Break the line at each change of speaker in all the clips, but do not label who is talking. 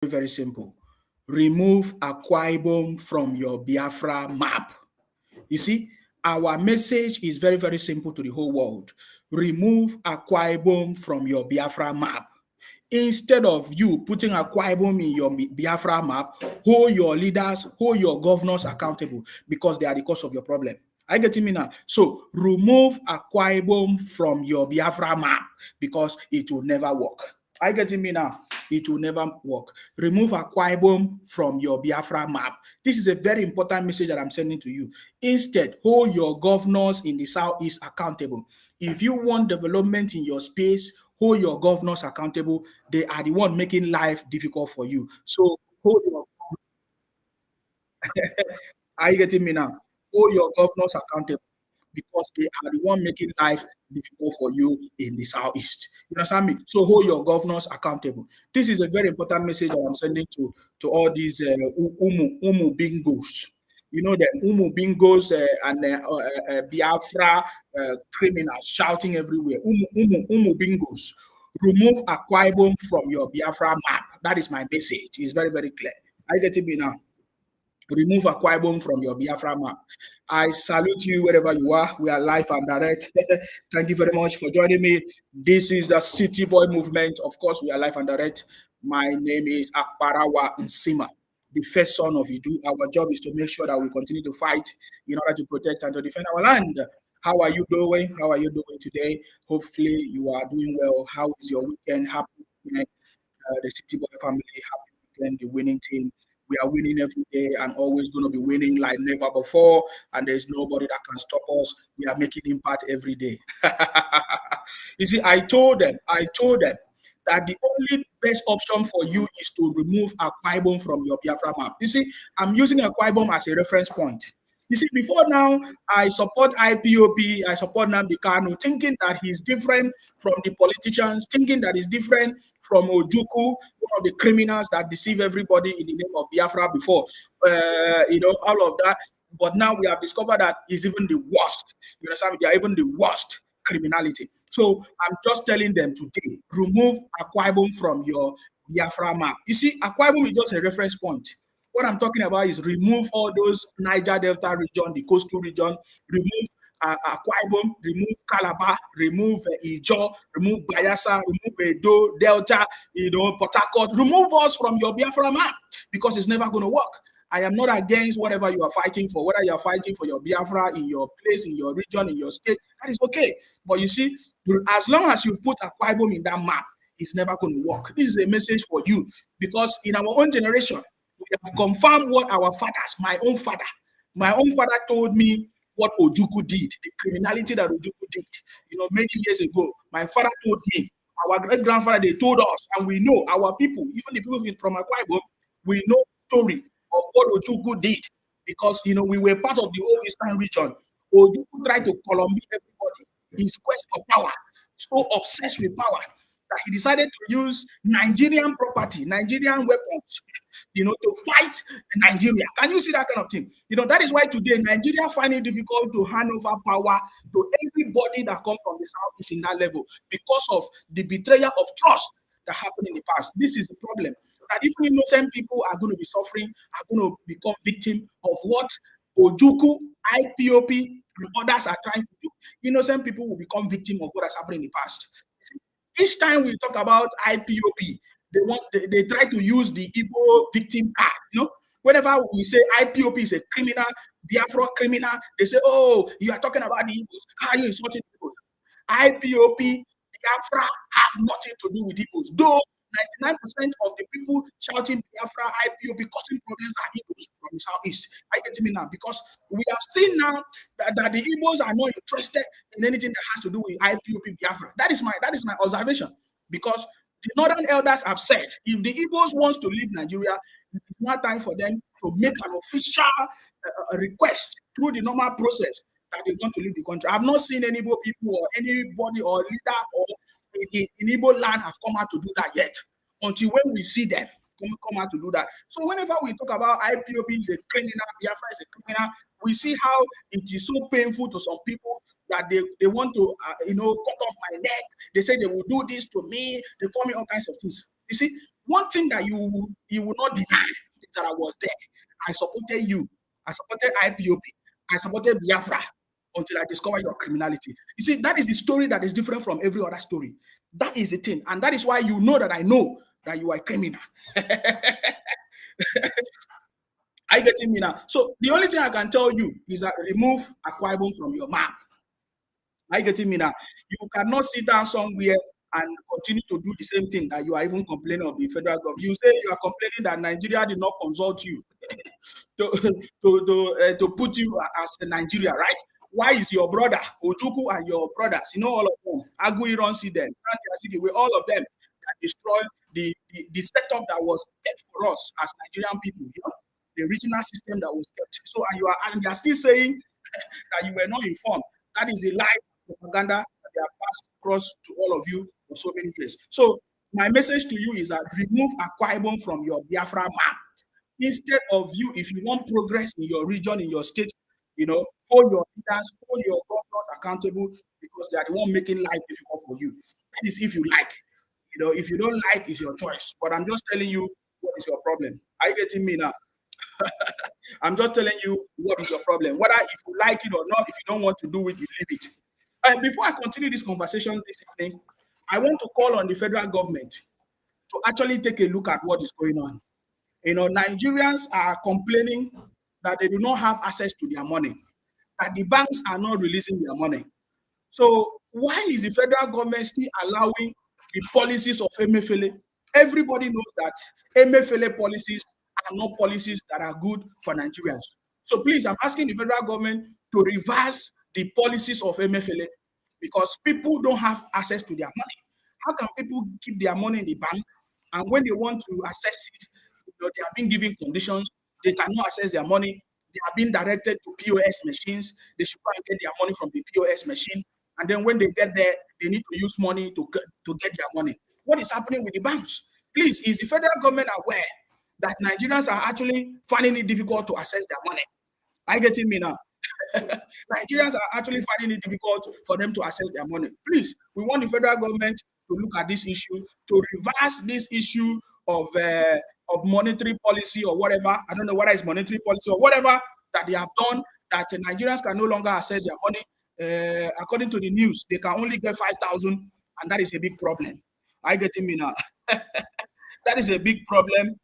very simple. Remove Akwa Ibom from your Biafra map. You see, our message is very, very simple to the whole world. Remove Akwa Ibom from your Biafra map. Instead of you putting Akwa Ibom in your Biafra map, hold your leaders, hold your governors accountable because they are the cause of your problem. Are you getting me now? So remove Akwa Ibom from your Biafra map because it will never work. Are you getting me now? It will never work. Remove Akwa Ibom from your Biafra map. This is a very important message that I'm sending to you. Instead, hold your governors in the Southeast accountable. If you want development in your space, hold your governors accountable. They are the one making life difficult for you. So hold your Are you getting me now? Hold your governors accountable because they are the one making life difficult for you in the southeast. You understand me? So hold your governors accountable. This is a very important message that I'm sending to all these umu bingos. You know the umu bingos and Biafra criminals shouting everywhere. Umu bingos. Remove Akwa Ibom from your Biafra map. That is my message. It's very, very clear. Are you getting me now? Remove Akwa Ibom from your Biafra map. I salute you wherever you are. We are live and direct. Thank you very much for joining me. This is the City Boy movement. Of course, we are live and direct. My name is Akbarawa Nsima, the first son of Idu. Our job is to make sure that we continue to fight in order to protect and to defend our land. How are you doing? How are you doing today? Hopefully, you are doing well. How is your weekend? Happy weekend, the City Boy family. Happy weekend, the winning team. We are winning every day and always going to be winning like never before. And there's nobody that can stop us. We are making impact every day. You see, I told them that the only best option for you is to remove Akwa Ibom from your Biafra map. You see, I'm using Akwa Ibom as a reference point. You see, before now, I support IPOP, I support Nnamdi Kanu, thinking that he's different from the politicians, thinking that he's different from Ojukwu, one of the criminals that deceive everybody in the name of Biafra before, all of that. But now we have discovered that he's even the worst. You understand? They are even the worst criminality. So I'm just telling them today, remove Akwa Ibom from your Biafra map. You see, Akwa Ibom is just a reference point. What I'm talking about is remove all those Niger Delta region, the coastal region, remove Akwa Ibom, remove Calabar, remove Ijo, remove Bayelsa, remove Edo, Delta, Port Harcourt. Remove us from your Biafra map because it's never going to work. I am not against whatever you are fighting for, whether you are fighting for your Biafra in your place, in your region, in your state, that is okay. But you see, as long as you put Akwa Ibom in that map, it's never going to work. This is a message for you because in our own generation, we have confirmed what our fathers, my own father told me what Ojukwu did, the criminality that Ojukwu did. Many years ago, my father told me, our great-grandfather, they told us, and we know our people, even the people from Akwa Ibom, we know the story of what Ojukwu did because, we were part of the old Eastern region. Ojukwu tried to Columbia everybody, his quest for power, so obsessed with power that he decided to use Nigerian property, Nigerian weapons, to fight Nigeria. Can you see that kind of thing? That is why today Nigeria find it difficult to hand over power to everybody that comes from the southeast in that level because of the betrayal of trust that happened in the past. This is the problem. That even innocent people are going to be suffering, are going to become victims of what Ojukwu, IPOP, and others are trying to do. Innocent people will become victims of what has happened in the past. Each time we talk about IPOP, they try to use the Igbo victim card. Whenever we say IPOP is a criminal, Biafra criminal, they say, "Oh, you are talking about the Igbos. How are you insulting people?" IPOP, Biafra have nothing to do with Igbos. Though 99% of the people shouting Biafra, IPOP, causing problems are Igbos from the southeast. I get me now because we have seen now that the Igbos are not interested in anything that has to do with IPOP Biafra. That is my observation because the northern elders have said if the Igbos wants to leave Nigeria, it is now time for them to make an official request through the normal process that they want to leave the country. I've not seen any Igbo people or anybody or leader or in Igbo land have come out to do that yet. Until when we see them come out to do that. So whenever we talk about IPOP is a criminal, Biafra is a criminal, we see how it is so painful to some people that they want to, cut off my neck. They say they will do this to me. They call me all kinds of things. You see, One thing that you will not deny is that I was there. I supported you. I supported IPOP. I supported Biafra until I discovered your criminality. You see, that is the story that is different from every other story. That is the thing. And that is why you know that I know that you are a criminal. Are you getting me now? So the only thing I can tell you is that remove Akwa Ibom from your map. Are you getting me now? You cannot sit down somewhere and continue to do the same thing that you are even complaining of the federal government. You say you are complaining that Nigeria did not consult you to put you as a Nigeria, right? Why is your brother, Ojuku, and your brothers, all of them, Agui see them, all of them that destroy the setup that was kept for us as Nigerian people, the regional system that was kept. So, and you are still saying that you were not informed. That is a lie propaganda that they have passed across to all of you for so many years. So my message to you is that remove Akwa Ibom from your Biafra map. Instead of you, if you want progress in your region, in your state, hold your leaders, hold your governors accountable because they are the one making life difficult for you. That is if you like. If you don't like, it's your choice. But I'm just telling you what is your problem. Are you getting me now? I'm just telling you what is your problem. Whether if you like it or not, if you don't want to do it, you leave it. And before I continue this conversation this evening, I want to call on the federal government to actually take a look at what is going on. Nigerians are complaining that they do not have access to their money, that the banks are not releasing their money. So why is the federal government still allowing the policies of Emefiele? Everybody knows that Emefiele policies are not policies that are good for Nigerians. So please, I'm asking the federal government to reverse the policies of Emefiele because people don't have access to their money. How can people keep their money in the bank and when they want to access it, they have been given conditions, they cannot access their money, they are being directed to POS machines, they should go and get their money from the POS machine, and then when they get there, they need to use money to get their money. What is happening with the banks? Please, is the federal government aware that Nigerians are actually finding it difficult to access their money? Are you getting me now? Nigerians are actually finding it difficult for them to access their money. Please, we want the federal government to look at this issue, to reverse this issue of monetary policy or whatever. I don't know whether it's monetary policy or whatever that they have done, that Nigerians can no longer access their money. According to the news, they can only get 5,000, and that is a big problem. Are you getting me now? That is a big problem.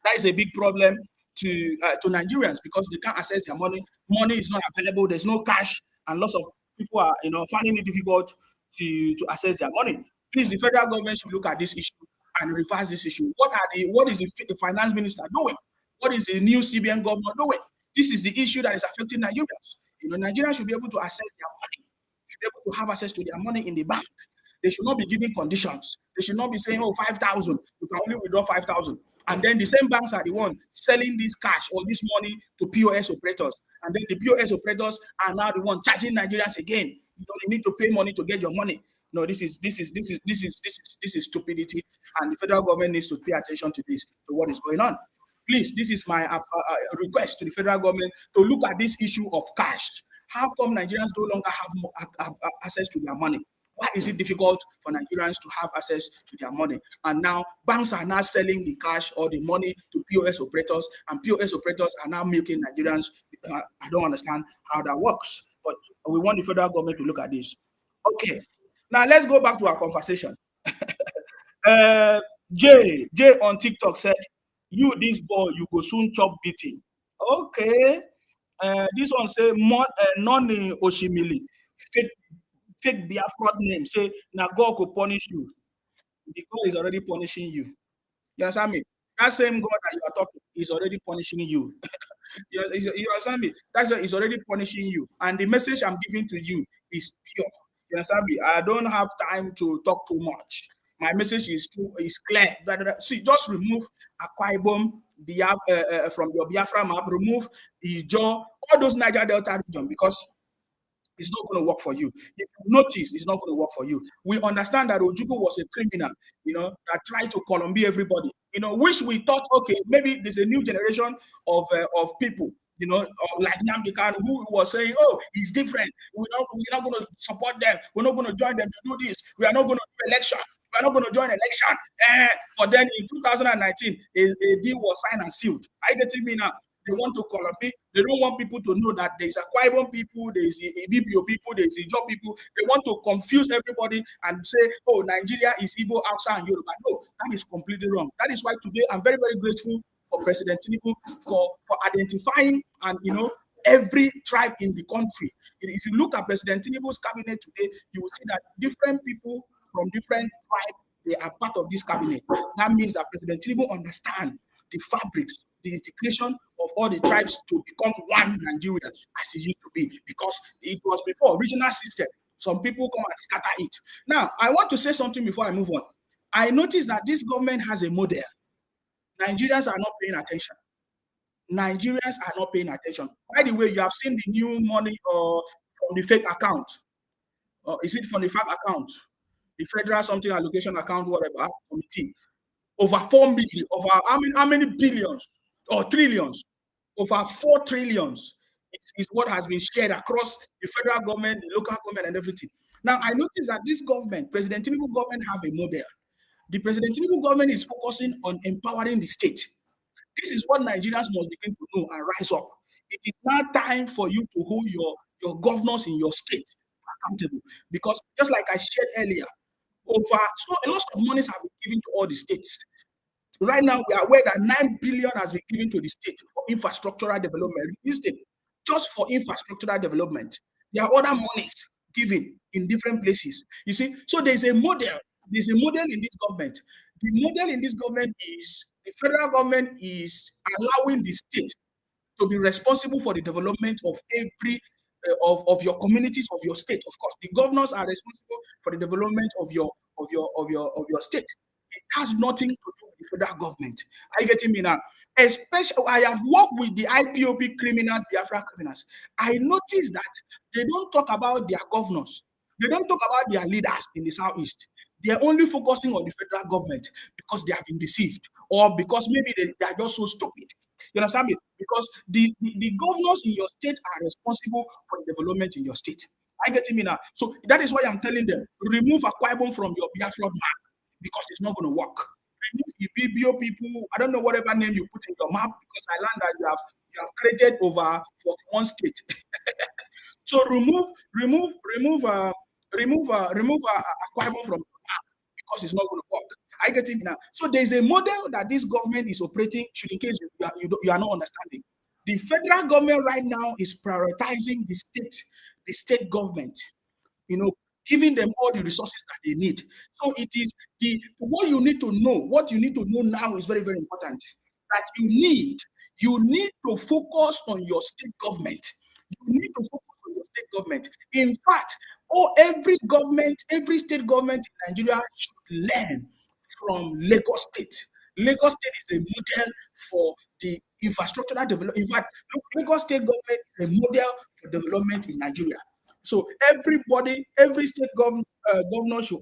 That is a big problem to Nigerians because they can't access their money. Money is not available. There's no cash, and lots of people are finding it difficult to access their money. Please, the federal government should look at this issue and reverse this issue. What is the finance minister doing? What is the new CBN governor doing? This is the issue that is affecting Nigerians. Nigerians should be able to access their money. Should be able to have access to their money in the bank. They should not be giving conditions. They should not be saying, 5,000, you can only withdraw 5,000. And then the same banks are the one selling this cash or this money to POS operators. And then the POS operators are now the one charging Nigerians again. They need to pay money to get your money. No, this is stupidity, and the federal government needs to pay attention to this, to what is going on. Please, this is my request to the federal government to look at this issue of cash. How come Nigerians no longer have access to their money? Why is it difficult for Nigerians to have access to their money? And now banks are now selling the cash or the money to POS operators, and POS operators are now milking Nigerians. I don't understand how that works, but we want the federal government to look at this. Okay, now let's go back to our conversation. Jay on TikTok said, "You this boy, you go soon chop beating." Okay, this one say, "Noni Oshimili, fake Biafra name, say now God will punish you. The God is already punishing you. You understand me? That same God that you are talking is already punishing you. You understand me? He's already punishing you. And the message I'm giving to you is pure. You understand me? I don't have time to talk too much. My message is clear. See, just remove Akwa Ibom from your Biafra map. Remove Ijo, all those Niger Delta region, because it's not going to work for you. If you notice, it's not going to work for you. We understand that Ojukwu was a criminal, that tried to Columbia everybody. Which we thought, okay, maybe there's a new generation of people, like Nnamdi Kanu, who was saying, oh, he's different. We're not going to support them. We're not going to join them to do this. We are not going to do election. we're not going to join election. But then in 2019, a deal was signed and sealed. I get me now. They want to Colombia. They don't want people to know that there's Akwa Ibom people, there's BPO people, there's Ijaw people. They want to confuse everybody and say, oh, Nigeria is Igbo, Hausa, and Yoruba. No, that is completely wrong. That is why today I'm very, very grateful for President Tinubu for identifying and, every tribe in the country. If you look at President Tinubu's cabinet today, you will see that different people from different tribes, they are part of this cabinet. That means that President Tinubu understands the fabrics, the integration of all the tribes to become one Nigeria as it used to be, because it was before regional system. Some people come and scatter it. Now, I want to say something before I move on. I noticed that this government has a model. Nigerians are not paying attention. Nigerians are not paying attention. By the way, you have seen the new money from the fake account. Is it from the fake account? The federal something allocation account, whatever, committee. Over 4 million, over how many billions or trillions? Over 4 trillions is what has been shared across the federal government, the local government, and everything. Now, I noticed that this government, President Tinubu government, have a model. The President Tinubu government is focusing on empowering the state. This is what Nigerians must begin to know and rise up. It is now time for you to hold your governors in your state accountable. Because just like I shared earlier, a lot of monies have been given to all the states. Right now, we are aware that 9 billion has been given to the state for infrastructural development. Listen, just for infrastructural development. There are other monies given in different places. You see, so there's a model. There's a model in this government. The model in this government is the federal government is allowing the state to be responsible for the development of every of your communities, of your state. Of course, the governors are responsible for the development of your state. It has nothing to do with the federal government. Are you getting me now? Especially, I have worked with the IPOB criminals, Biafra criminals. I noticed that they don't talk about their governors. They don't talk about their leaders in the southeast. They are only focusing on the federal government because they have been deceived, or because maybe they are just so stupid. You understand me? Because the governors in your state are responsible for the development in your state. Are you getting me now? So that is why I'm telling them, remove Akwa Ibom from your Biafra map, because it's not going to work. Remove the BBO people, I don't know whatever name you put in your map, because I learned that you have created over 41 states. So remove Akwa Ibom from your map, because it's not going to work. I get it now. So there's a model that this government is operating, should in case you are not understanding. The federal government right now is prioritizing the state government, giving them all the resources that they need. So it is what you need to know. What you need to know now is very, very important. That you need to focus on your state government. You need to focus on your state government. In fact, every state government in Nigeria should learn from Lagos State. Lagos State is a model for the infrastructural development. In fact, Lagos State government is a model for development in Nigeria. So every state governor should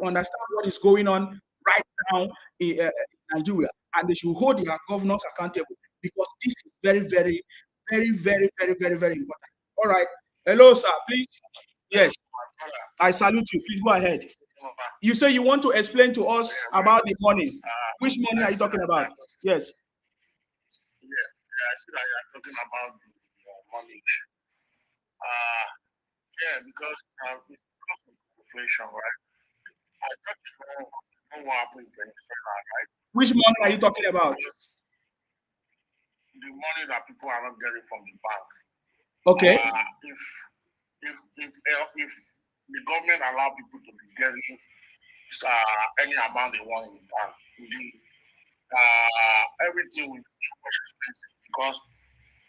understand what is going on right now in Nigeria, and they should hold their governors accountable, because this is very, very, very, very, very, very, very important. All right. Hello, sir. Please. Yes. I salute you. Please go ahead. You say you want to explain to us about the money. Which money are you talking about? Yes.
Yeah, I see that you're talking about the money. Yeah, because it's because of inflation, right? I thought you know what happened in Venezuela, right?
Which money are you talking about?
The money that people are not getting from the bank.
Okay.
If the government allow people to be getting any amount they want in the bank, everything will be too much expensive, because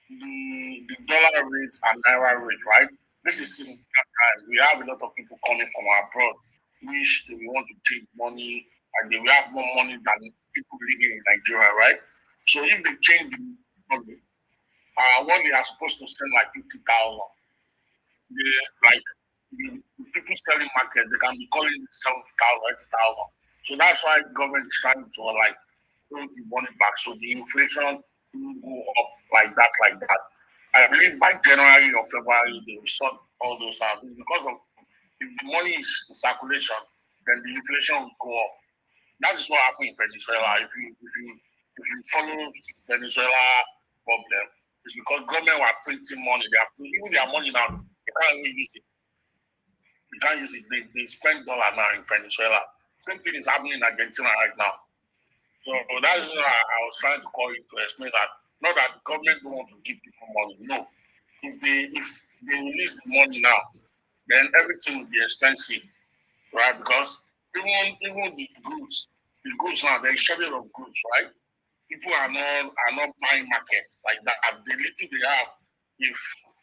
the dollar rate and naira rate, right? This is time. We have a lot of people coming from abroad, which they want to take money, and they will have more money than people living in Nigeria, right? So if they change the money, what they are supposed to send like 50,000, the people selling market, they can be calling it 70,000, 80,000. So that's why the government is trying to hold the money back, so the inflation will go up like that. I believe by January or February they will sort all those out. It's because of if the money is in circulation, then the inflation will go up. That is what happened in Venezuela. If you follow Venezuela problem, it's because government were printing money. They are even their money now. They can't even use it. You can't use it. They spend dollar now in Venezuela. Same thing is happening in Argentina right now. So that's why I was trying to call you to explain that. Not that the government don't want to give people money. No. If they release the money now, then everything will be expensive, right? Because even the goods now, there is shortage of goods, right? People are not buying market like that. The little they have, if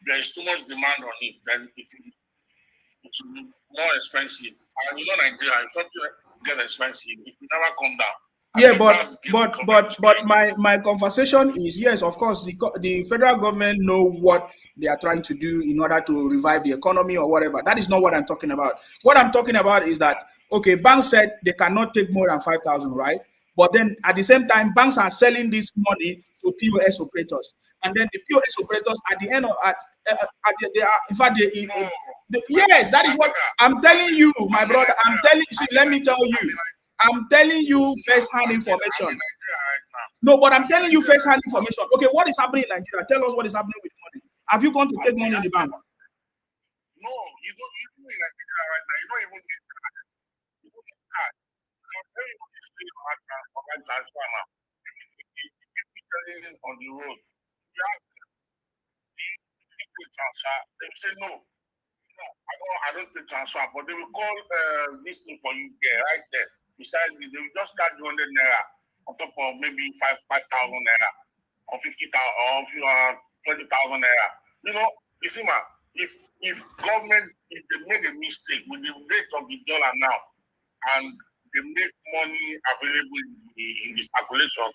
there is too much demand on it, then it will be more expensive. And you know Nigeria, if something get expensive, it will never come down.
Yeah, but my conversation is, yes, of course, the federal government know what they are trying to do in order to revive the economy or whatever. That is not what I'm talking about. What I'm talking about is that, okay, banks said they cannot take more than 5,000, right? But then at the same time, banks are selling this money to POS operators, and then the POS operators at the end of they are, in fact, yes, that is what I'm telling you, my brother. I'm telling you. See, let me tell you. I'm telling you first-hand information. No, but I'm telling you first-hand information. Okay, what is happening in Nigeria? Tell us what is happening with money. Have you gone to take money in the bank?
No, you don't. You do in Nigeria right now. You don't even need cash. You don't need cash. Everybody is doing online transfer now. People on the road. You ask them, do you transfer? They will say no. I don't take transfer, but they will call this thing for you there, right there. Besides, they will just start 200 naira on top of maybe 5,000 naira or 50,000 or 20,000 naira. You know, you see, man, if government, if they made a mistake with the rate of the dollar now and they make money available in the circulation,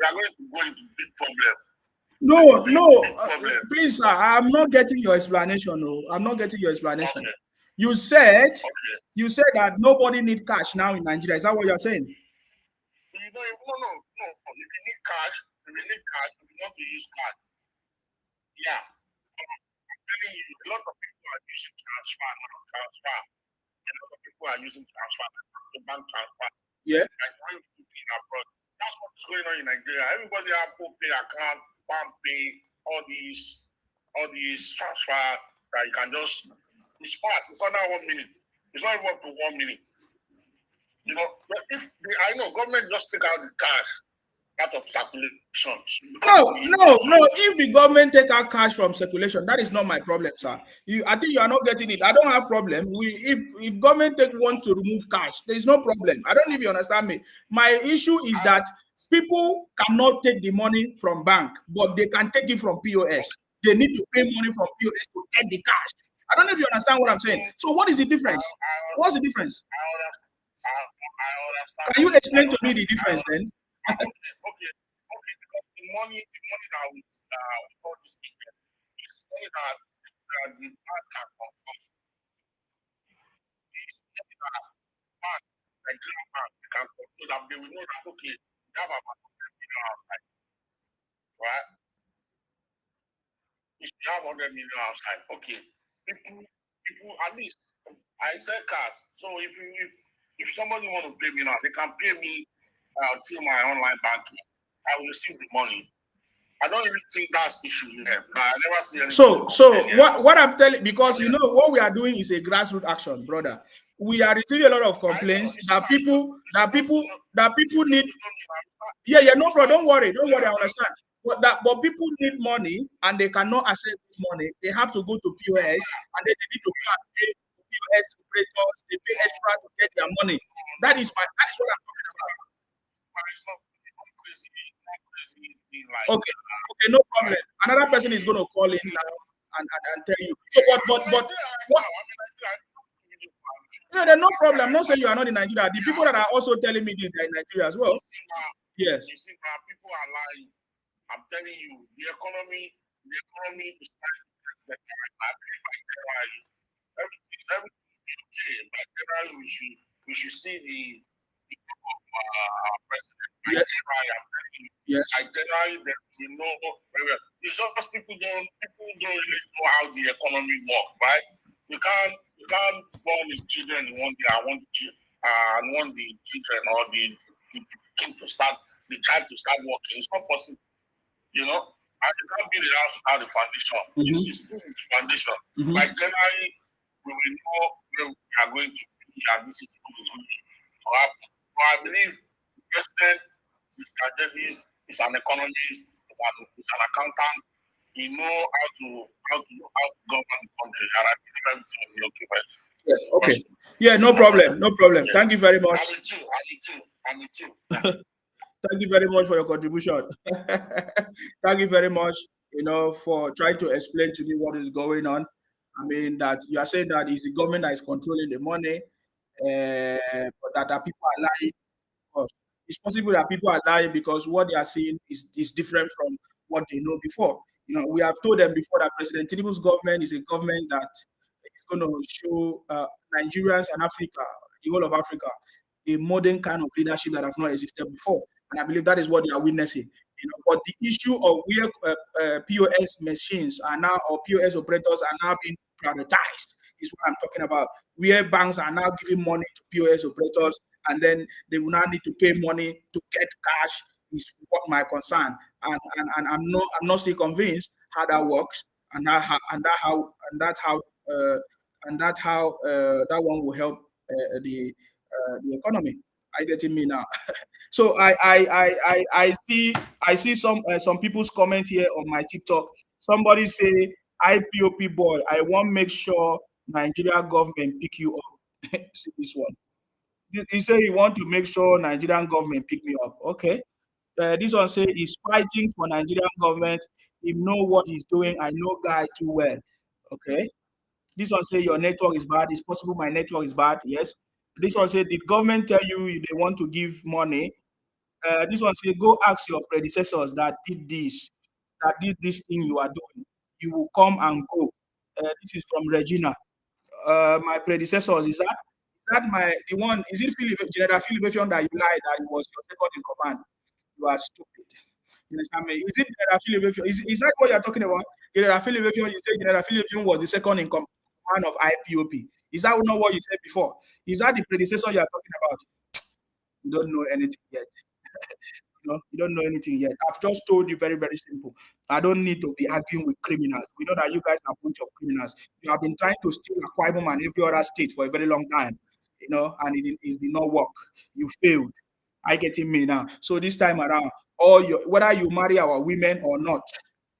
they are going to go into big problem.
No, please, sir, I'm not getting your explanation. No, I'm not getting your explanation. Okay. You said that nobody need cash now in Nigeria. Is that what you're saying?
No. If you need cash, if you want to use cash, yeah. I'm telling you, a lot of people are using transfer now. A lot of people are using transfer, the bank transfer.
Yeah.
Like when you in abroad, that's what's going on in Nigeria. Everybody have pay account, pay, all these transfer that you can just. It's fast. It's under 1 minute. It's not even up to 1 minute. You know, but I know government just take out the cash out of circulation.
No. If the government take out cash from circulation, that is not my problem, sir. I think you are not getting it. I don't have problem. If government wants to remove cash, there is no problem. I don't know if you understand me. My issue is that people cannot take the money from bank, but they can take it from POS. They need to pay money from POS to get the cash. I don't know if you understand what I'm saying. So what is the difference? What's the difference?
I understand.
Can you explain to me the difference then?
Okay. Because the money that we all this is money that the bank can control. It's money that Nigerian bank can control, that they will know that, okay, we have about 100 million outside, right? If you have 100 million outside, okay, people at least, I sell cards. So if somebody want to pay me now, they can pay me through my online banking. I will receive the money. I don't even think that's the issue here. I never see anything.
So what I'm telling, because you know what we are doing is a grassroots action, brother. We are receiving a lot of complaints that people need. Yeah, no problem. Don't worry, I understand. But people need money and they cannot access this money. They have to go to POS and then they need to go and pay POS operators. They pay extra to get their money. That is what I'm talking about. Okay, no problem. Another person is going to call in now and tell you. So, but what? Yeah, there's no problem. I'm not saying you are not in Nigeria. The people that are also telling me this, they're in Nigeria as well. Yes.
You see, people are lying. I'm telling you, the economy is everything is okay. But generally, we should see the president.
Yes.
I generally, they know very well. It's just people don't really know how the economy works, right? You can't You can't born the children in one day. I want the children or the king to start, the child to start working. It's not possible, you know. And you can't build a house without the foundation. This is the foundation. Like generally, we will know where we are going to be, and this is what is going to happen. But I believe the president is strategist, is an economist, is an accountant. He know how to govern the country, and I believe everything will be okay.
Yeah, okay. Yeah, no problem. No problem. Thank you very much.
I'm with you.
Thank you very much for your contribution. Thank you very much, for trying to explain to me what is going on. I mean, that you are saying that it's the government that is controlling the money, but that people are lying. Because it's possible that people are lying because what they are seeing is different from what they know before. We have told them before that President Tinubu's government is a government that is going to show Nigerians and Africa, the whole of Africa, a modern kind of leadership that have not existed before. And I believe that is what they are witnessing. But the issue of where POS machines are now, or POS operators are now being prioritized, is what I'm talking about. Where banks are now giving money to POS operators, and then they will now need to pay money to get cash, is what my concern. And I'm not still convinced how that works, and that how that one will help the economy. Are you getting me now? So I see some people's comment here on my TikTok. Somebody say, IPOP boy, I want make sure Nigeria government pick you up. See this one. He say he want to make sure Nigerian government pick me up. Okay. This one say he's fighting for Nigerian government. He know what he's doing. I know guy too well. Okay. This one say your network is bad. It's possible my network is bad. Yes. This one say, did government tell you they want to give money? This one say, go ask your predecessors that did this thing you are doing. You will come and go. This is from Regina. My predecessors, is that the one? Is it General Philip that you lied that it was your second in command? You are stupid. You understand me? Is it General Philip? Is that what you're talking about? General Philip, you say General Philip was the second in command of IPOP. Is that not what you said before? Is that the predecessor you're talking about? You don't know anything yet. You don't know anything yet. I've just told you very, very simple. I don't need to be arguing with criminals. We know that you guys are a bunch of criminals. You have been trying to steal Akwa Ibom and every other state for a very long time, and it did not work. You failed. I getting me now. So this time around, whether you marry our women or not,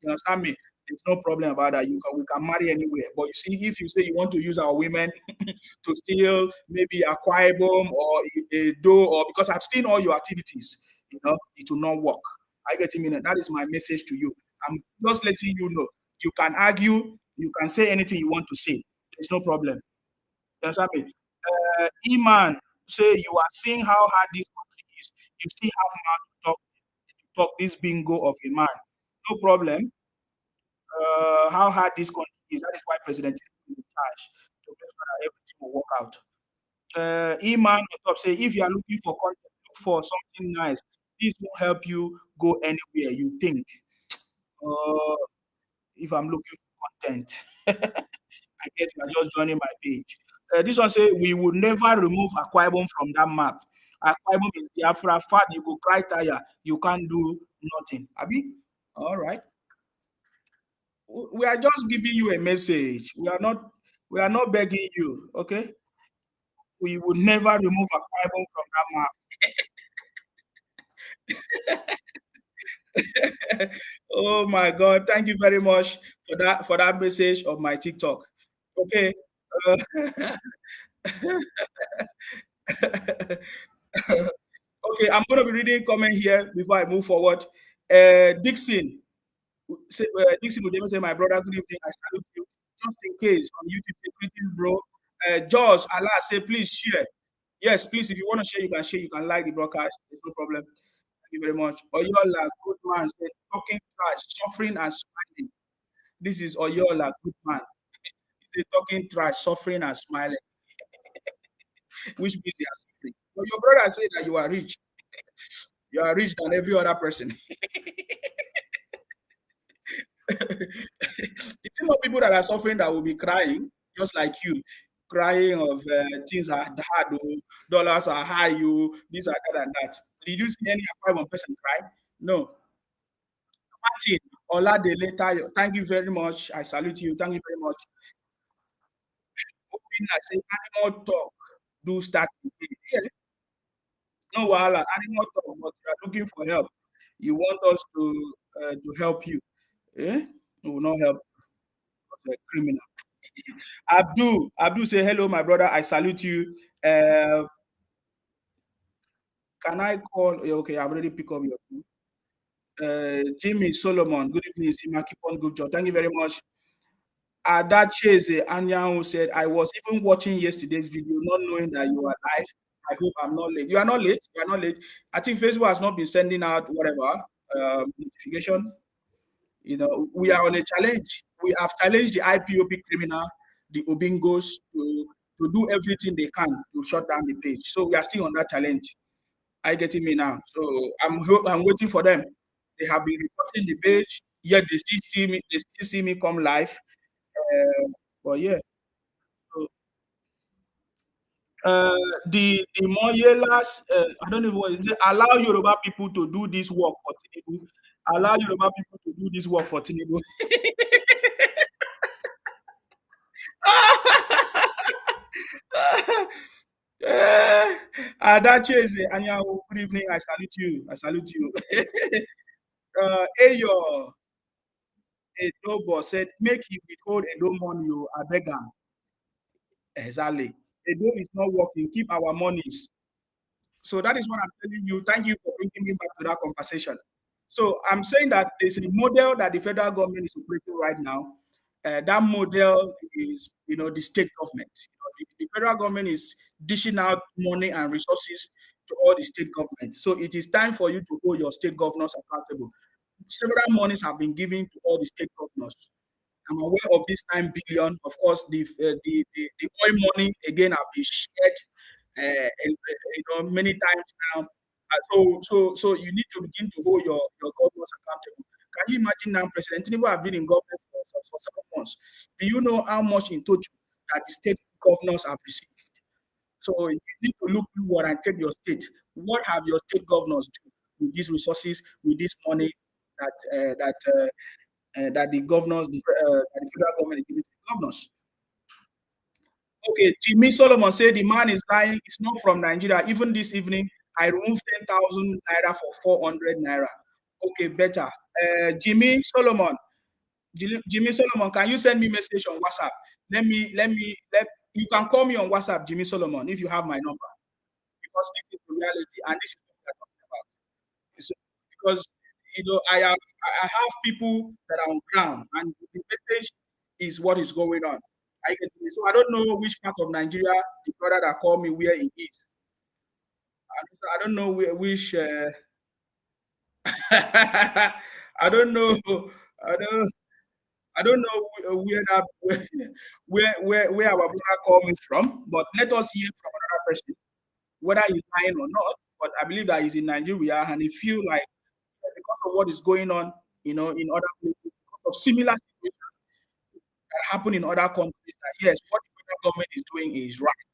you understand me? There's no problem about that. We can marry anywhere. But you see, if you say you want to use our women to steal maybe a Akwa Ibom or a do, or because I've seen all your activities, it will not work. I get me. That is my message to you. I'm just letting you know. You can argue, you can say anything you want to say. There's no problem. You understand me? Iman say you are seeing how hard this country is. You still have mouth to talk this bingo of a man. No problem. How hard this country is. That is why President Tinubu is in charge to make sure that everything will work out. Iman on top say, if you are looking for content, look for something nice. This will help you go anywhere you think. If I'm looking for content, I guess you are just joining my page. This one say, we will never remove Akwa Ibom from that map. Akwa Ibom is Biafra fat. You go cry tire. You can't do nothing. Abi? All right. We are just giving you a message. We are not begging you. Okay. We will never remove Akwa Ibom from that map. Oh my God! Thank you very much for that message of my TikTok. Okay. Uh, okay, I'm going to be reading comment here before I move forward. Dixon, Dixon would even say, my brother, good evening. I salute you. Just in case on YouTube, say, greetings, bro. George, Allah, say, please share. Yes, please, if you want to share, you can share. You can like the broadcast. There's no problem. Thank you very much. Oyola, good man, said, talking trash, suffering and smiling. This is Oyola, good man. He's talking trash, suffering and smiling, which means they are suffering. But your brother said that you are rich. You are rich than every other person. It's not people that are suffering that will be crying, just like you. crying of things are hard, oh, dollars are high, oh, this are that and that. Did you see any Akwa Ibom person cry? No. Martin Oladele Tayo, thank you very much. I salute you. Thank you very much. Obinna say animal talk do start today. Yeah, no wahala. Animal talk, but you are looking for help. You want us to help you. Eh? We will not help the criminal. Abdul say hello, my brother. I salute you. Uh, can I call? Yeah, okay, I've already picked up your. Jimmy Solomon, good evening, Sima. Keep on good job. Thank you very much. Adacheze Anyanwu said, I was even watching yesterday's video, not knowing that you are live. I hope I'm not late. You are not late. You are not late. I think Facebook has not been sending out whatever notification. You know, we are on a challenge. We have challenged the IPOP criminal, the Obingos, to do everything they can to shut down the page. So we are still on that challenge. Are you getting me now? So I'm waiting for them. They have been reporting the page, yet they still see me come live. But yeah. So, the Moyelas, I don't know what is it. Allow Yoruba people to do this work for Tinubu. Allow Yoruba people to do this work for Tinubu. Adache is Anyanwu. Good evening. I salute you. I salute you. Ayo Edobo said, make you withhold Edo money, oh, I beg am. Exactly. Edo is not working. Keep our monies. So that is what I'm telling you. Thank you for bringing me back to that conversation. So I'm saying that there's a model that the federal government is operating right now. That model is, the state government. The federal government is dishing out money and resources to all the state governments. So it is time for you to hold your state governors accountable. Several monies have been given to all the state governors. I'm aware of this 9 billion. Of course, the oil money again have been shared many times now. So you need to begin to hold your governors accountable. Can you imagine now, President Tinubu have been in government for 7 months? Do you know how much in total that the state governors have received? So you need to look inward and check your state. What have your state governors done with these resources, with this money that the governors, that the federal government is giving to the governors? Okay, Jimmy Solomon said the man is lying. It's not from Nigeria. Even this evening, I removed 10,000 naira for 400 naira. Okay, better. Jimmy Solomon, can you send me message on WhatsApp? You can call me on WhatsApp, Jimmy Solomon, if you have my number, because this is the reality and this is what we are talking about. So, because I have people that are on ground, and the message is what is going on. So I don't know which part of Nigeria the brother that called me where he is. I don't know which. I don't know. I don't. I don't know where that where our brother called me from. But let us hear from another person whether he's lying or not. But I believe that he's in Nigeria, and he feel like because of what is going on, in other places, because of similar situations that happen in other countries, that yes, what the federal government is doing is right.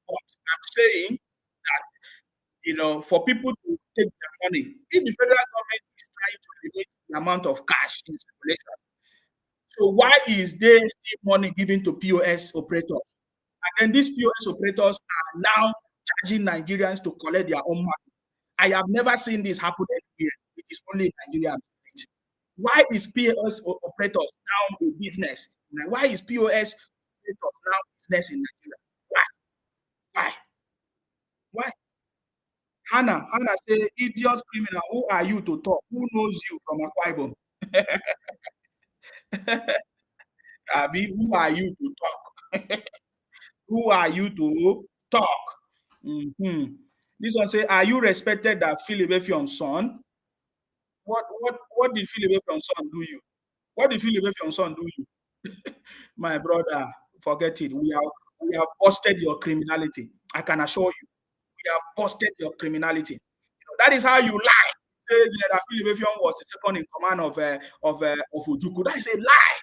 But I'm saying that for people to take their money, if the federal government is trying to limit the amount of cash in circulation, so why is there still money given to POS operators? And then these POS operators are now charging Nigerians to collect their own money. I have never seen this happen anywhere. It is only in Nigeria. Why is POS operators now a business? Why is POS operators now business in Nigeria? Why? Why? Why? Hannah say, idiot criminal, who are you to talk? Who knows you from Akwa Ibom? Abi, who are you to talk? Who are you to talk? Mm-hmm. This one say, are you respected that Philip Efion's son? What did Philip Efion's son do you? What did Philip Efion's son do you? My brother, forget it. We have busted your criminality. I can assure you, we have busted your criminality. That is how you lie. Say that Philip Efion was the second in command of Ojukwu. That is a lie.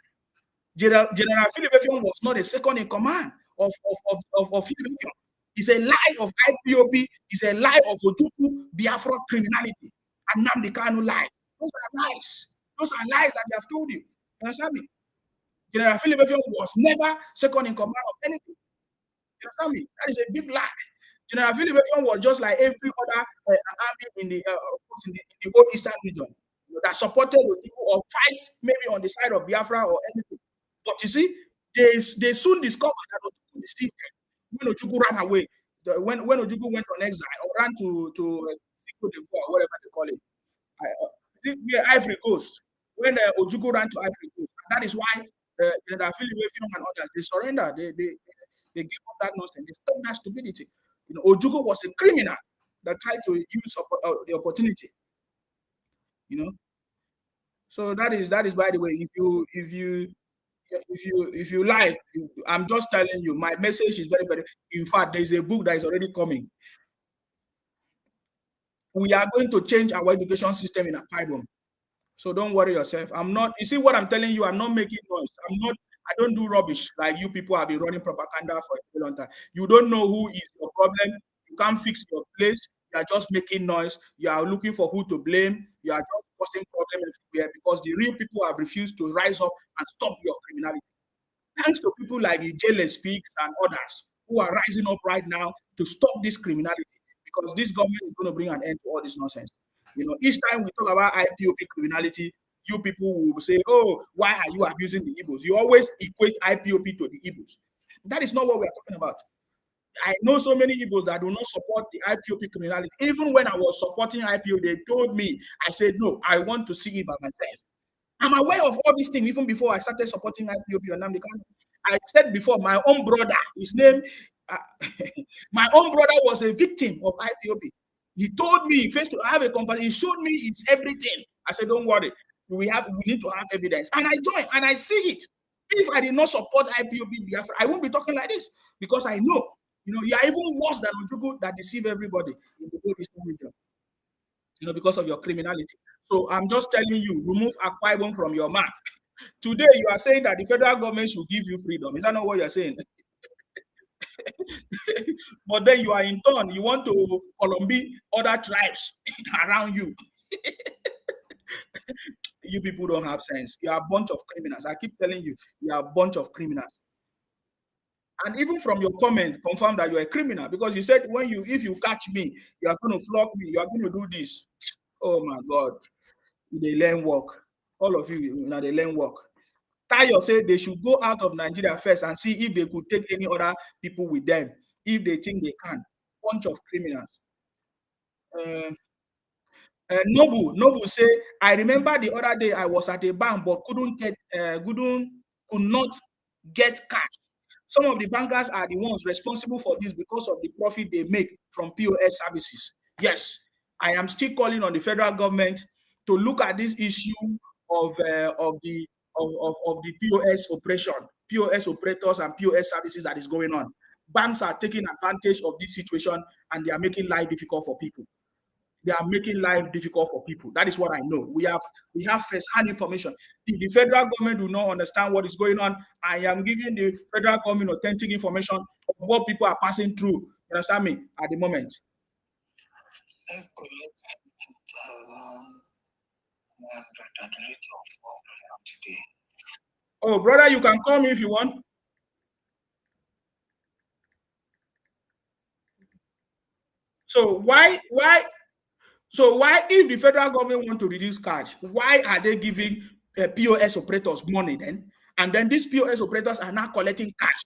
General Philip Efion was not a second in command. of Philadelphia. It's a lie of IPOB. It's a lie of Ojukwu Biafra criminality and Nnamdi Kanu lie. Those are lies. Those are lies that they have told you. You understand me? General Philadelphia was never second in command of anything. You understand me? That is a big lie. General Philadelphia was just like every other army in the, of course, in the whole eastern region, you know, that supported Ojukwu or fight maybe on the side of Biafra or anything. But you see, they soon discovered that Ojukwu deceived them when Ojukwu ran away. When Ojukwu went on exile or ran to Cote d'Ivoire, whatever they call it, Ivory Coast. When Ojukwu ran to Ivory Coast, and that is why the Philippines and others they surrendered. They gave up that nonsense. They stopped that stupidity. You know, Ojukwu was a criminal that tried to use the opportunity. You know, so that is by the way. If you like, I'm just telling you, my message is very, very. In fact, there is a book that is already coming. We are going to change our education system in Akwa Ibom. So don't worry yourself. I'm not, you see what I'm telling you, I'm not making noise. I don't do rubbish like you people have been running propaganda for a very long time. You don't know who is your problem. You can't fix your place. You are just making noise. You are looking for who to blame. You are just causing problems everywhere because the real people have refused to rise up and stop your criminality. Thanks to people like Ijele Speaks and others who are rising up right now to stop this criminality because this government is going to bring an end to all this nonsense. You know, each time we talk about IPOP criminality, you people will say, oh, why are you abusing the Igbos? You always equate IPOP to the Igbos. That is not what we are talking about. I know so many Igbos that do not support the IPOP criminality. Even when I was supporting IPOP, they told me, I said, no, I want to see it by myself. I'm aware of all these things even before I started supporting IPOP or Nnamdi Kanu. I said before, my own brother, his name, my own brother was a victim of IPOP. He told me face to have a conversation. He showed me it's everything. I said, don't worry, we need to have evidence. And I joined and I see it. If I did not support IPOP Biafra, I won't be talking like this because I know, you know, you are even worse than people that deceive everybody in the whole Eastern region. You know, because of your criminality. So I'm just telling you, remove Akwa Ibom from your map. Today, you are saying that the federal government should give you freedom. Is that not what you're saying? But then you are in turn, you want to Colombia other tribes around you. You people don't have sense. You are a bunch of criminals. I keep telling you, you are a bunch of criminals. And even from your comment, confirm that you're a criminal because you said if you catch me, you are going to flog me, you are going to do this. Oh my God. They learn work. All of you, they learn work. Tayo said they should go out of Nigeria first and see if they could take any other people with them, if they think they can. Bunch of criminals. Noble say, I remember the other day I was at a bank but could not get cash. Some of the bankers are the ones responsible for this because of the profit they make from POS services. Yes, I am still calling on the federal government to look at this issue of the POS POS operators and POS services that is going on. Banks are taking advantage of this situation and they are making life difficult for people. They are making life difficult for people. That is what I know. We have first-hand information. If the federal government do not understand what is going on, I am giving the federal government authentic information of what people are passing through. You understand me? At the moment. Oh, brother, you can call me if you want. So why if the federal government want to reduce cash, why are they giving POS operators money then? And then these POS operators are now collecting cash.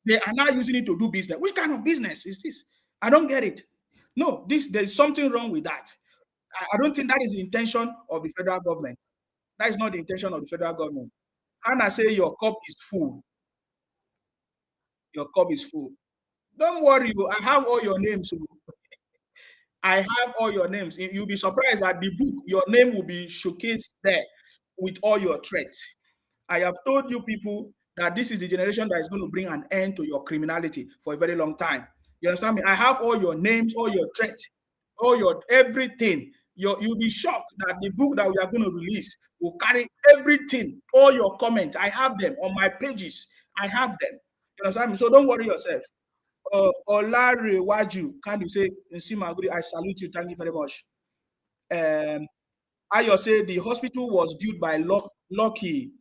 They are now using it to do business. Which kind of business is this? I don't get it. No, there's something wrong with that. I don't think that is the intention of the federal government. That is not the intention of the federal government. Hannah say your cup is full. Your cup is full. Don't worry, I have all your names. I have all your names. You'll be surprised at the book. Your name will be showcased there with all your threats. I have told you people that this is the generation that is going to bring an end to your criminality for a very long time. You understand me? I have all your names, all your threats, all your everything. You'll be shocked that the book that we are going to release will carry everything, all your comments. I have them on my pages. I have them. You understand me? So don't worry yourself. Olare Waju, can you say, Nsimaguri, I salute you. Thank you very much. Ayo say the hospital was built by Lucky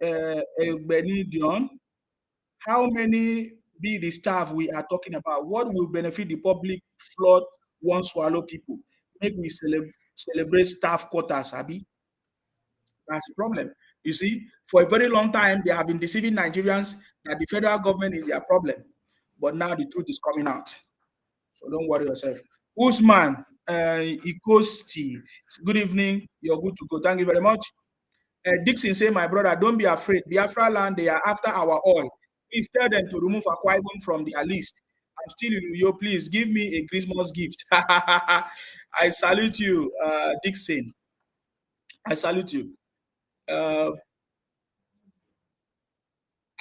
Benedion. How many be the staff we are talking about? What will benefit the public flood one swallow people? Make we celebrate staff quotas, Abi. That's the problem. You see, for a very long time, they have been deceiving Nigerians that the federal government is their problem. But now the truth is coming out. So don't worry yourself. Usman, Ikosti, good evening. You're good to go. Thank you very much. Dixon say, my brother, don't be afraid. Biafra land, they are after our oil. Please tell them to remove Akwa Ibom from their list. I'm still in Uyo. Please give me a Christmas gift. I salute you, Dixon. I salute you.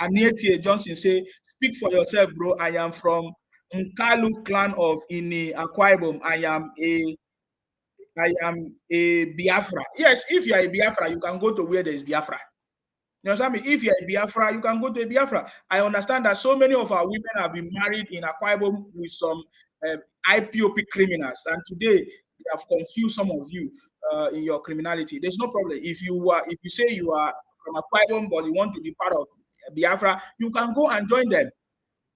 Anietie Johnson say, speak for yourself, bro. I am from Nkalu clan of Ini Akwa Ibom. I am a Biafra. Yes, if you are a Biafra, you can go to where there is Biafra. You understand me? If you're a Biafra, you can go to a Biafra. I understand that so many of our women have been married in Akwa Ibom with some IPOP criminals, and today they have confused some of you in your criminality. There's no problem. If you say you are from Akwa Ibom but you want to be part of Biafra, you can go and join them.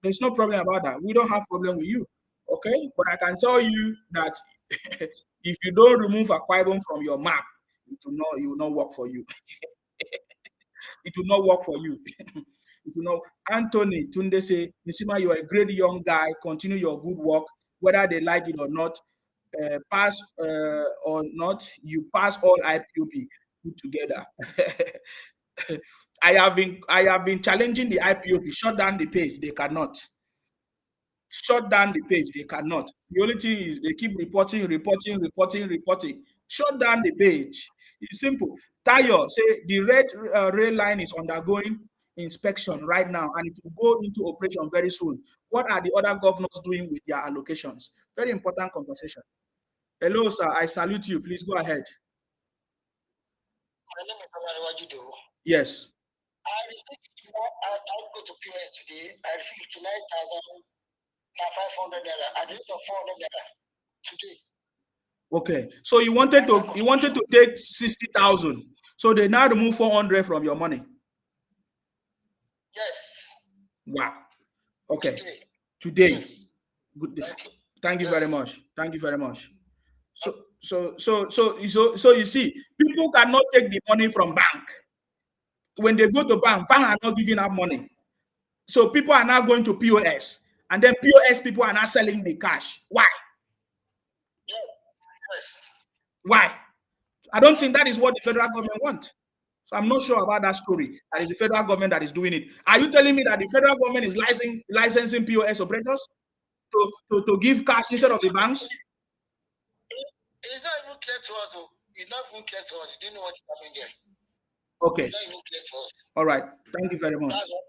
There's no problem about that. We don't have problem with you. Okay? But I can tell you that if you don't remove Akwa Ibom from your map, it will not work for you. It will not work for you. It will not. Anthony Tunde say, Nisima, you are a great young guy. Continue your good work, whether they like it or not. Pass or not, you pass all IPOP put together. I have been challenging the IPOP. Shut down the page. They cannot. Shut down the page. They cannot. The only thing is they keep reporting. Shut down the page. It's simple. Tayo say the red rail line is undergoing inspection right now and it will go into operation very soon. What are the other governors doing with their allocations? Very important conversation. Hello, sir. I salute you. Please go ahead.
My name is Olariwaju.
Yes.
I received, I go to POS today. I received 59,500 naira at the rate of 400 naira today.
Okay, so you wanted to take 60,000. So they now remove 400 from your money.
Yes.
Wow. Okay. Today. Yes. Good. Thank you
yes.
very much. Thank you very much. So you see, people cannot take the money from bank. When they go to bank are not giving out money. So people are now going to POS, and then POS people are not selling the cash. Why?
Yes.
Why? I don't think that is what the federal government wants. So I'm not sure about that story. That is the federal government that is doing it. Are you telling me that the federal government is licensing POS operators to give cash instead of the banks?
It's not even clear to us. It's not even clear to us. You don't know what's happening there.
Okay.
It's not even clear to us.
All right. Thank you very much.
Thank you.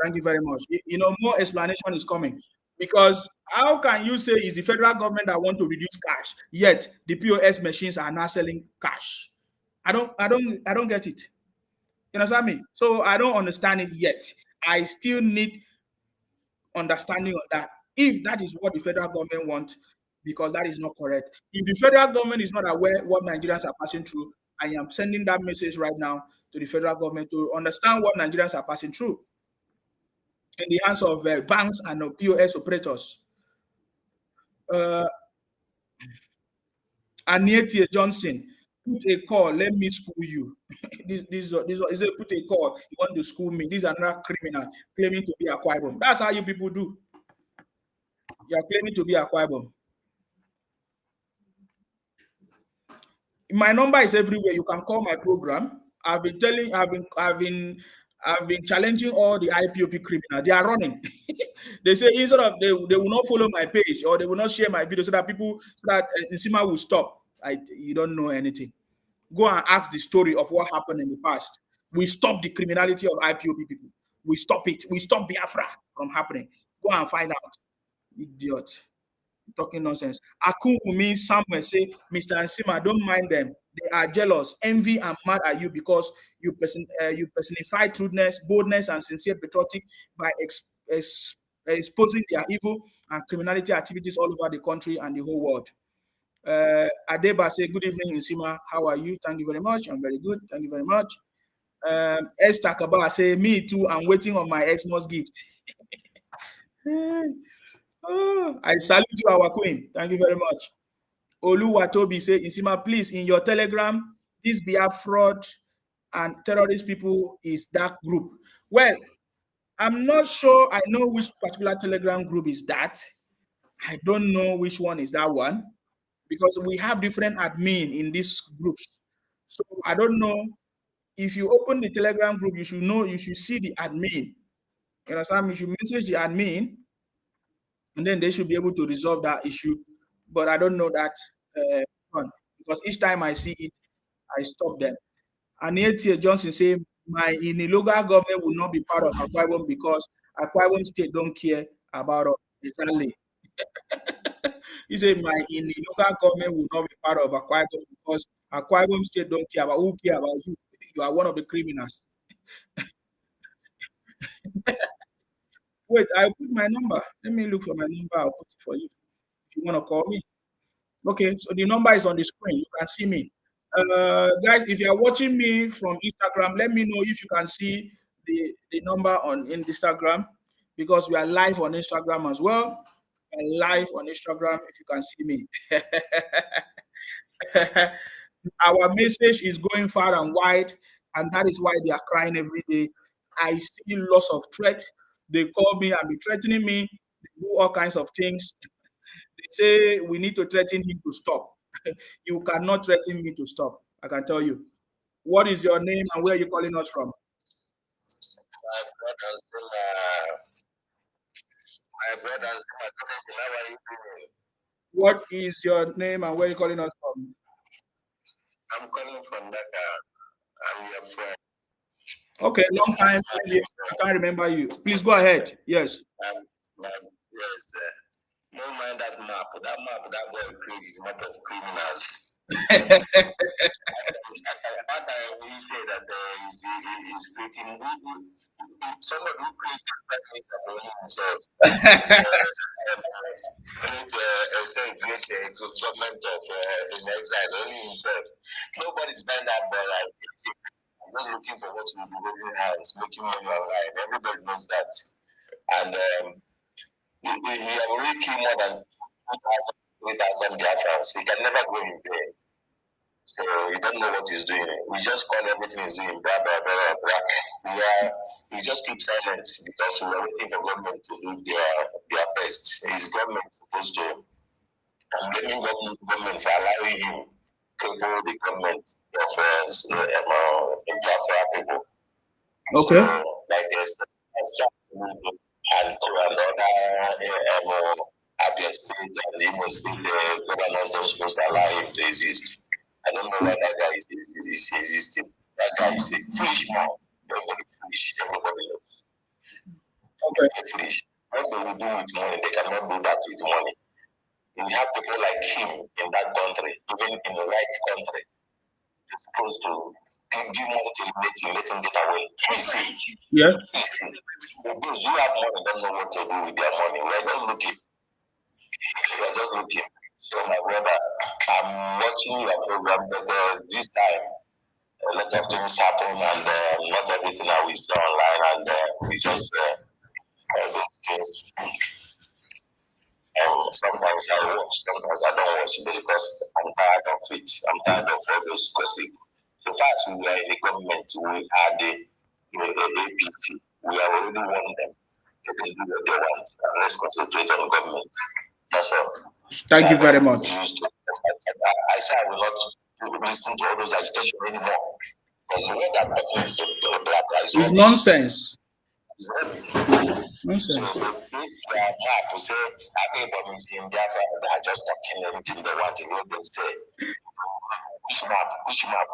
Thank you very much. You know, more explanation is coming. Because how can you say it's the federal government that want to reduce cash, yet the POS machines are not selling cash? I don't get it. You understand me? So I don't understand it yet. I still need understanding on that. If that is what the federal government wants, because that is not correct. If the federal government is not aware what Nigerians are passing through, I am sending that message right now to the federal government to understand what Nigerians are passing through in the hands of banks and POS operators. Anietie Johnson, put a call, let me school you. this is a put a call, you want to school me. These are not criminal claiming to be Akwa Ibom. That's how you people do. You are claiming to be Akwa Ibom. My number is everywhere. You can call my program. I've been challenging all the IPOP criminals. They are running. They say instead of they will not follow my page or they will not share my video so that Nsima will stop. You don't know anything. Go and ask the story of what happened in the past. We stop the criminality of IPOP people. We stop it. We stop Biafra from happening. Go and find out. Idiot. Talking nonsense. Akunwumi Samuel say, Mr. Nsima, don't mind them. They are jealous, envy, and mad at you because you personify truthfulness, boldness, and sincere patriotic by exposing their evil and criminality activities all over the country and the whole world. Adeba say, good evening, Nsima. How are you? Thank you very much. I'm very good. Thank you very much. Esther Kabala say, me too. I'm waiting on my Xmas gift. I salute you, our queen. Thank you very much. Oluwatobi say, Nsima, please, in your telegram, this Biafra and terrorist people is that group. Well, I'm not sure I know which particular telegram group is that. I don't know which one is that one because we have different admin in these groups. So I don't know. If you open the telegram group, you should know, you should see the admin. You understand? You should message the admin and then they should be able to resolve that issue. But I don't know that one because each time I see it, I stop them. And here Johnson say, my in the local government will not be part of Akwa Ibom because Akwa Ibom state don't care about us. Exactly. He said, my in the local government will not be part of Akwa Ibom because Akwa Ibom state don't care about who care about you. You are one of the criminals. Wait, I put my number. Let me look for my number. I'll put it for you if you want to call me. Okay, so the number is on the screen. You can see me. Guys, if you are watching me from Instagram, let me know if you can see the number on Instagram because we are live on Instagram as well. And live on Instagram if you can see me. Our message is going far and wide, and that is why they are crying every day. I see lots of threat. They call me and be threatening me. They do all kinds of things. They say we need to threaten him to stop. You cannot threaten me to stop. I can tell you. What is your name and where are you calling us from?
My brothers, how are you doing?
What is your name and where are you calling us from?
I'm calling from Dhaka. I'm your friend.
Okay, long time. I can't remember you. Please go ahead. Yes.
Yes. Don't mind that map. That boy crazy is map of criminals. How can we say that he's creating somebody who creates a prime minister for himself? Great government of in exile, only himself. Nobody's buying that boy like I'm just looking for what will be raising hands, making money online. Everybody knows that. And he already killed more than 2,000, 3,000 Biafrans. He can never go in vain. So you don't know what he's doing. We just call everything he's doing, blah, blah, blah, blah. We just keep silent because we are waiting for government to do their best. Is government supposed to, I'm blaming government for allowing him to cripple the government of Biafra people.
Okay.
So, like there's and other Abia State and Imo State governors don't supposed to allow him to exist. I don't know why that guy is existing. That guy is a foolish man. Everybody foolish. Everybody knows.
Okay.
They're foolish. What they will do with money, they cannot do that with money. We have people like him in that country, even in the right country. They're supposed to give money to let him get away.
Yeah.
Those who have money don't know what to do with their money. We're just looking. So my brother, I'm watching your program, but this time a lot of things happen and not everything that we see online and we just do things. Sometimes I watch, sometimes I don't watch because I'm tired of it. I'm tired of all those gossip. So far as we are in the government, we are the APC. We are already won them. They can do what they want. And let's concentrate on government. That's all.
Thank you very much.
I said I will not listen to all those agitation anymore. Because the way that happens to black guys
is nonsense.
Nonsense. So if map will say Akwa Ibom is in Biafra, they are just talking anything they want to know. They say, which map? Which map?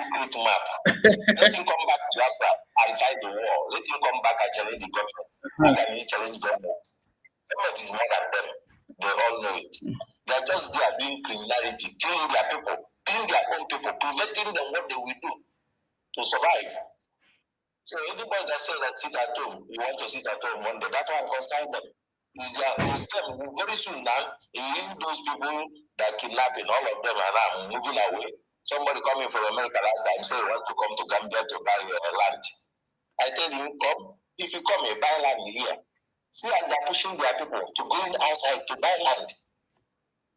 Let him come back to Biafra and fight the war. Let him come back and challenge the government. How can he challenge government? Government is more than them. They all know it. They are just there doing criminality, killing their people, killing their own people, preventing them what they will do to survive. So anybody that says that sit at home, you want to sit at home one day, that one concern them. Is them very soon now, even those people that kidnapping, all of them are now moving away. Somebody coming from America last time say he wants to come to Gambia to buy land. I tell you, come. If you come, you buy land here. See as they're pushing their people to go in outside to buy land.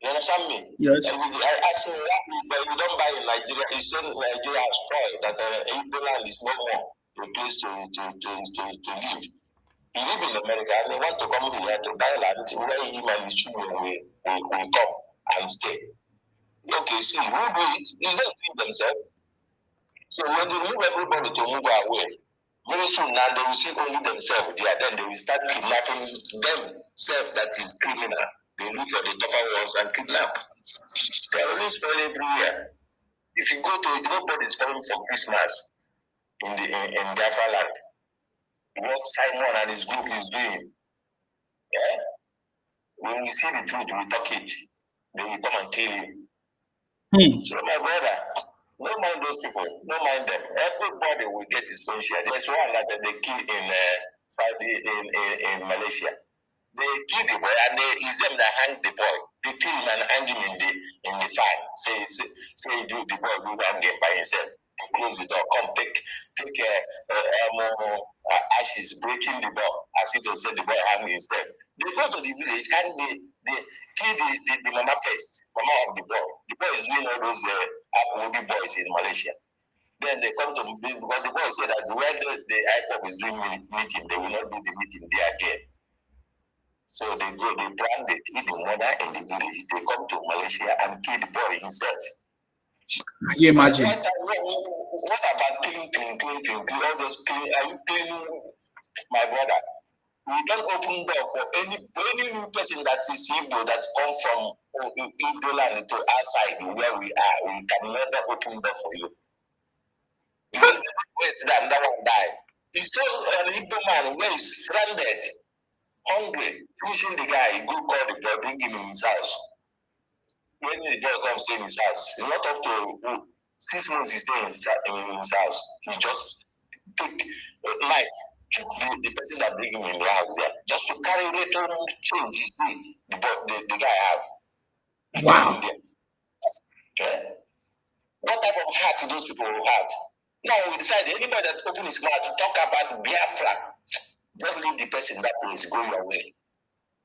You understand me?
Yes.
I say, but you don't buy in Nigeria. You say Nigeria has spoiled, that Igbo land is no more a place to live. You live in America and they want to come here to buy land where him and his children will come and stay. Okay, see, who do it? Is them doing themselves? So when they move everybody to move away, very soon now they will see only themselves there. Then they will start kidnapping themselves that is criminal. They look for the tougher ones and kidnap. They are always spoiling everywhere. If you go to nobody is coming for Christmas in Biafra land. What Simon and his group is doing. Yeah? When we see the truth, we talk it. They will come and kill you. So my brother, don't mind those people. Don't mind them. Everybody will get his own share. There's one that they killed in Malaysia. They killed the boy and it's them that hang the boy. They kill him and hang him in the fire. Say the boy go hang him by himself. Close the door. Come take ashes, breaking the door. As it was said, the boy hang himself. They go to the village and they kill the mama first, mama of the boy. The boy is doing all those Akwa Ibom boys in Malaysia. Then they come to because the boy said that when the IPOP is doing meeting, they will not do the meeting there again. So they go, they plan, they kill the mother in the village. They come to Malaysia and kill the boy himself.
Can you imagine?
What about clean, all those clean? Are you cleaning, my brother? We don't open door for any new person that is Igbo that come from Igbo land to outside where we are. We can never open door for you. Wait, that one die. He saw an Igbo man where he's stranded, hungry, pushing the guy. He go call the boy, bring him in his house. When the boy comes in his house, it's not up to 6 months he stay in his house. He just take a knife, shoot the person that bring him in the house there, just to carry little change his thing. The guy have.
Wow.
Okay. What type of heart do those people have? Now we decide anybody that open his mouth to talk about Biafra, just leave the person that place, go your way.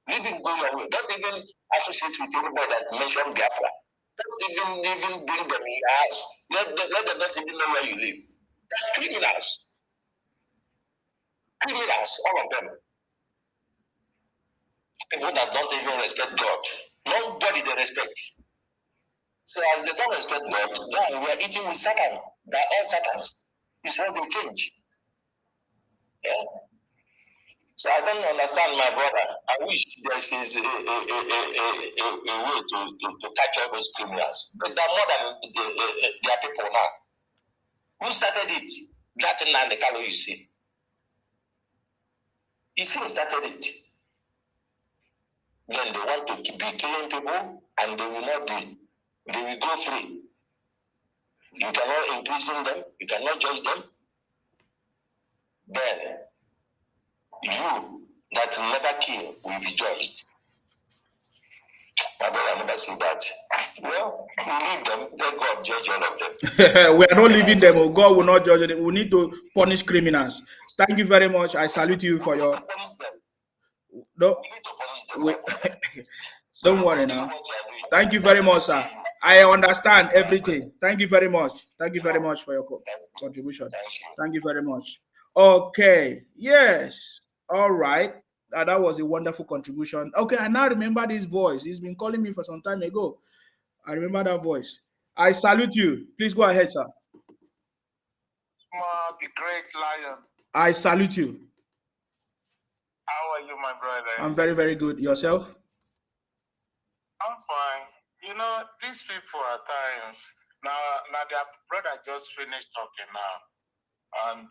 Leave him go your way. Don't even associate with anybody that mention Biafra. Don't even bring them in your house. Let them not even know where you live. That's criminals. Criminals, all of them. People that don't even respect God. Nobody they respect. So as they don't respect God, now we are eating with Satan. They're all Satans. It's what they change. Yeah. So I don't understand, my brother. I wish there is a way to catch all those criminals. But they're more than their people now. Who started it? That and the color you see. You see who started it. Then they want to be killing people and they will not be. They will go free. You cannot imprison them. You cannot judge them. Then you that never kill will be judged. My brother never see that. Well, we leave them, let God judge all of them.
We are not leaving them. Oh, God will not judge them. We need to punish criminals. Thank you very much. I salute you for your. No, don't worry now. Thank you very much, sir. I understand everything. Thank you very much. Thank you very much for your contribution. Thank you very much. Okay. Yes. All right. That was a wonderful contribution. Okay, I now remember this voice. He's been calling me for some time ago. I remember that voice. I salute you. Please go ahead, sir.
The great lion.
I salute you.
How are you, my brother?
I'm very, very good. Yourself?
I'm fine. You know, these people at times, now their brother just finished talking now. And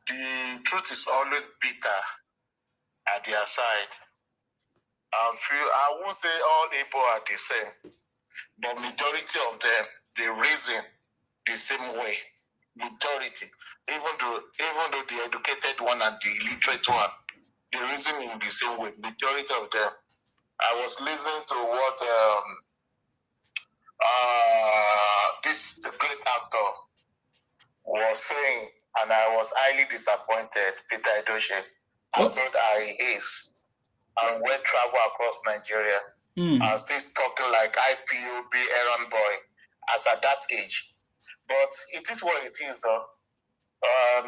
the truth is always bitter at their side. I won't say all Igbo are the same, but majority of them, they reason the same way. Majority, even though the educated one and the illiterate one, they reason in the same way. Majority of them. I was listening to what this great actor was saying, and I was highly disappointed. Peter Edochie, as old as he is, and went travel across Nigeria, and still talking like IPOB errand boy as at that age. But it is what it is, though.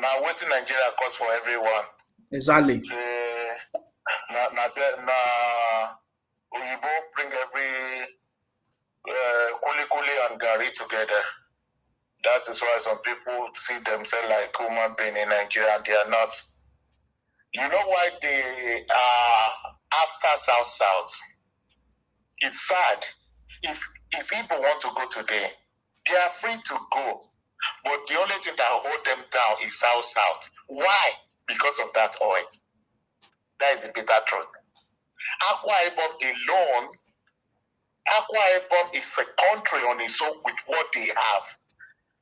Now, waiting Nigeria costs for everyone.
Exactly.
Uyibo bring every kuli and gari together. That is why some people see themselves like human being in Nigeria. They are not. You know why they are after South? It's sad. If people want to go today, they are free to go. But the only thing that hold them down is South. Why? Because of that oil. That is the bitter truth. Akwa Ibom alone, Akwa Ibom is a country on its own with what they have.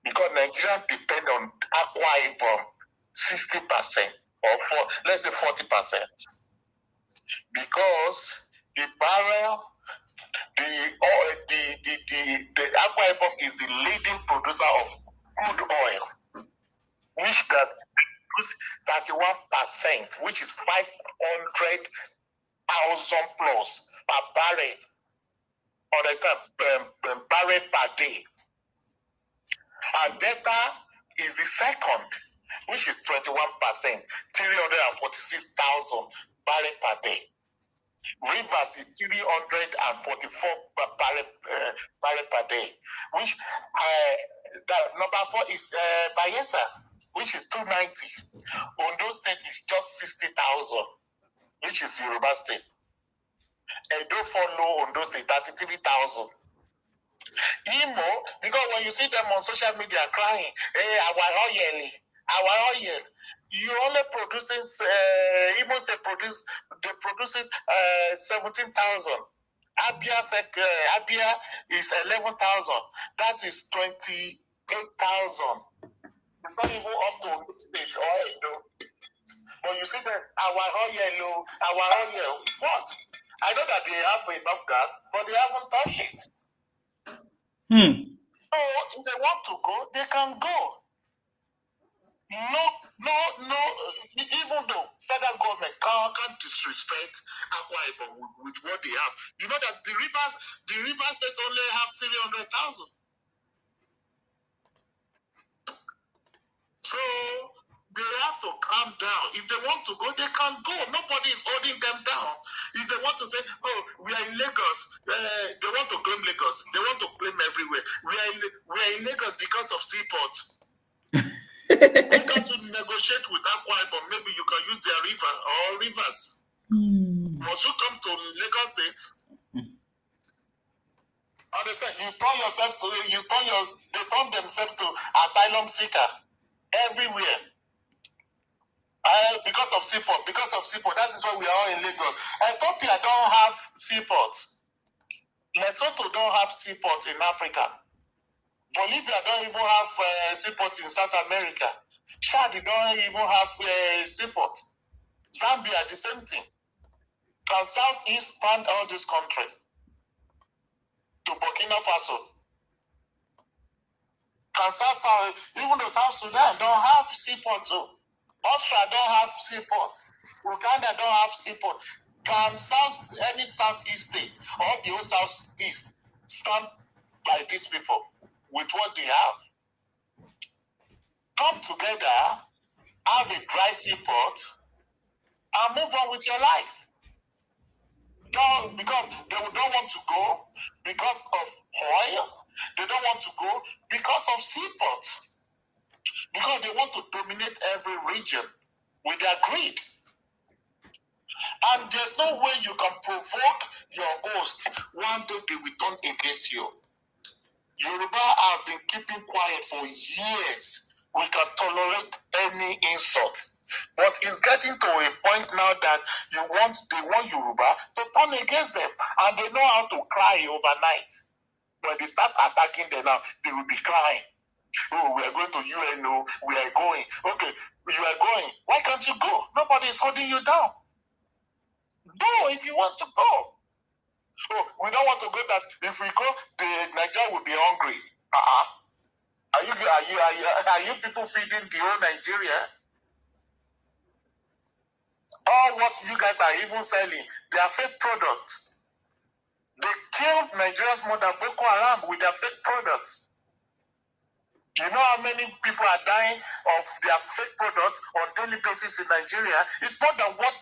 Because Nigerians depend on Akwa Ibom 60% or let's say 40%. Because the barrel, the Akwa Ibom is the leading producer of crude oil, which that produce 31%, which is 500,000 plus per barrel. Understand? Barrel per day. And Delta is the second, which is 21%, 346,000 barrel per day. Rivers is 344 barrel per day, which that number 4 is Bayelsa, which is 290. Ondo State is just 60,000, which is Yoruba State. Edo follow Ondo State 33,000. Imo, because when you see them on social media crying, hey, our oil, you only producing Imo say produces 17,000. Abia is 11,000. That is 28,000. It's not even up to state or Edo. But you see that our oil, what? I know that they have enough gas, but they haven't touched it. So if they want to go, they can go. No, even though federal government can't disrespect Akwa Ibom with what they have. You know that the river state only have 300,000. So they have to calm down. If they want to go, they can go. Nobody is holding them down. If they want to say, oh, we are in Lagos, they want to claim Lagos. They want to claim everywhere. We are in Lagos because of seaport. Why can't you negotiate with Akwa Ibom? Maybe you can use their river or rivers. Must you come to Lagos State? Understand? They turn themselves to asylum seeker everywhere. Because of seaport. That is why we are all in Lagos. Ethiopia don't have seaport. Lesotho don't have seaport in Africa. Bolivia don't even have seaport in South America. Chad don't even have seaport. Zambia, the same thing. Can Southeast stand all this country? To Burkina Faso. Even though South Sudan don't have seaport too. Austria don't have seaport. Uganda don't have seaport. Can any Southeast state or the whole Southeast stand by these people with what they have? Come together, have a dry seaport, and move on with your life. Because they don't want to go because of oil. They don't want to go because of seaport. Because they want to dominate every region with their greed. And there's no way you can provoke your host one day they will turn against you. Yoruba have been keeping quiet for years. We can tolerate any insult. But it's getting to a point now that they want Yoruba to turn against them, and they know how to cry overnight. When they start attacking them now, they will be crying. Oh, we are going to UNO, we are going. Okay, you are going. Why can't you go? Nobody is holding you down. Go if you want to go. Oh, we don't want to go that if we go, Nigeria will be hungry. Are you people feeding the whole Nigeria? All what you guys are even selling, they are fake products. They killed Nigeria's mother Boko Haram with their fake products. You know how many people are dying of their fake products on daily basis in Nigeria? It's more than what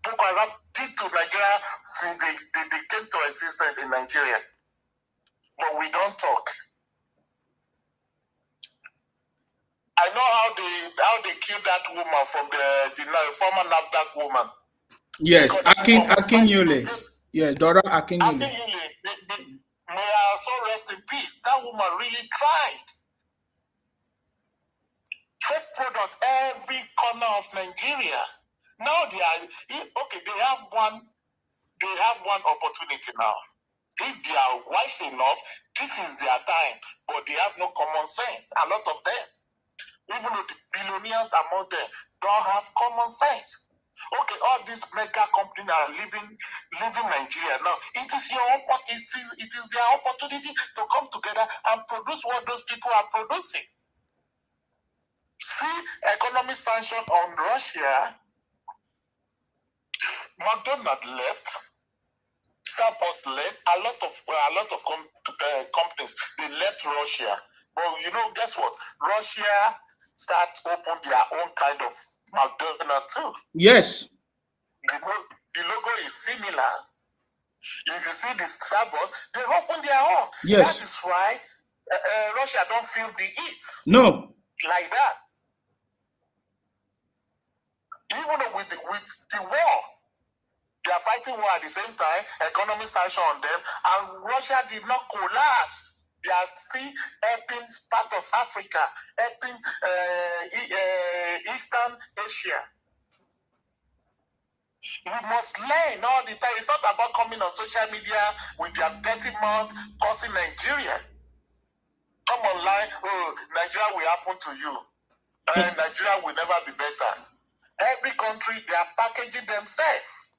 Boko Haram did to Nigeria since they came to existence in Nigeria. But we don't talk. I know how they killed that woman from the former NAFDAC woman.
Yes, Akinyele. Yes, Dora Akinyele.
May her soul rest in peace. That woman really tried. Fake product every corner of Nigeria. Now they have one opportunity now. If they are wise enough, this is their time. But they have no common sense. A lot of them. Even though the billionaires among them don't have common sense. Okay, all these mega companies are leaving Nigeria now. It is their opportunity to come together and produce what those people are producing. See, economic sanction on Russia. McDonald's left. Starbucks left. A lot of companies they left Russia. But guess what? Russia start open their own kind of McDonald's too.
Yes.
The logo is similar. If you see the Starbucks, they open their own.
Yes.
That is why Russia don't feel the heat.
No.
Like that. Even with the war, they are fighting war at the same time, economic sanction on them, and Russia did not collapse. They are still helping part of Africa, helping Eastern Asia. We must learn all the time. It's not about coming on social media with their dirty mouth causing Nigeria. Come online, Nigeria will happen to you. Nigeria will never be better. Every country, they are packaging themselves.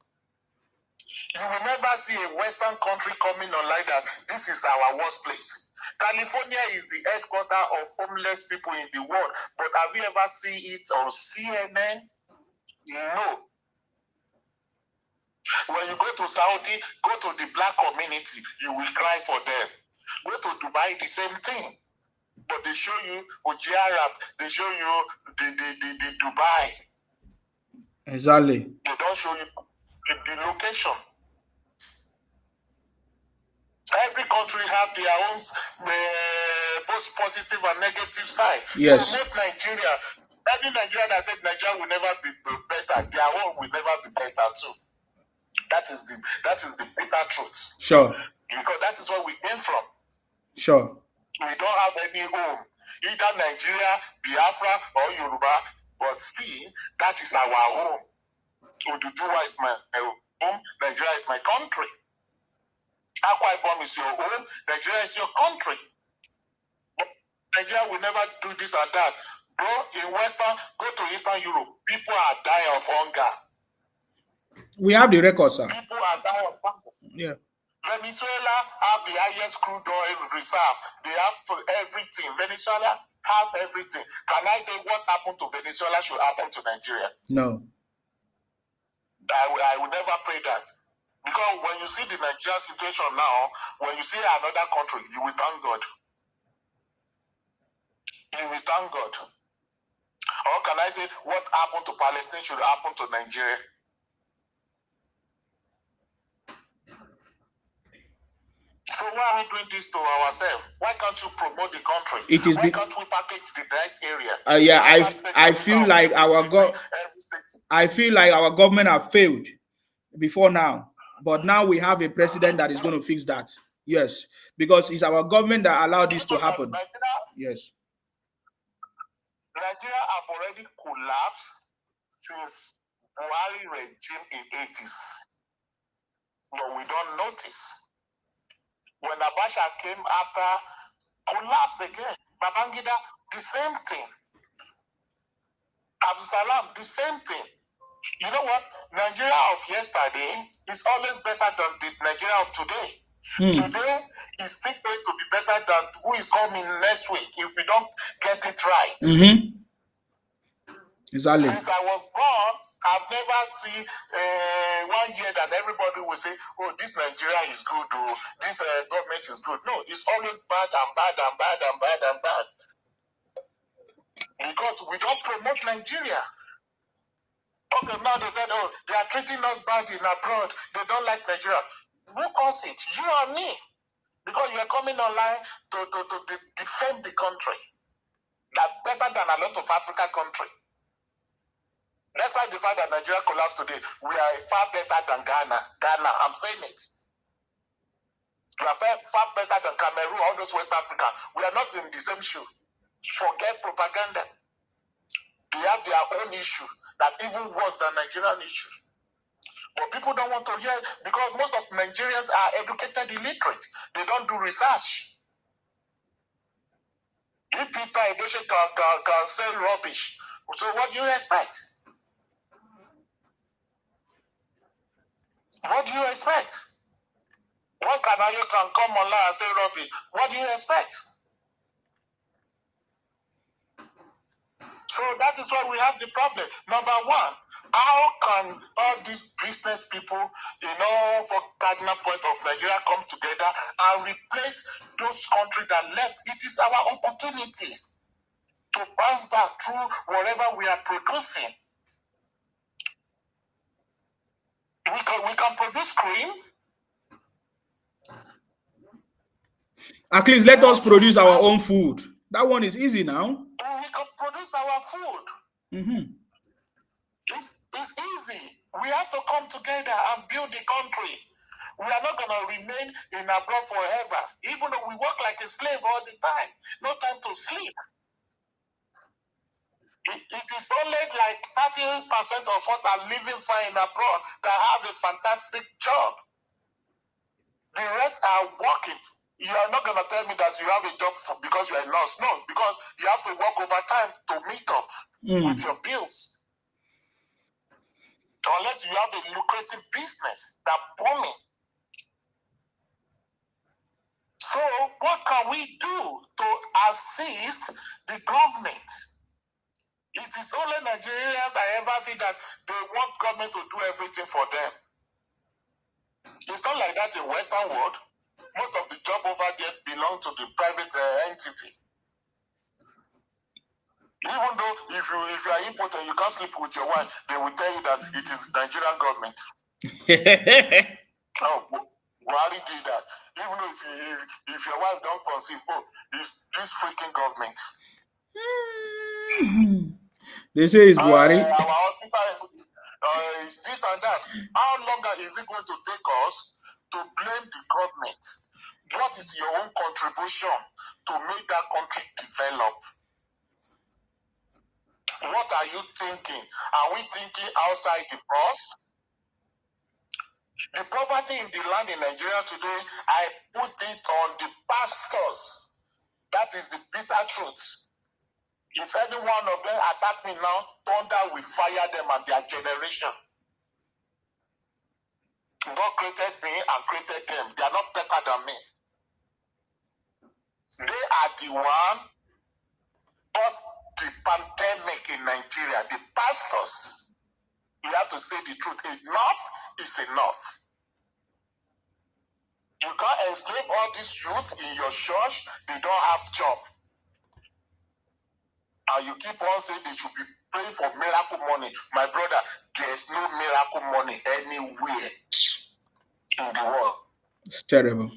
You will never see a Western country coming on like that. This is our worst place. California is the headquarters of homeless people in the world. But have you ever seen it on CNN? No. When you go to Saudi, go to the black community, you will cry for them. Go to Dubai, the same thing. But they show you Uji Arab, they show you the Dubai.
Exactly.
They don't show you the location. Every country have their own both positive and negative side.
Yes.
Promote Nigeria. Every Nigerian that said Nigeria will never be better, their own will never be better too. That is the bitter truth.
Sure.
Because that is where we came from.
Sure.
We don't have any home. Either Nigeria, Biafra, or Yoruba, but still, that is our home. Oduduwa is my home. Nigeria is my country. Akwa Ibom is your home. Nigeria is your country. But Nigeria will never do this or that. Bro, in Western, go to Eastern Europe. People are dying of hunger.
We have the record, sir.
People are dying of hunger.
Yeah.
Venezuela have the highest crude oil reserve. They have everything. Venezuela have everything. Can I say what happened to Venezuela should happen to Nigeria?
No.
I would never pray that. Because when you see the Nigerian situation now, when you see another country, you will thank God. You will thank God. Or can I say what happened to Palestine should happen to Nigeria? So why are we doing this to ourselves? Why can't you promote the country? Why can't we package the nice area?
Yeah, I feel like our government have failed before now. But now we have a president that is going to fix that. Yes, because it's our government that allowed this to happen. Yes.
Nigeria have already collapsed since Buhari regime in 80s. But we don't notice. When Abacha came after, collapsed again. Babangida, the same thing. Abdulsalam, the same thing. You know what? Nigeria of yesterday is always better than the Nigeria of today. Today is still going to be better than who is coming next week if we don't get it right.
Exactly.
Since I was born, I've never seen 1 year that everybody will say, oh, this Nigeria is good, or this government is good. No, it's always bad and bad and bad and bad and bad. Because we don't promote Nigeria. Okay, now they said, oh, they are treating us bad in abroad. They don't like Nigeria. Who caused it? You and me. Because you are coming online to defend the country. That's better than a lot of African countries. Despite the fact that Nigeria collapsed today, we are far better than Ghana. Ghana, I'm saying it. We are far better than Cameroon, all those West Africa. We are not in the same shoe. Forget propaganda. They have their own issue that's even worse than Nigerian issue. But people don't want to hear because most of Nigerians are educated illiterate. They don't do research. If Peter Edoche can say rubbish, so what do you expect? What do you expect? One Canadian can come online and say rubbish. What do you expect? So that is why we have the problem. Number one, how can all these business people, for cardinal point of Nigeria come together and replace those countries that left? It is our opportunity to bounce back through whatever we are producing. We can produce cream.
At least let us produce our own food. That one is easy now.
We can produce our food. It's easy. We have to come together and build the country. We are not going to remain in abroad forever, even though we work like a slave all the time. No time to sleep. It is only like 30% of us are living fine abroad that have a fantastic job. The rest are working. You are not going to tell me that you have a job because you are a nurse. No, because you have to work overtime to meet up with your bills. Unless you have a lucrative business that booming. So what can we do to assist the government? It is only Nigerians I ever see that they want government to do everything for them. It's not like that in Western world. Most of the job over there belong to the private entity. Even though if you are important, you can't sleep with your wife, they will tell you that it is Nigerian government. Oh, Buhari did that. Even though if your wife don't conceive, it's this freaking government.
They say it's Buhari.
Our hospital is this and that. How long is it going to take us to blame the government? What is your own contribution to make that country develop? What are you thinking? Are we thinking outside the box? The poverty in the land in Nigeria today, I put it on the pastors. That is the bitter truth. If any one of them attack me now, thunder will fire them and their generation. God created me and created them. They are not better than me. They are the one caused the pandemic in Nigeria. The pastors. You have to say the truth. Enough is enough. You can't enslave all these youth in your church. They don't have job. And you keep on saying they should be praying for miracle money. My brother, there's no miracle money anywhere in the world.
It's terrible.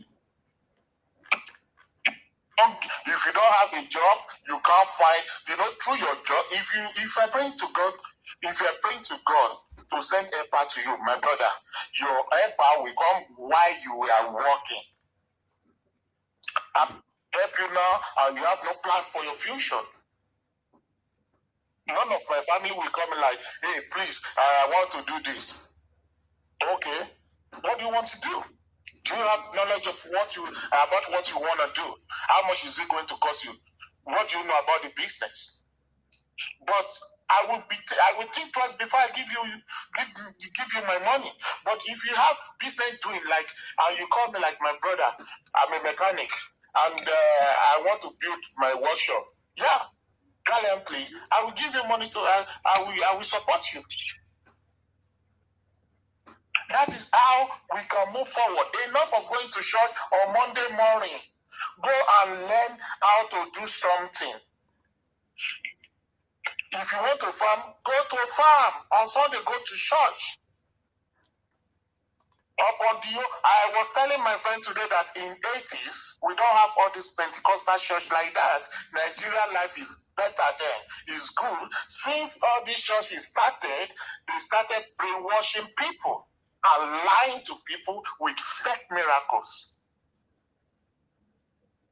If you don't have a job, you can't find, through your job, if you're praying to God, if you're praying to God to send helper to you, my brother, your helper will come while you are working. I'll help you now, and you have no plan for your future. None of my family will come like, hey, please, I want to do this. Okay, what do you want to do? Do you have knowledge of what you want to do? How much is it going to cost you? What do you know about the business? But I will think twice before I give you my money. But if you have business doing like, and you call me like my brother, I'm a mechanic, and I want to build my workshop. Yeah, gallantly, I will give you money to. I will support you. That is how we can move forward. Enough of going to church on Monday morning. Go and learn how to do something. If you want to farm, go to a farm. On Sunday, go to church. I was telling my friend today that in 80s, we don't have all this Pentecostal church like that. Nigerian life is better then. It's good. Since all these churches started, they started brainwashing people and lying to people with fake miracles.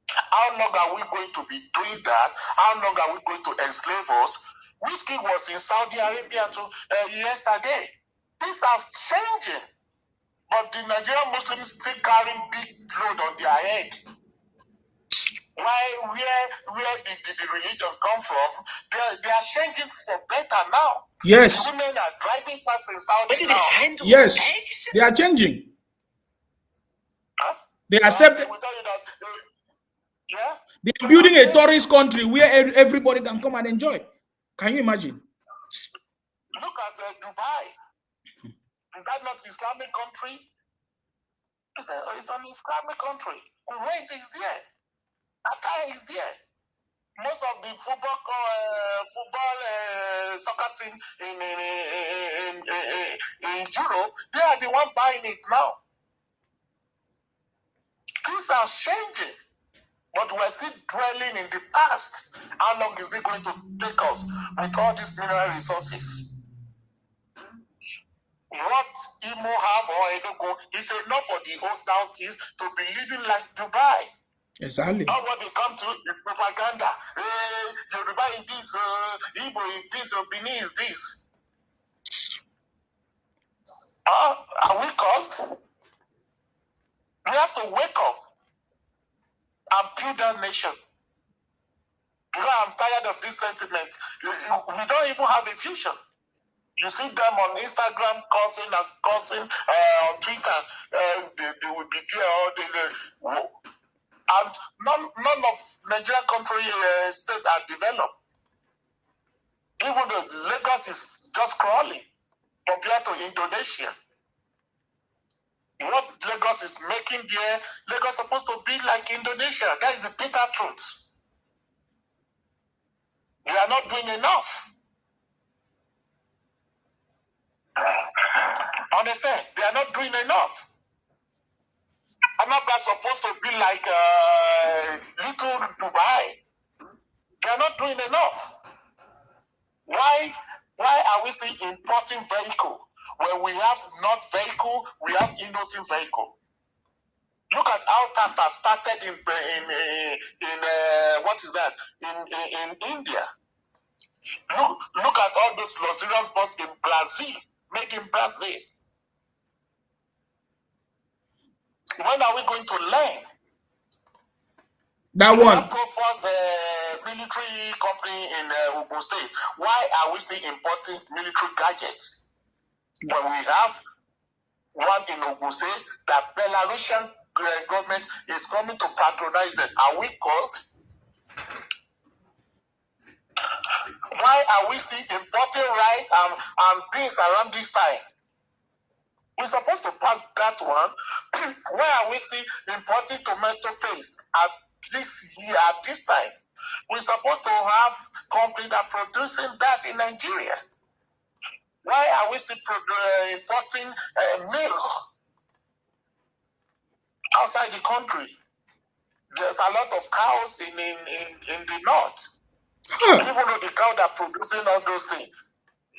How long are we going to be doing that? How long are we going to enslave us? Whiskey was in Saudi Arabia yesterday. Things are changing. But the Nigerian Muslims still carrying big load on their head. Why? Where did the religion come from? They are changing for better now.
Yes.
The women are driving past in Saudi now.
Yes, they are changing.
Huh?
They accept.
They will tell you that. Yeah.
They are building a tourist country where everybody can come and enjoy. Can you imagine?
Look at Dubai. Is that not Islamic country? It's an Islamic country. Kuwait is there. Qatar is there. Most of the football soccer team in Europe, they are the one buying it now. Things are changing, but we're still dwelling in the past. How long is it going to take us with all these mineral resources? What Imo have or Enugu is enough for the whole Southeast to be living like Dubai.
Exactly.
Now what they come to is propaganda. Yoruba is this, Igbo is this, Benin is this. Are we caused? We have to wake up and build that nation. Because I'm tired of this sentiment. We don't even have a future. You see them on Instagram cursing on Twitter. They will be there. And none of Nigerian country states are developed. Even though Lagos is just crawling compared to Indonesia. What Lagos is making there, Lagos is supposed to be like Indonesia. That is the bitter truth. They are not doing enough. Understand? They are not doing enough. Anambra supposed to be like little Dubai. They are not doing enough. Why are we still importing vehicle when we have not vehicle, we have innocent vehicle? Look at how Tata started in what is that? In India. Look at all those luxurious buses in Brazil, made in Brazil. When are we going to learn?
That one.
Proforce military company in Ogun State. Why are we still importing military gadgets when we have one in Ogun State that Belarusian government is coming to patronize them? Are we caused? Why are we still importing rice and beans around this time? We're supposed to pass that one. Why are we still importing tomato paste at this year, at this time? We're supposed to have companies that are producing that in Nigeria. Why are we still importing milk outside the country? There's a lot of cows in the north. Even though the cow that are producing all those things.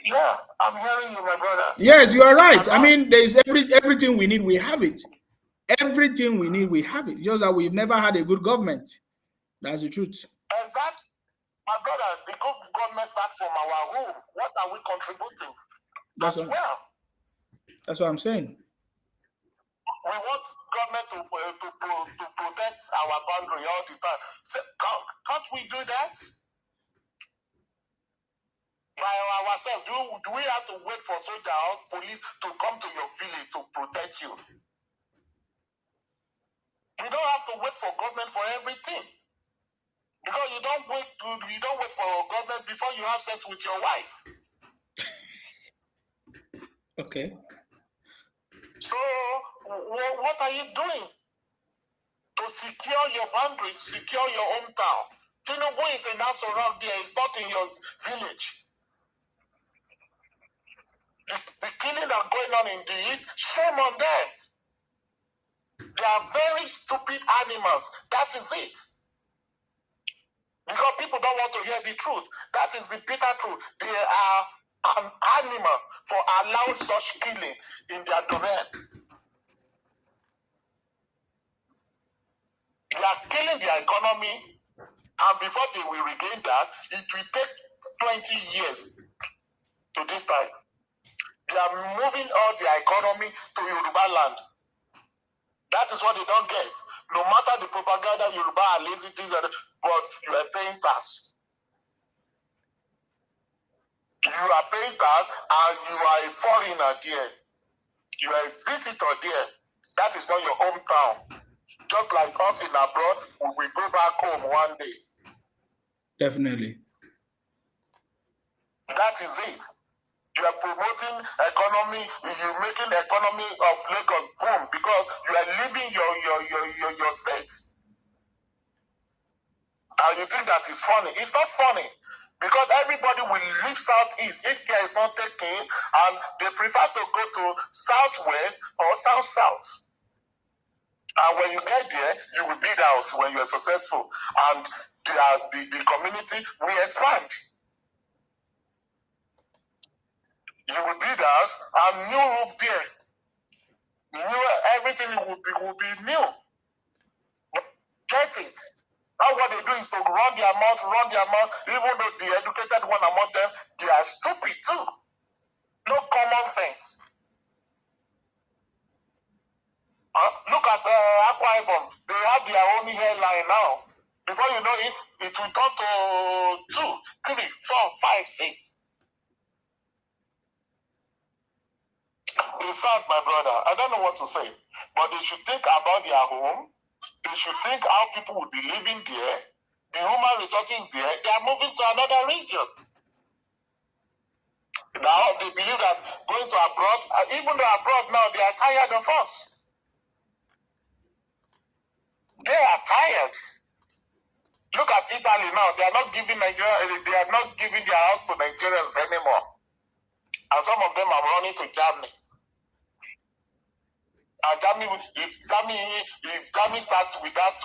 Yeah, I'm hearing you, my brother.
Yes, you are right. I mean, there's everything we need, we have it. Everything we need, we have it. Just that we've never had a good government. That's the truth.
Exactly. My brother, the government starts from our home. What are we contributing as well?
That's what I'm saying.
We want government to protect our boundary all the time. So, can't we do that? By ourselves, do we have to wait for soldier or police to come to your village to protect you? You don't have to wait for government for everything. Because you don't wait for government before you have sex with your wife.
Okay.
So what are you doing to secure your boundaries, secure your hometown? Tinubu is in Asorok there, it's not in your village. The killing are going on in the east, shame on them. They are very stupid animals. That is it. Because people don't want to hear the truth. That is the bitter truth. They are an animal for allowing such killing in their domain. They are killing their economy, and before they will regain that, it will take 20 years to this time. They are moving all their economy to Yoruba land. That is what they don't get. No matter the propaganda, Yoruba are lazy, but you are paying tax. You are paying tax and you are a foreigner there. You are a visitor there. That is not your hometown. Just like us in abroad, we will go back home one day.
Definitely.
That is it. You are promoting economy, you're making the economy of Lagos boom because you are leaving your state. And you think that is funny. It's not funny. Because everybody will leave southeast if care is not taken, and they prefer to go to southwest or south-south. And when you get there, you will build house when you are successful, and the community will expand. You will build house and new roof there. Everything will be new. Get it? Now what they do is to run their mouth, even though the educated one among them, they are stupid too. No common sense. Look at Akwa Ibom. They have their own hairline now. Before you know it, it will turn to 2, 3, 4, 5, 6. It's sad, my brother. I don't know what to say. But they should think about their home. They should think how people will be living there. The human resources there, they are moving to another region. Now they believe that going to abroad, even though abroad now, they are tired of us. They are tired. Look at Italy now. They are not giving their house to Nigerians anymore. And some of them are running to Germany. And Germany, if Germany starts with that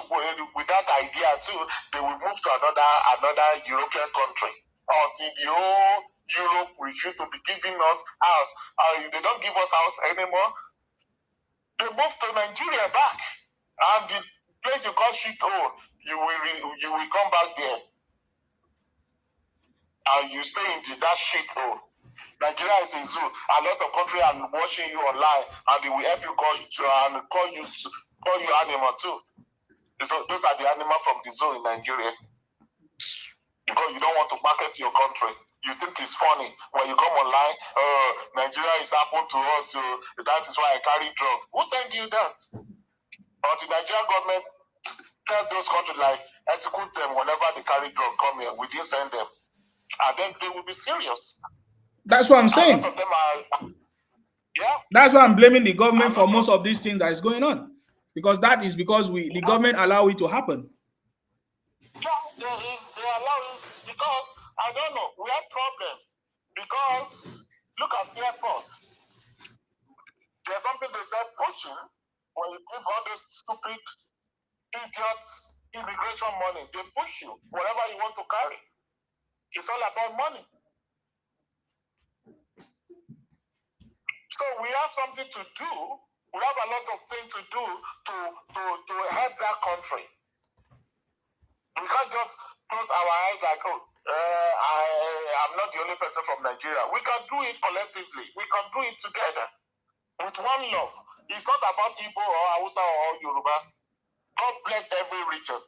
idea too, they will move to another European country. Until the whole Europe refuse to be giving us house. If they don't give us house anymore, they move to Nigeria back. And the place you call shithole, you will come back there. And you stay in that shithole. Nigeria is a zoo. A lot of countries are watching you online, and they will help you call you animal too. So those are the animals from the zoo in Nigeria. Because you don't want to market your country. You think it's funny when you come online. Nigeria is happened to us, so that is why I carry drug. Who sent you that? But the Nigerian government tell those countries like execute them whenever they carry drug come here. We didn't send them, and then they will be serious.
That's what I'm saying.
A lot of them are, yeah.
That's why I'm blaming the government for most of these things that is going on. Because the government allow it to happen.
Yeah, they allow it because, I don't know, we have problems. Because, look at the airport. There's something they say pushing, when you give all these stupid idiots immigration money, they push you, whatever you want to carry. It's all about money. So we have something to do. We have a lot of things to do to help that country. We can't just close our eyes like, oh, I'm not the only person from Nigeria. We can do it collectively. We can do it together with one love. It's not about Igbo or Hausa or Yoruba. God bless every region.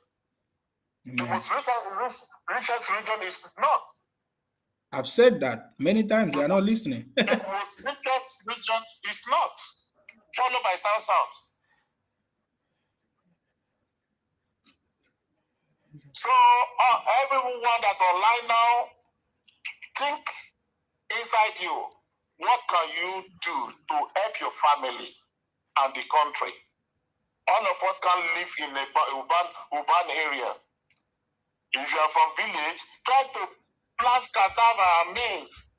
Amen.
The most richest region is not.
I've said that many times. They are not listening.
The most richest region is not. Followed by South. So everyone that online now, think inside you, what can you do to help your family and the country? All of us can live in a urban area. If you are from village, try to plant cassava and maize.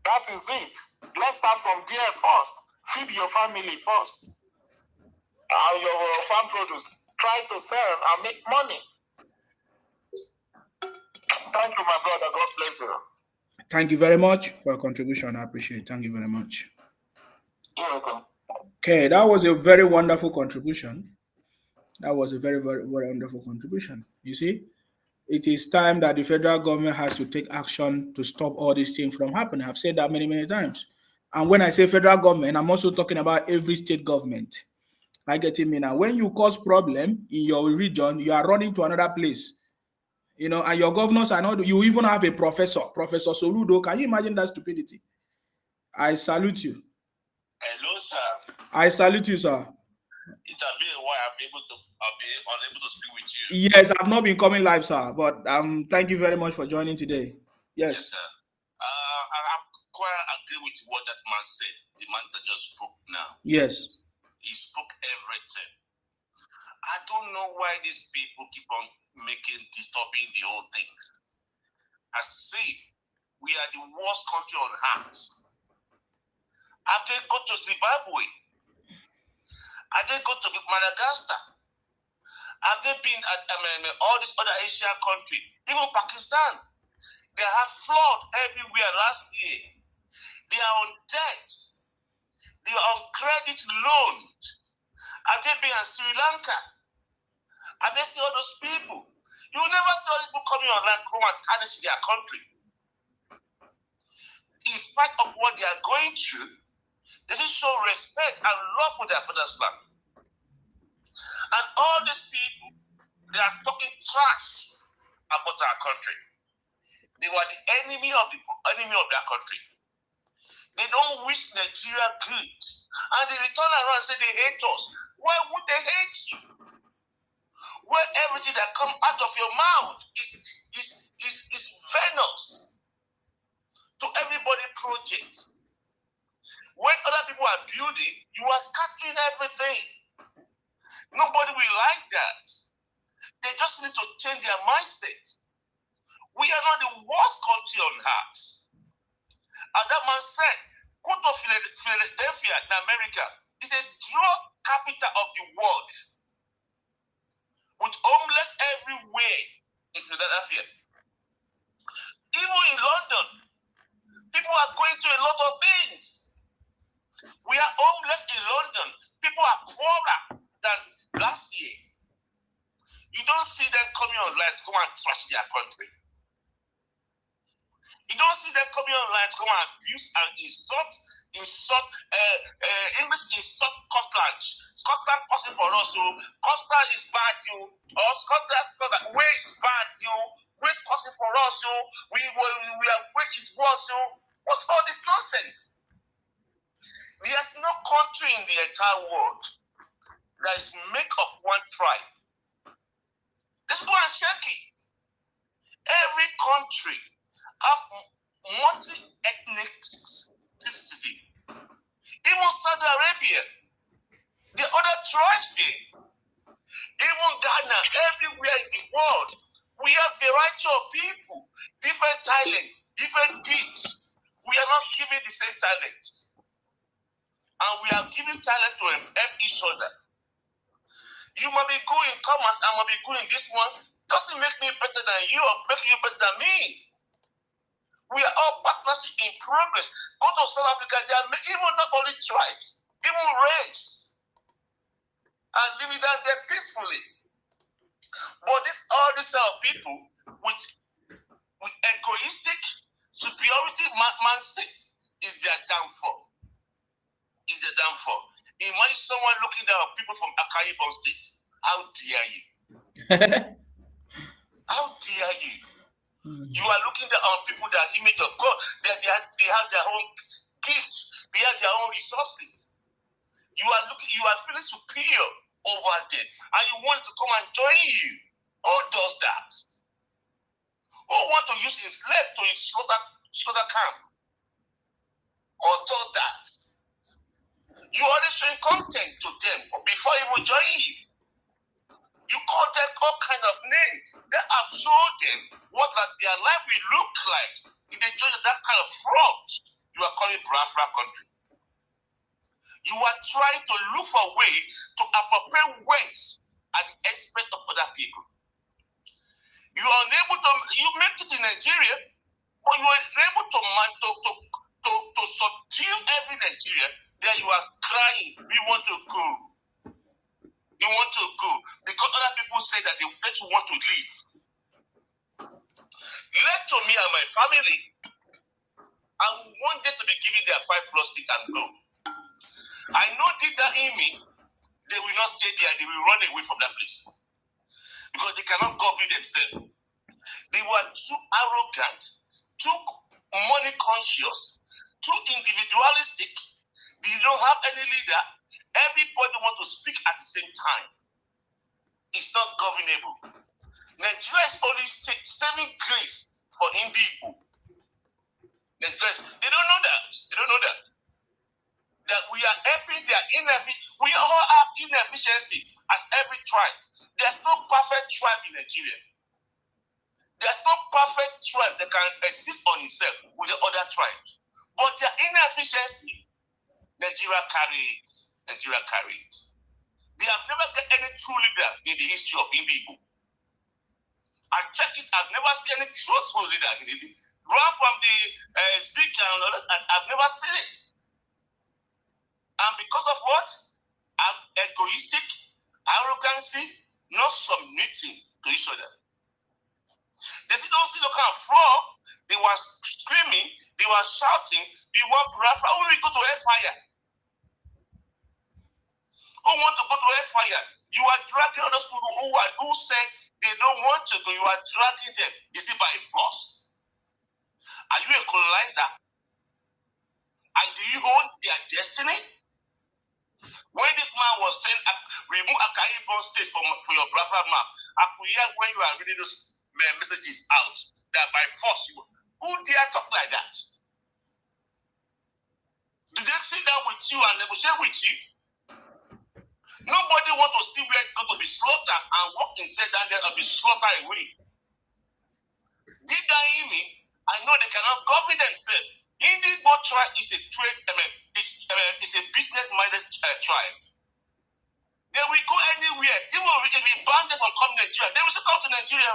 That is it. Let's start from there first. Feed your family first. And your farm produce, try to sell and make money. Thank you, my brother. God bless you.
Thank you very much for your contribution. I appreciate it. Thank you very much.
You're welcome.
Okay, that was a very wonderful contribution. That was a very, very, very wonderful contribution. You see, it is time that the federal government has to take action to stop all these things from happening. I've said that many, many times. And when I say federal government, I'm also talking about every state government. I get it, me now. When you cause problem in your region, you are running to another place. You know, and your governors are not, you even have a professor, Professor Soludo. Can you imagine that stupidity? I salute you.
Hello, sir.
I salute you, sir.
It has been a while. I've been unable to speak with you.
Yes, I've not been coming live, sir, but thank you very much for joining today.
Yes, sir. I'm quite agree with what that man said. The man that just spoke now.
Yes.
He spoke everything. I don't know why these people keep on disturbing the whole thing. I see, we are the worst country on earth. I did go to Zimbabwe. I did go to Madagascar. Have they been at all these other Asian countries, even Pakistan? They have flood everywhere last year. They are on debt. They are on credit loan. Have they been in Sri Lanka? Have they seen all those people? You will never see all these people coming online come and tarnish their country. In spite of what they are going through, they just show respect and love for their father's land. And all these people, they are talking trash about our country. They were the enemy of their country. They don't wish Nigeria good. And they return around and say they hate us. Why would they hate you? Where everything that comes out of your mouth is venomous to everybody project. When other people are building, you are scattering everything. Nobody will like that. They just need to change their mindset. We are not the worst country on earth. And that man said, go to Philadelphia in America. It's a drug capital of the world. With homeless everywhere in Philadelphia. Even in London, people are going through a lot of things. We are homeless in London. People are poorer than last year. You don't see them coming online to come and trash their country. You don't see them coming online to come and abuse and insult English insult Scotland. Scotland passing for us, so Scotland is bad, you. Or Scotland, where is bad, you. Where is passing for us, so we are where is worse, so what's all this nonsense? There's no country in the entire world that is made of one tribe. Let's go and check it. Every country have multi-ethnic diversity. Even Saudi Arabia, the other tribes there. Even Ghana, everywhere in the world, we have variety of people, different talent, different gifts. We are not giving the same talent. And we are giving talent to help each other. You might be good in commerce, I might be good in this one. Doesn't make me better than you or make you better than me. We are all partnership in progress. Go to South Africa, there are even not only tribes, even race. And living down there peacefully. But all these people with with egoistic superiority mindset is their downfall. Is their downfall. Imagine someone looking down on people from Akwa Ibom State. How dare you? How dare you? You are looking down on people that are image of God. They have their own gifts. They have their own resources. You are feeling superior over them, and you want to come and join you. Who does that? Who want to use his leg to his slaughter camp? Who does that? You already showing content to them before he will join you. You call them all kind of names that have shown them what their life will look like if they join that kind of fraud you are calling Biafra country. You are trying to look for a way to appropriate weight at the expense of other people. You are unable to, you make it in Nigeria, but you are unable to subdue every Nigeria that you are crying, we want to go. You want to go. Because other people say that they want to leave. Let to me and my family, I want them to be given their 5+ stick and go. I know deep down in me, they will not stay there, they will run away from that place. Because they cannot govern themselves. They were too arrogant, too money conscious, too individualistic. They don't have any leader. Everybody wants to speak at the same time. It's not governable. Nigeria is only saving grace for Indigo. They don't know that. They don't know that. That we are helping their inefficiency. We all have inefficiency as every tribe. There's no perfect tribe in Nigeria. There's no perfect tribe that can exist on itself with the other tribes. But their inefficiency, Nigeria carries. Nigeria carries. They have never got any true leader in the history of Indigo. I check it, I've never seen any truthful leader in Indigo. Run from the Zika and all that, I've never seen it. And because of what? Egoistic, arrogancy, not submitting to each other. They don't see the kind of fraud. They were screaming, they were shouting, we want Biafra, who will go to hellfire? Who want to go to hellfire? You are dragging all those people who say they don't want to go, you are dragging them. Is it by force? Are you a colonizer? And do you own their destiny? When this man was saying, remove Akwa Ibom State for your Biafra Map, I could hear when you are reading those messages out that by force, who dare talk like that? Do they sit down with you and negotiate with you? Nobody wants to see where it's going to be slaughtered and walk inside down there and be slaughtered away. Deep down in me, I know they cannot govern themselves. Indigo tribe is a trade, it's a business-minded tribe. They will go anywhere. They will be banned from coming to Nigeria. They will still come to Nigeria.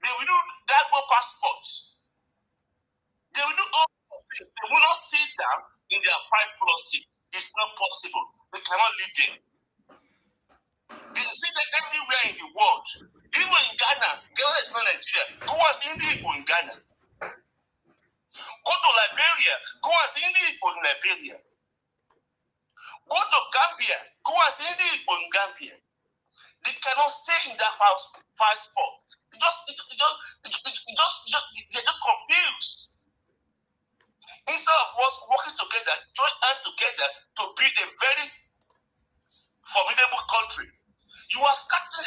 They will do Dagbo passports. They will do all things. They will not sit down in their 5+ stick. It's not possible. They cannot live there. They see that everywhere in the world. Even in Ghana. Ghana is not Nigeria. Go and see Indigo in Ghana. Go to Liberia, go and see Indigo in Liberia. Go to Gambia, go and see Indigo in Gambia. They cannot stay in that far spot. They're just confused. Instead of us working together, join hands together to build a very formidable country, you are scattering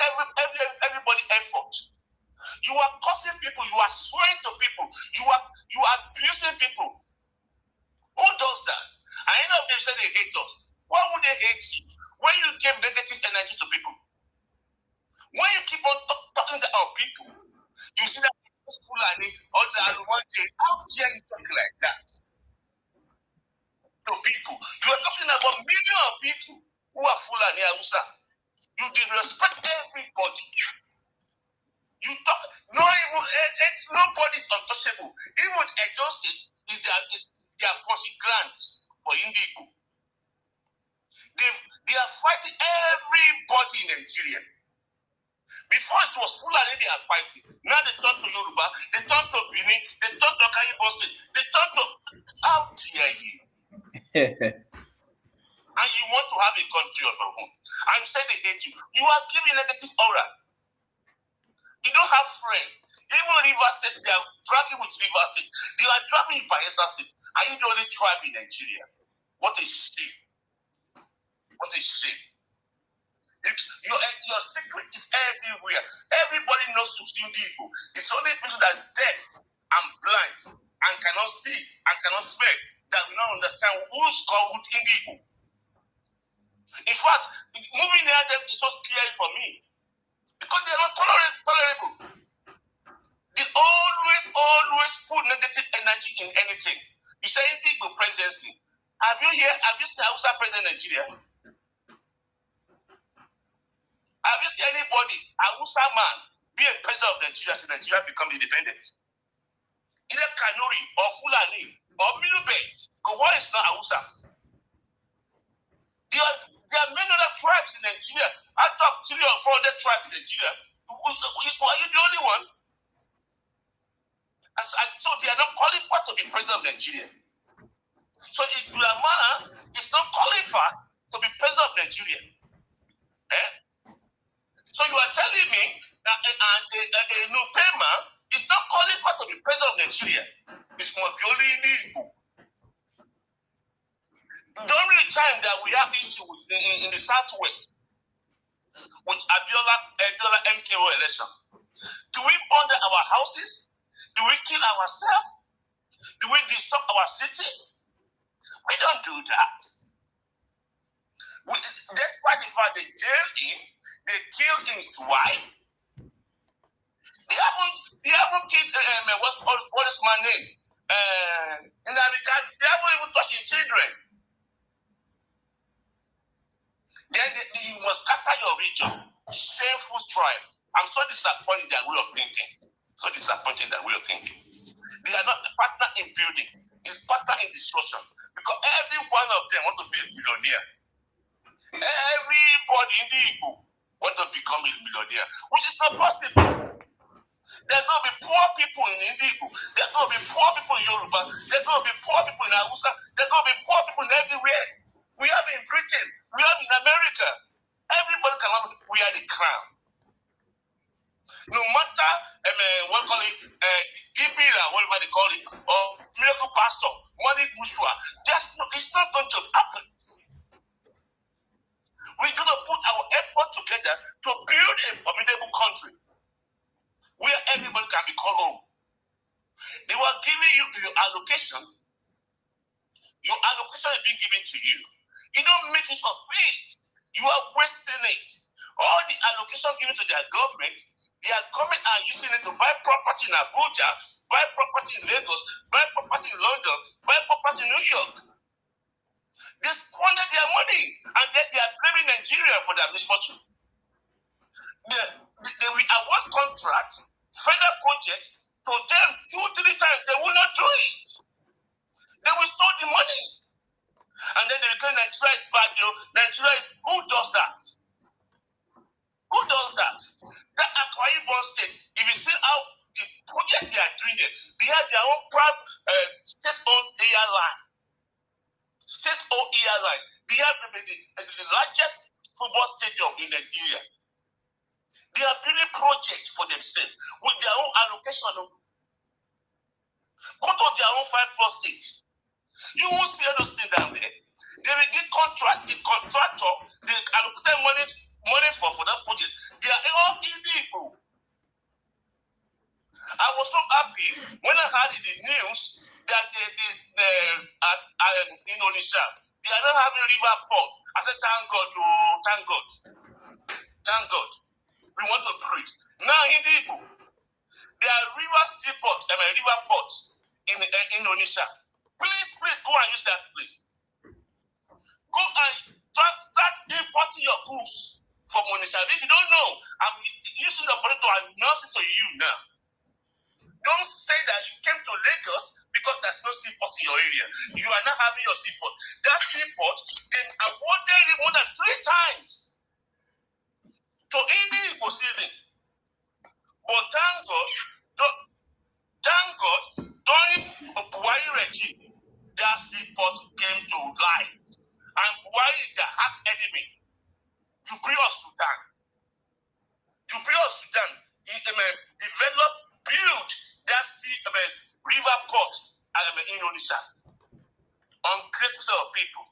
everybody's effort. You are causing people, you are swearing to people, you are abusing people. Who does that? And end up they say they hate us. Why would they hate you? When you give negative energy to people. When you keep on talking to our people, you see that Fulani or the one day, how dare you talk like that? To people. You are talking about millions of people who are Fulani Hausa. You disrespect everybody. You talk, nobody's untouchable. Even Edo State is their policy grants for Indigo. They are fighting everybody in Nigeria. Before it was Fulani they are fighting. Now they turn to Yoruba, they turn to Benin, they turn to Akwa Ibom State, they turn to how dare you? And you want to have a country of your own. And you say they hate you. You are giving negative aura. You don't have friends. Even River State, they are dragging with River State. They are dragging with Bayelsa State. Are you the only tribe in Nigeria? What a shame. What a shame. Your secret is everywhere. Everybody knows Susie Igbo. It's only person that's deaf and blind and cannot see and cannot smell that will not understand who's called Igbo. In fact, moving near them is so scary for me because they are not tolerable. They always put negative energy in anything. You say Igbo presidency. Have you seen Hausa president in Nigeria? Have you seen anybody, Hausa man, be a president of Nigeria since Nigeria become independent? Either Kanuri or Fulani or Middle Belt. Why is not Hausa? There are many other tribes in Nigeria. Out of 300 or 400 tribes in Nigeria, are you the only one? So they are not qualified to be president of Nigeria. So Ibrahima is not qualified to be president of Nigeria. So you are telling me that a Nupema is not qualified to be president of Nigeria. It's Mobioli Igbo. The only time that we have issue with in the Southwest with Abiola MKO election, do we burn our houses? Do we kill ourselves? Do we disturb our city? We don't do that. Despite the fact they jailed him, they killed his wife. They haven't killed what is my name? In America, they haven't even touched his children. Then you must scatter your region. Shameful tribe. I'm so disappointed in their way of thinking. So disappointed in their way of thinking. They are not a partner in building. It's partner in destruction. Because every one of them want to be a millionaire. Everybody in the Igbo want to become a millionaire, which is not possible. There's going to be poor people in Igbo. There's going to be poor people in Yoruba. There's going to be poor people in Hausa. There's going to be poor people everywhere. We have in Britain. We have in America. Everybody can have, we are the crown. No matter, what call it, Ibira, whatever they call it, or miracle pastor, money bourgeois, it's not going to happen. We're going to put our effort together to build a formidable country where everybody can be called home. They were giving you your allocation. Your allocation is being given to you. You don't make use of it. You are wasting it. All the allocation given to their government are using it to buy property in Abuja, buy property in Lagos, buy property in London, buy property in New York. They squandered their money and then they are blaming Nigeria for their misfortune. They will award contract, federal project to them 2-3 times. They will not do it. They will store the money. And then they will claim Nigeria is bad. Nigeria, who does that? Who does that? That Akwa Ibom State, if you see how the project they are doing it, they have their own state-owned airline. State-owned airline. They have the largest football stadium in Nigeria. They are building projects for themselves with their own allocation. Go to their own 5+ states. You won't see those things down there. They will get the contractor, they allocate them money for that project. They are all illegal. I was so happy when I heard in the news that in Onisha, they are not having river port. I said, thank God, oh, thank God. Thank God. We want to breathe. Now in Igbo, there are river port in Onisha. Please go and use that place. Go and start importing your goods from Onisha. If you don't know, I'm using the body to announce it to you now. Don't say that you came to Lagos because there's no seaport in your area. You are not having your seaport. That seaport, they awarded it more than 3 times to any Igbo season. But thank God, during the Buhari regime, that seaport came to life. And Buhari is the hard enemy. Jubilee of Sudan. Jubilee of Sudan developed, built that river port in Indonesia. Ungrateful set of people.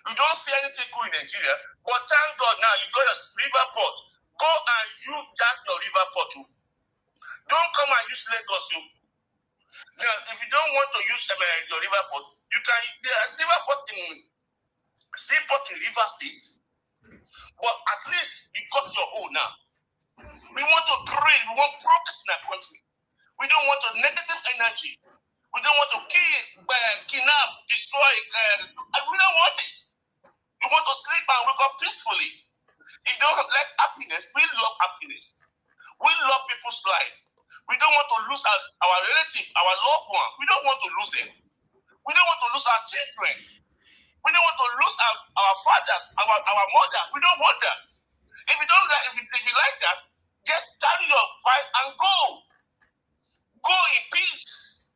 You don't see anything good in Nigeria, but thank God now you got a river port. Go and use that your river port too. Don't come and use Lagos too. Now, if you don't want to use your river port, you can. There's river port in seaport in River State, but at least you got your own now. We want to pray. We want progress in our country. We don't want a negative energy. We don't want to kill, kidnap, destroy. We don't want it. We want to sleep and wake up peacefully. If you don't like happiness, we love happiness. We love people's life. We don't want to lose our relative, our loved one. We don't want to lose them. We don't want to lose our children. We don't want to lose our fathers, our mother. We don't want that. If you don't like, if you like that, just carry your fight and go. Go in peace.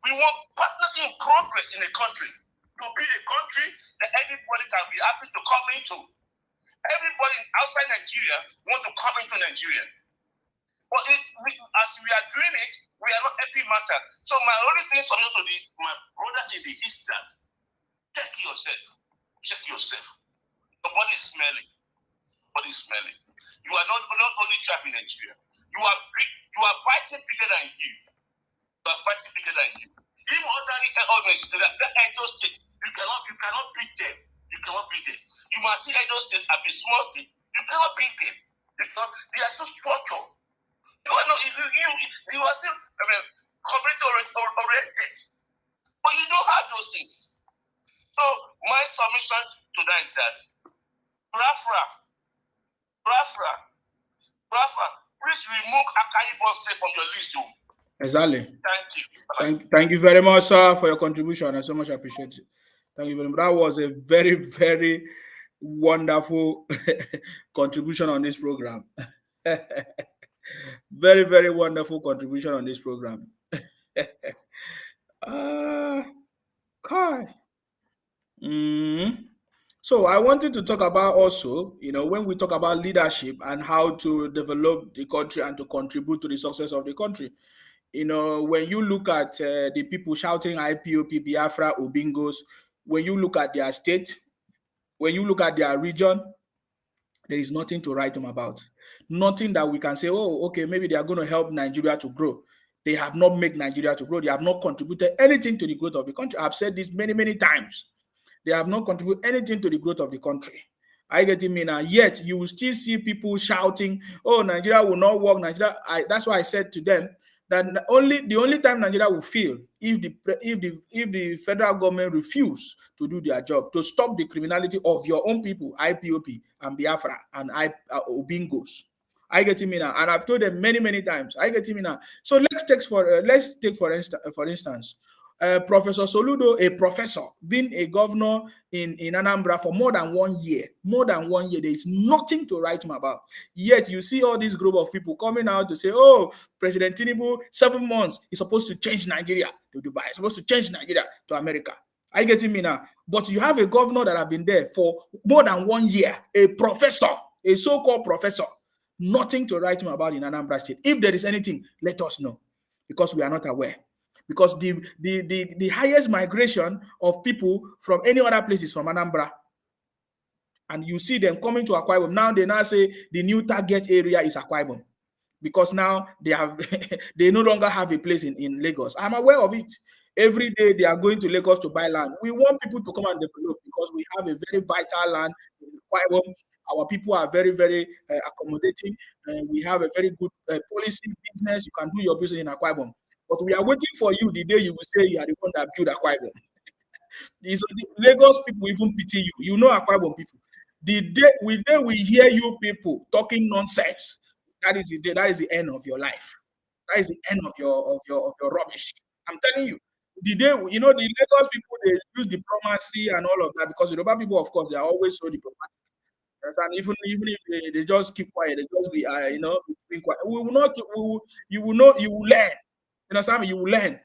We want partnership and progress in the country. To be a country that everybody can be happy to come into. Everybody outside Nigeria want to come into Nigeria. But as we are doing it, we are not happy matter. So my only thing for you to my brother in the East, that check yourself. Check yourself. Your body is smelling. Body is smelling. You are not only trapped in Nigeria. You are fighting bigger than you. You are fighting bigger than you. Even ordinary elements, that Edo State, you cannot beat them. You cannot beat them. You must see Edo State as a small state. You cannot beat them because they are so structured. You are not. You are still community oriented, but you don't have those things. So my submission to that is that Biafra, please remove Akwa Ibom State from your list too.
Exactly.
Thank you.
Thank you very much, sir, for your contribution. I so much appreciate it. Thank you very much. That was a very, very wonderful contribution on this program. Very, very wonderful contribution on this program. So I wanted to talk about also, when we talk about leadership and how to develop the country and to contribute to the success of the country. When you look at the people shouting IPOP, Biafra, Obingos, when you look at their state, when you look at their region, there is nothing to write them about. Nothing that we can say, oh, okay, maybe they are going to help Nigeria to grow. They have not made Nigeria to grow. They have not contributed anything to the growth of the country. I've said this many, many times. They have not contributed anything to the growth of the country. I get me now. Yet you will still see people shouting, oh, Nigeria will not work. That's why I said to them that the only time Nigeria will fail if the federal government refuse to do their job, to stop the criminality of your own people, IPOP and Biafra and Obingos. I get me now, and I've told them many, many times. I get me now. So let's take for instance, Professor Soludo, a professor, being a governor in Anambra for more than 1 year. More than 1 year, there is nothing to write him about. Yet you see all this group of people coming out to say, oh, President Tinubu, 7 months, is supposed to change Nigeria to Dubai. He's supposed to change Nigeria to America. I get me now. But you have a governor that have been there for more than 1 year, a professor, a so-called professor. Nothing to write him about in Anambra State. If there is anything, let us know, because we are not aware. Because the highest migration of people from any other place is from Anambra. And you see them coming to Akwa Ibom. Now they say the new target area is Akwa Ibom. Because now they no longer have a place in Lagos. I'm aware of it. Every day they are going to Lagos to buy land. We want people to come and develop because we have a very vital land in Akwa Ibom. Our people are very, very accommodating. We have a very good policy business. You can do your business in Akwa Ibom. But we are waiting for you the day you will say you are the one that built Akwa Ibom. The Lagos people even pity you. You know Akwa Ibom people. The day we hear you people talking nonsense, that is the end of your life. That is the end of your rubbish. I'm telling you. The day, the Lagos people, they use diplomacy and all of that, because the Yoruba people, of course, they are always so diplomatic. And even if they just keep quiet, they just be keeping quiet. We will not. You will know. You will learn. You understand me? You will learn.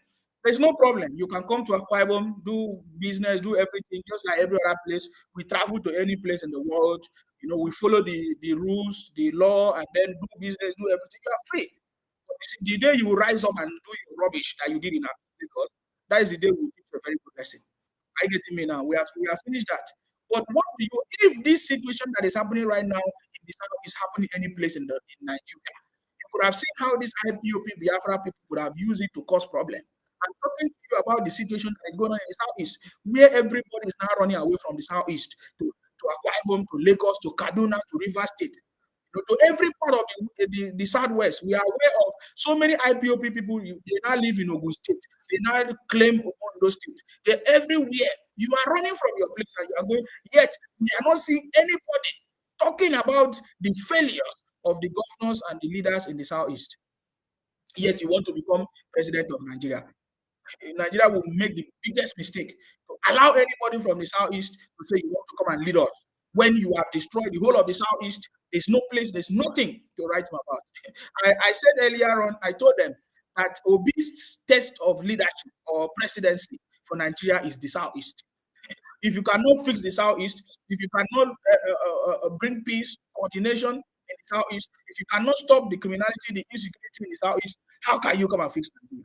There's no problem. You can come to Akwa Ibom, do business, do everything, just like every other place. We travel to any place in the world. You know, we follow the rules, the law, and then do business, do everything. You are free. But the day you will rise up and do your rubbish that you did in Lagos, that is the day we will teach you a very good lesson. I getting me now. We have finished that. But what do you, if this situation that is happening right now in the south is happening any place in Nigeria, you could have seen how this IPOP Biafra people could have used it to cause problem. I'm talking to you about the situation that is going on in the southeast, where everybody is now running away from the southeast to Akwa Ibom, to Lagos, to Kaduna, to River State. To every part of the southwest, we are aware of so many IPOP people. They now live in Ogun State. They now claim Ondo State. They're everywhere. You are running from your place and you are going. Yet we are not seeing anybody talking about the failure of the governors and the leaders in the southeast. Yet you want to become president of Nigeria. Nigeria will make the biggest mistake to allow anybody from the southeast to say you want to come and lead us. When you have destroyed the whole of the southeast, there's no place, there's nothing to write about. I said earlier on, I told them that Obi's test of leadership or presidency for Nigeria is the southeast. If you cannot fix the southeast, if you cannot bring peace, coordination in the southeast, if you cannot stop the criminality, the insecurity in the southeast, how can you come and fix Nigeria?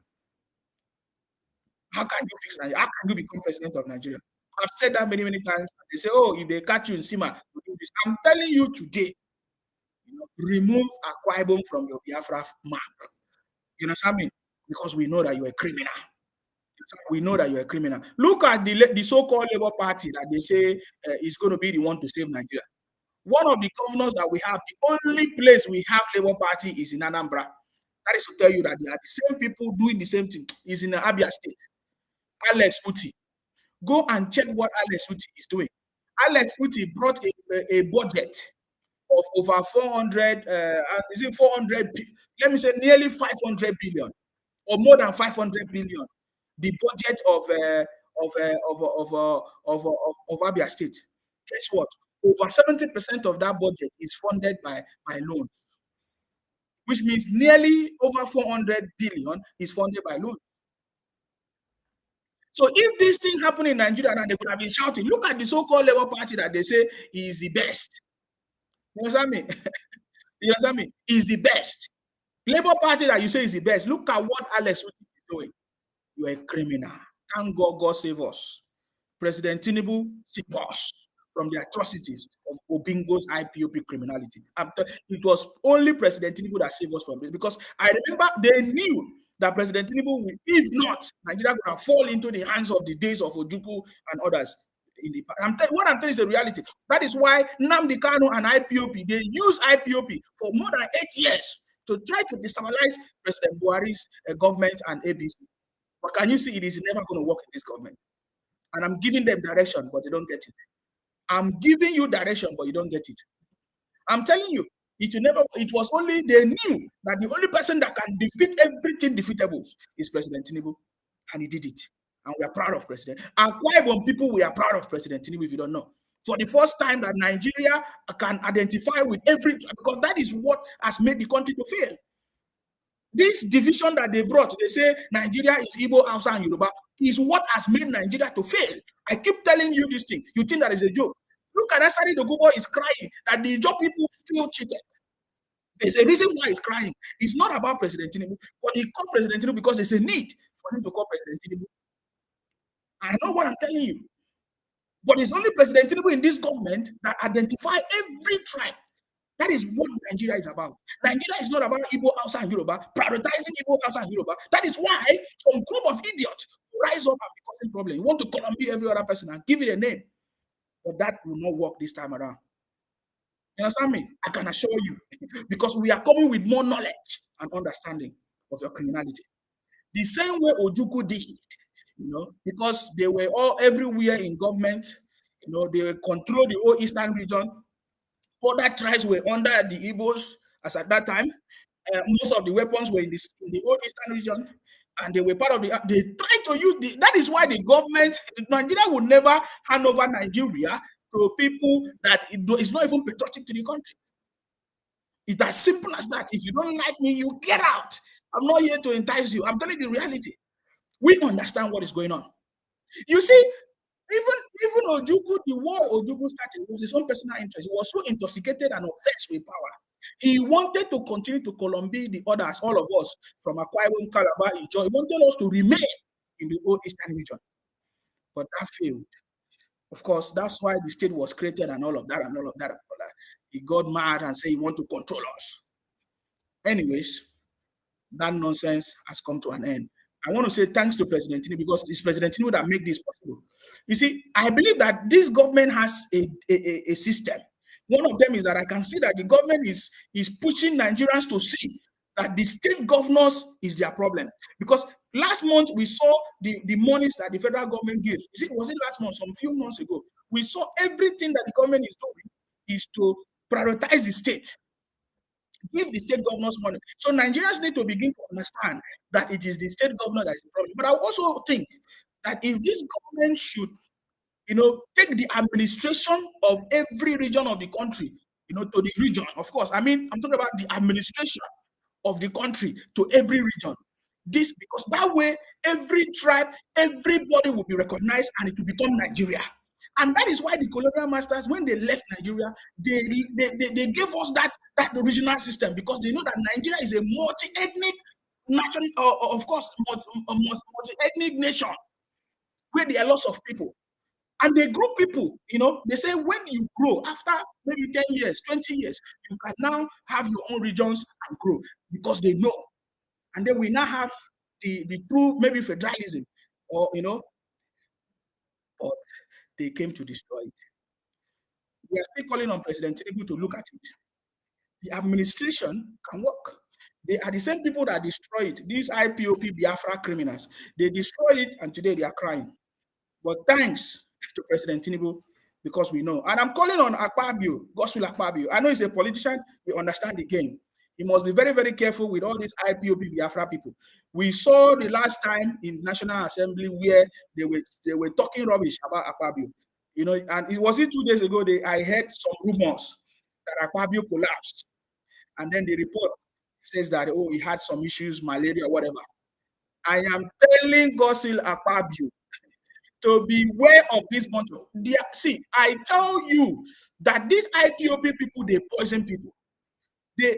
How can you fix Nigeria? How can you become president of Nigeria? I've said that many, many times. They say, oh, if they catch you in Sima, you do this. I'm telling you today, remove Akwa Ibom from your Biafra map. You understand me? Because we know that you're a criminal. We know that you're a criminal. Look at the so-called Labour Party that they say is going to be the one to save Nigeria. One of the governors that we have, the only place we have Labour Party is in Anambra. That is to tell you that they are the same people doing the same thing. Is in Abia State. Alex Uti. Go and check what Alex Uti is doing. Alex Uti brought a budget of over 400, is it 400? Let me say nearly 500 billion or more than 500 billion. The budget of Abia State. Guess what? Over 70% of that budget is funded by loans, which means nearly over 400 billion is funded by loans. So if this thing happened in Nigeria, now they could have been shouting, look at the so-called Labour Party that they say is the best. You understand me? You understand me? Is the best. Labour Party that you say is the best. Look at what Alex is doing. You are a criminal. Thank God, God save us. President Tinubu save us from the atrocities of Obingo's IPOP criminality. It was only President Tinubu that saved us from this, because I remember they knew that President Tinubu, if not, Nigeria would have fallen into the hands of the days of Ojukwu and others. What I'm telling is the reality. That is why Nnamdi Kanu and IPOP, they use IPOP for more than 8 years to try to destabilize President Buhari's government and ABC. But can you see it is never going to work in this government? And I'm giving them direction, but they don't get it. I'm giving you direction, but you don't get it. I'm telling you, it was only they knew that the only person that can defeat everything defeatable is President Tinubu, and he did it. And we are proud of President. Akwa Ibom people, we are proud of President Tinubu, if you don't know. For the first time that Nigeria can identify with every, because that is what has made the country to fail. This division that they brought, they say Nigeria is Igbo, Hausa, and Yoruba, is what has made Nigeria to fail. I keep telling you this thing. You think that is a joke. Look at Asari Dogubo is crying that the job people feel cheated. There's a reason why he's crying. It's not about President Tinubu, but he called President Tinubu because there's a need for him to call President Tinubu. I know what I'm telling you. But it's only President Tinubu in this government that identify every tribe. That is what Nigeria is about. Nigeria is not about Igbo, Hausa, and Yoruba, prioritizing Igbo, Hausa, and Yoruba. That is why some group of idiots rise up and be causing problems. You want to Columbia every other person and give it a name. But that will not work this time around. You understand me? I can assure you. Because we are coming with more knowledge and understanding of your criminality. The same way Ojukwu did, because they were all everywhere in government, they control the whole eastern region. Other tribes were under the Igbos as at that time. Most of the weapons were in the whole eastern region, and they were part of the. They tried to use that is why the government, Nigeria, would never hand over Nigeria to people that is not even patriotic to the country. It's as simple as that. If you don't like me, you get out. I'm not here to entice you. I'm telling you the reality. We understand what is going on. You see, even Ojukwu, the war Ojukwu started was his own personal interest. He was so intoxicated and obsessed with power. He wanted to continue to Colombia the others, all of us, from Akwa Ibom, Calabar, Ijo. He wanted us to remain in the old Eastern region. But that failed. Of course, that's why the state was created and all of that and all of that and all that. He got mad and said he want to control us. Anyways, that nonsense has come to an end. I want to say thanks to President Tinubu because it's President Tinubu that made this possible. You see, I believe that this government has a system. One of them is that I can see that the government is pushing Nigerians to see that the state governors is their problem. Because last month we saw the monies that the federal government gave. Was it last month, some few months ago? We saw everything that the government is doing is to prioritize the state. Give the state governors money. So Nigerians need to begin to understand that it is the state governor that is the problem. But I also think that if this government should, take the administration of every region of the country, to the region, of course. I mean, I'm talking about the administration of the country to every region. This, because that way, every tribe, everybody will be recognized and it will become Nigeria. And that is why the colonial masters, when they left Nigeria, they gave us that regional system because they know that Nigeria is a multi-ethnic nation, of course, multi-ethnic nation where there are lots of people. And they group people, they say when you grow, after maybe 10 years, 20 years, you can now have your own regions and grow because they know. And then we now have the true, maybe federalism, or, but they came to destroy it. We are still calling on President Tinubu to look at it. The administration can work. They are the same people that destroyed it. These IPOP Biafra criminals. They destroyed it and today they are crying. But thanks to President Tinubu, because we know. And I'm calling on Akwa Ibom, Gospel Akwa Ibom. I know he's a politician. We understand the game. He must be very, very careful with all these IPOP Biafra people. We saw the last time in National Assembly where they were talking rubbish about Akwa Ibom. And it was 2 days ago I heard some rumors that Akwa Ibom collapsed. And then the report says that, he had some issues, malaria, whatever. I am telling Gosil Akwa Ibom to beware of this bunch of. See, I tell you that these IPOP people, they poison people.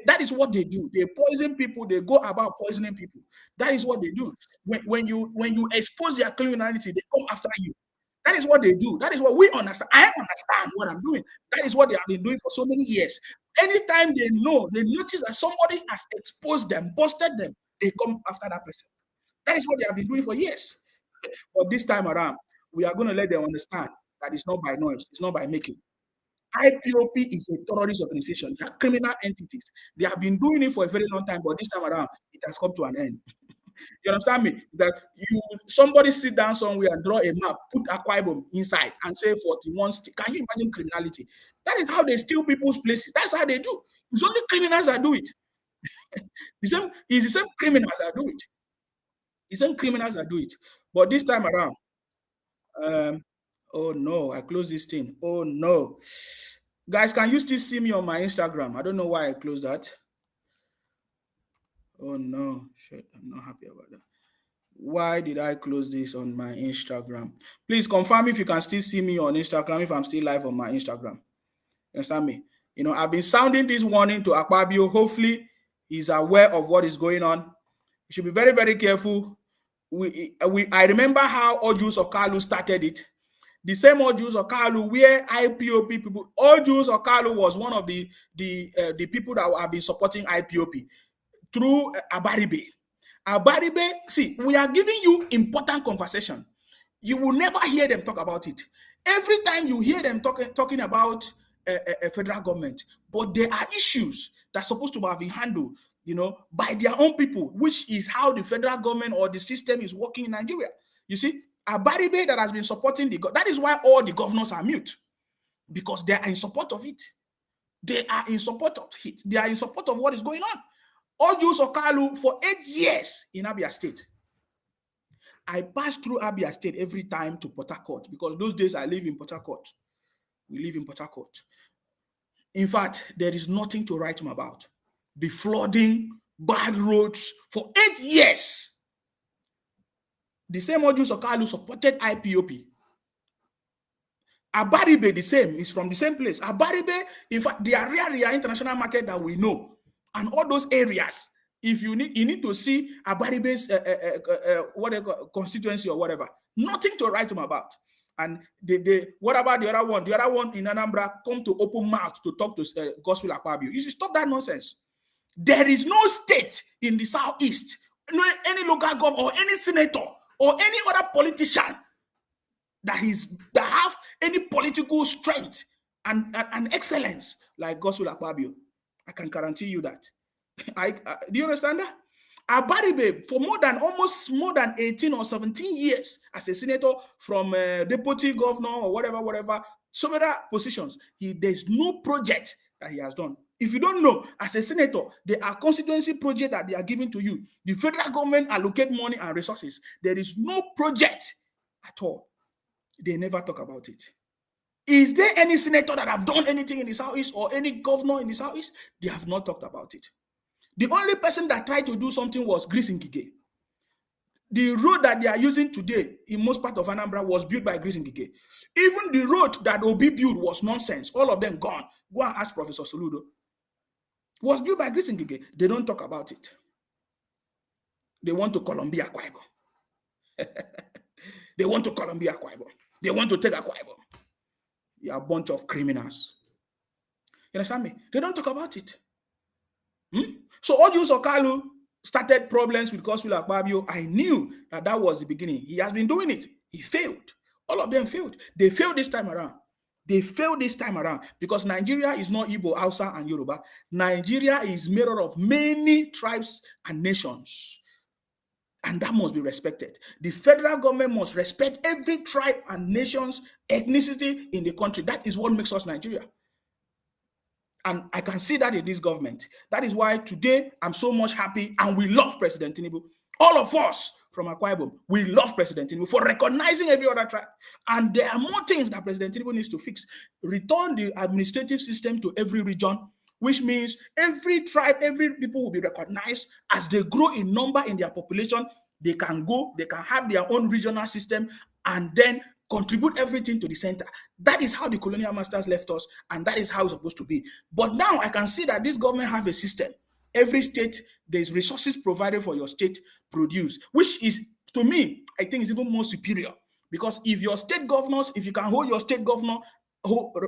That is what they do. They poison people. They go about poisoning people. That is what they do. When you expose their criminality, they come after you. That is what they do. That is what we understand. I understand what I'm doing. That is what they have been doing for so many years. Anytime they notice that somebody has exposed them, busted them, they come after that person. That is what they have been doing for years. But this time around, we are going to let them understand that it's not by noise, it's not by making. IPOP is a terrorist organization. They are criminal entities. They have been doing it for a very long time, but this time around, it has come to an end. You understand me? That somebody sit down somewhere and draw a map, put Akwa Ibom inside, and say 41. Can you imagine criminality? That is how they steal people's places. That's how they do. It's only criminals that do it. It's the same criminals that do it. It's the same criminals that do it. But this time around, oh no, I closed this thing. Oh no. Guys, can you still see me on my Instagram? I don't know why I closed that. Oh no, shit, I'm not happy about that. Why did I close this on my Instagram? Please confirm if you can still see me on Instagram, if I'm still live on my Instagram. You understand me? I've been sounding this warning to Akwa Ibom. Hopefully, he's aware of what is going on. You should be very, very careful. I remember how Ojus Okalu started it. The same Ojus Okalu, where IPOP people, Ojus Okalu was one of the people that have been supporting IPOP through Abaribe. Abaribe, see, we are giving you important conversation. You will never hear them talk about it. Every time you hear them talking about a federal government, but there are issues that are supposed to have been handled, by their own people, which is how the federal government or the system is working in Nigeria. You see, Abaribe that has been supporting that is why all the governors are mute, because they are in support of it. They are in support of it. They are in support of what is going on. Ojus Okalu for 8 years in Abia State. I pass through Abia State every time to Port Harcourt because those days I live in Port Harcourt. We live in Port Harcourt. In fact, there is nothing to write him about. the flooding, bad roads for 8 years. The same Ojus Okalu supported IPOP. Abaribe, the same, is from the same place. Abaribe, in fact, the area international market that we know, and all those areas, if you need to see Abaribe's whatever constituency or whatever, nothing to write them about. And what about the other one? The other one in Anambra come to open mouth to talk to Gospel Akwa Ibom. You should stop that nonsense. There is no state in the southeast, any local government or any senator or any other politician that have any political strength and excellence like Gospel Akwa Ibom. I can guarantee you that. Do you understand that? Abaribe, for almost more than 18 or 17 years as a senator, from deputy governor or whatever, several positions, there's no project that he has done. If you don't know, as a senator, there are constituency projects that they are giving to you. The federal government allocate money and resources. There is no project at all. They never talk about it. Is there any senator that have done anything in the Southeast or any governor in the Southeast? They have not talked about it. The only person that tried to do something was Grace Ngige. The road that they are using today in most part of Anambra was built by Grace Ngige. Even the road that Obi built was nonsense. All of them gone. Go and ask Professor Soludo. Was built by Grace Ngige. They don't talk about it. They want to Columbia Akwa Ibom. They want to Columbia Akwa Ibom. They want to take Akwa Ibom. You are a bunch of criminals. You understand me? They don't talk about it. So Ojus Okalu started problems with Gospel Akwa Ibom. I knew that was the beginning. He has been doing it. He failed. All of them failed. They failed this time around. They failed this time around because Nigeria is not Igbo, Hausa, and Yoruba. Nigeria is made up of many tribes and nations. And that must be respected. The federal government must respect every tribe and nation's ethnicity in the country. That is what makes us Nigeria. And I can see that in this government. That is why today I'm so much happy and we love President Tinubu. All of us from Akwa Ibom, we love President Tinubu for recognizing every other tribe. And there are more things that President Tinubu needs to fix. Return the administrative system to every region, which means every tribe, every people will be recognized as they grow in number in their population. They can have their own regional system and then contribute everything to the center. That is how the colonial masters left us, and that is how it's supposed to be. But now I can see that this government have a system. Every state, there's resources provided for your state produce, which is, to me, I think is even more superior. Because if your state governors, if you can hold your state governor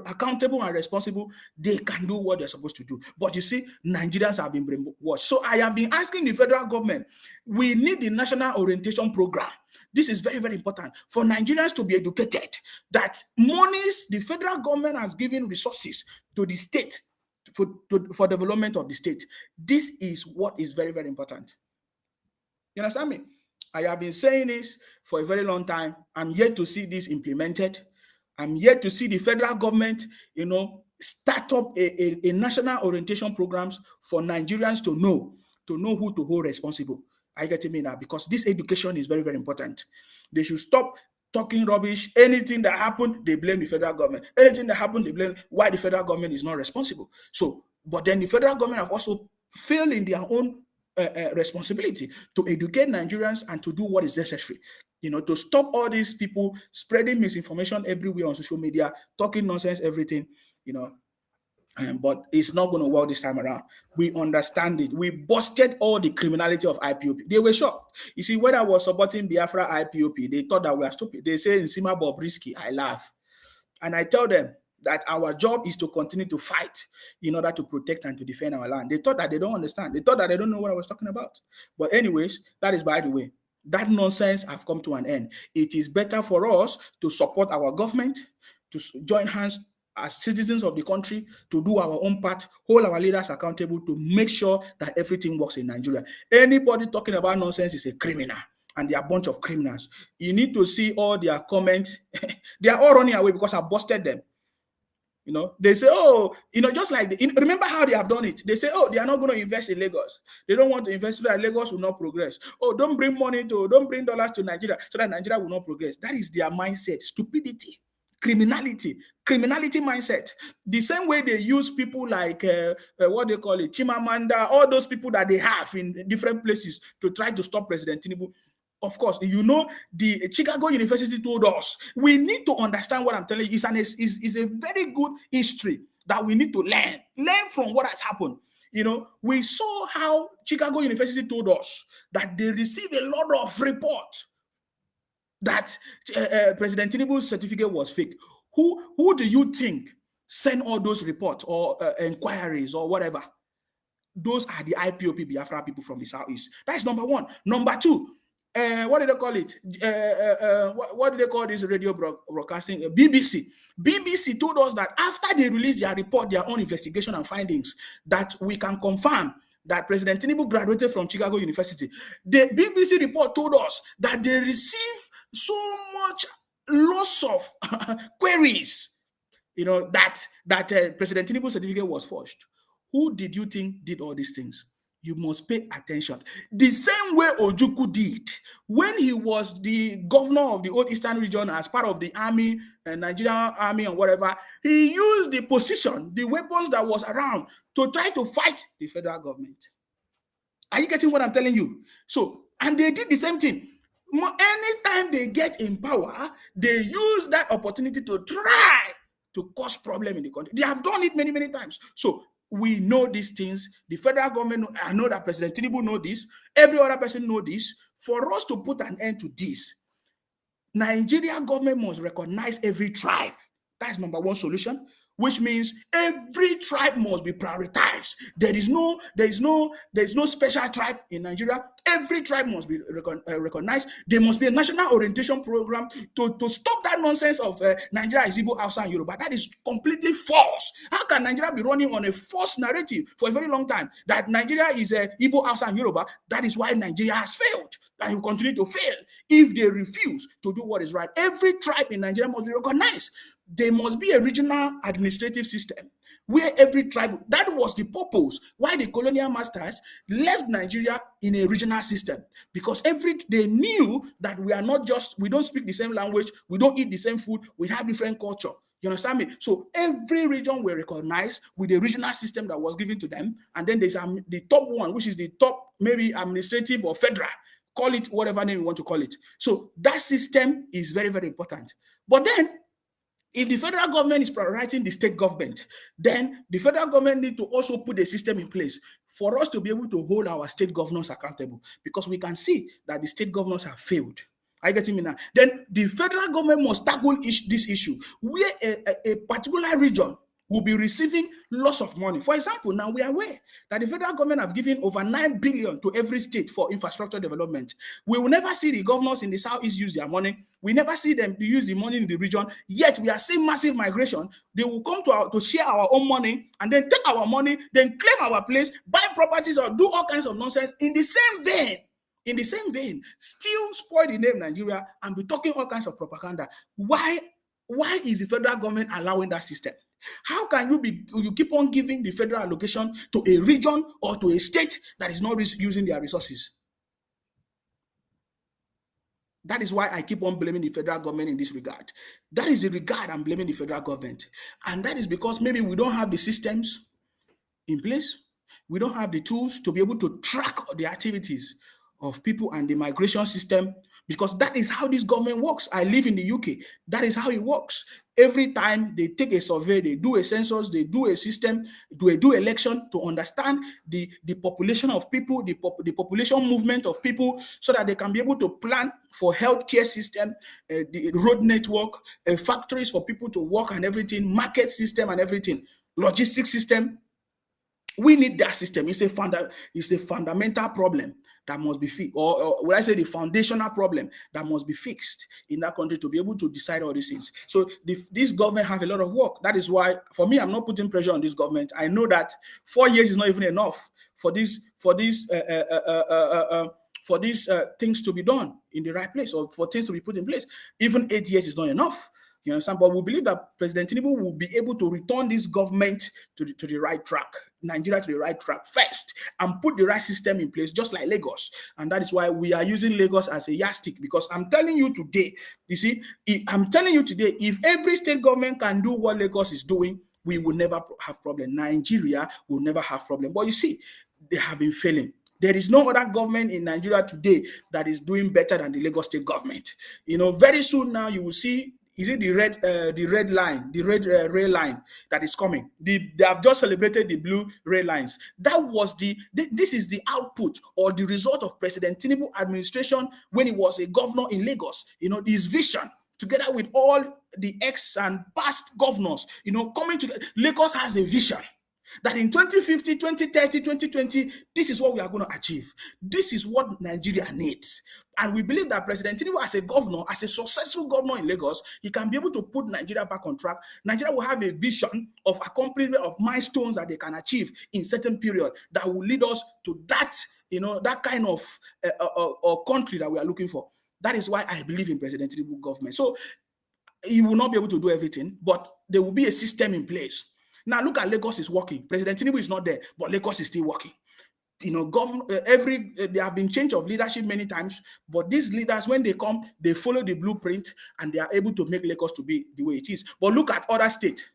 accountable and responsible, they can do what they're supposed to do. But you see, Nigerians have been brainwashed. So I have been asking the federal government, we need the national orientation program. This is very, very important for Nigerians to be educated, that monies, the federal government has given resources to the state for development of the state. This is what is very, very important. You understand me? I have been saying this for a very long time. I'm yet to see this implemented. I'm yet to see the federal government, start up a national orientation programs for Nigerians to know who to hold responsible. I get it now, because this education is very, very important. They should stop talking rubbish. Anything that happened, they blame the federal government. Anything that happened, they blame why the federal government is not responsible. So, but then the federal government have also failed in their own responsibility to educate Nigerians and to do what is necessary, to stop all these people spreading misinformation everywhere on social media, talking nonsense, everything, but it's not going to work this time around. We understand it. We busted all the criminality of IPOP. They were shocked. You see, when I was supporting Biafra IPOP, they thought that we are stupid. They say, Nsima Bobrisky, I laugh. And I tell them that our job is to continue to fight in order to protect and to defend our land. They thought that they don't understand. They thought that they don't know what I was talking about. But anyways, that is by the way. That nonsense have come to an end. It is better for us to support our government, to join hands as citizens of the country, to do our own part, hold our leaders accountable to make sure that everything works in Nigeria. Anybody talking about nonsense is a criminal, and they are a bunch of criminals. You need to see all their comments. They are all running away because I busted them. They say, just like, remember how they have done it. They say, they are not going to invest in Lagos. They don't want to invest so that Lagos will not progress. Don't bring dollars to Nigeria so that Nigeria will not progress. That is their mindset, stupidity. criminality mindset. The same way they use people like what they call it, Chimamanda, all those people that they have in different places to try to stop President Tinubu. Of course, you know, the Chicago University told us we need to understand what I'm telling you. It's a very good history that we need to learn from what has happened. You know, we saw how Chicago University told us that they received a lot of reports that President Tinubu's certificate was fake. Who do you think sent all those reports or inquiries or whatever? Those are the IPOP Biafra people from the Southeast. That's number one. Number two, what did they call it? What did they call this radio broadcasting? BBC. BBC told us that after they released their report, their own investigation and findings, that we can confirm that President Tinubu graduated from Chicago University. The BBC report told us that they received so much loss of queries, you know, that President Tinubu's certificate was forged. Who did you think did all these things? You must pay attention. The same way Ojukwu did when he was the governor of the Old Eastern region as part of the army, Nigerian army and whatever. He used the position, the weapons that was around to try to fight the federal government. Are you getting what I'm telling you? So, and they did the same thing. Anytime they get in power, they use that opportunity to try to cause problem in the country. They have done it many, many times. So we know these things. The federal government, I know that President Tinubu knows this. Every other person knows this. For us to put an end to this, Nigeria government must recognize every tribe. That's number one solution, which means every tribe must be prioritized. There is no special tribe in Nigeria. Every tribe must be recognized. There must be a national orientation program to stop that nonsense of Nigeria is Igbo, Hausa, and Yoruba. That is completely false. How can Nigeria be running on a false narrative for a very long time that Nigeria is Igbo, Hausa, and Yoruba? That is why Nigeria has failed and will continue to fail if they refuse to do what is right. Every tribe in Nigeria must be recognized. There must be a regional administrative system where every tribe, that was the purpose why the colonial masters left Nigeria in a regional system, because they knew that we don't speak the same language, we don't eat the same food, we have different culture. You understand me? So every region were recognized with a regional system that was given to them, and then there's the top one, which is the top, maybe administrative or federal, call it whatever name you want to call it. So that system is very, very important. But then, if the federal government is prioritizing the state government, then the federal government need to also put a system in place for us to be able to hold our state governors accountable, because we can see that the state governors have failed. Are you getting me now? Then the federal government must tackle this issue where a particular region will be receiving lots of money. For example, now we are aware that the federal government have given over 9 billion to every state for infrastructure development. We will never see the governors in the Southeast use their money. We never see them use the money in the region. Yet we are seeing massive migration. They will come to share our own money and then take our money, then claim our place, buy properties or do all kinds of nonsense in the same vein. Still spoil the name Nigeria and be talking all kinds of propaganda. Why is the federal government allowing that system? How can you keep on giving the federal allocation to a region or to a state that is not using their resources? That is why I keep on blaming the federal government in this regard. That is the regard I'm blaming the federal government. And that is because maybe we don't have the systems in place. We don't have the tools to be able to track the activities of people and the migration system, because that is how this government works. I live in the UK. That is how it works. Every time they take a survey, they do a census, they do a system, do election to understand the population of people, the population movement of people, so that they can be able to plan for healthcare system, the road network, factories for people to work and everything, market system and everything, logistics system. We need that system. It's a fundamental problem that must be fixed, or when I say the foundational problem that must be fixed in that country to be able to decide all these things. So this government have a lot of work. That is why, for me, I'm not putting pressure on this government. I know that 4 years is not even enough for these things to be done in the right place, or for things to be put in place. Even 8 years is not enough. You understand? But we believe that President Tinubu will be able to return this government to the right track, Nigeria to the right track first, and put the right system in place, just like Lagos. And that is why we are using Lagos as a yardstick, because I'm telling you today, if every state government can do what Lagos is doing, we will never have problem. Nigeria will never have problem. But you see, they have been failing. There is no other government in Nigeria today that is doing better than the Lagos state government. Very soon now you will see, is it the red rail line that is coming? They have just celebrated the blue rail lines. That was this is the output or the result of President Tinubu administration when he was a governor in Lagos. His vision, together with all the ex and past governors, coming together. Lagos has a vision that in 2050, 2030, 2020, this is what we are going to achieve. This is what Nigeria needs. And we believe that President Tinubu, as a governor, as a successful governor in Lagos, he can be able to put Nigeria back on track. Nigeria will have a vision of accomplishment of milestones that they can achieve in certain period that will lead us to that, that kind of country that we are looking for. That is why I believe in President Tinubu government. So he will not be able to do everything, but there will be a system in place. Now look at Lagos is working. President Tinubu is not there, but Lagos is still working. There have been change of leadership many times, but these leaders, when they come, they follow the blueprint and they are able to make Lagos to be the way it is. But look at other states.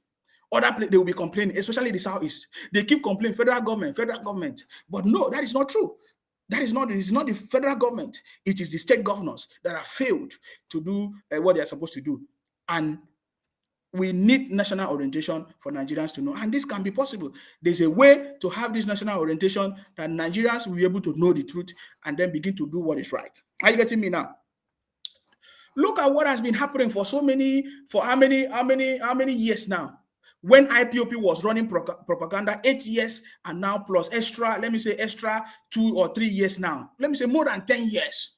They will be complaining, especially the Southeast. They keep complaining, federal government. But no, that is not true. It's not the federal government. It is the state governors that have failed to do what they are supposed to do. And we need national orientation for Nigerians to know. And this can be possible. There's a way to have this national orientation that Nigerians will be able to know the truth and then begin to do what is right. Are you getting me now? Look at what has been happening for how many years now? When IPOP was running propaganda, 8 years, and now plus extra 2 or 3 years now. Let me say more than 10 years.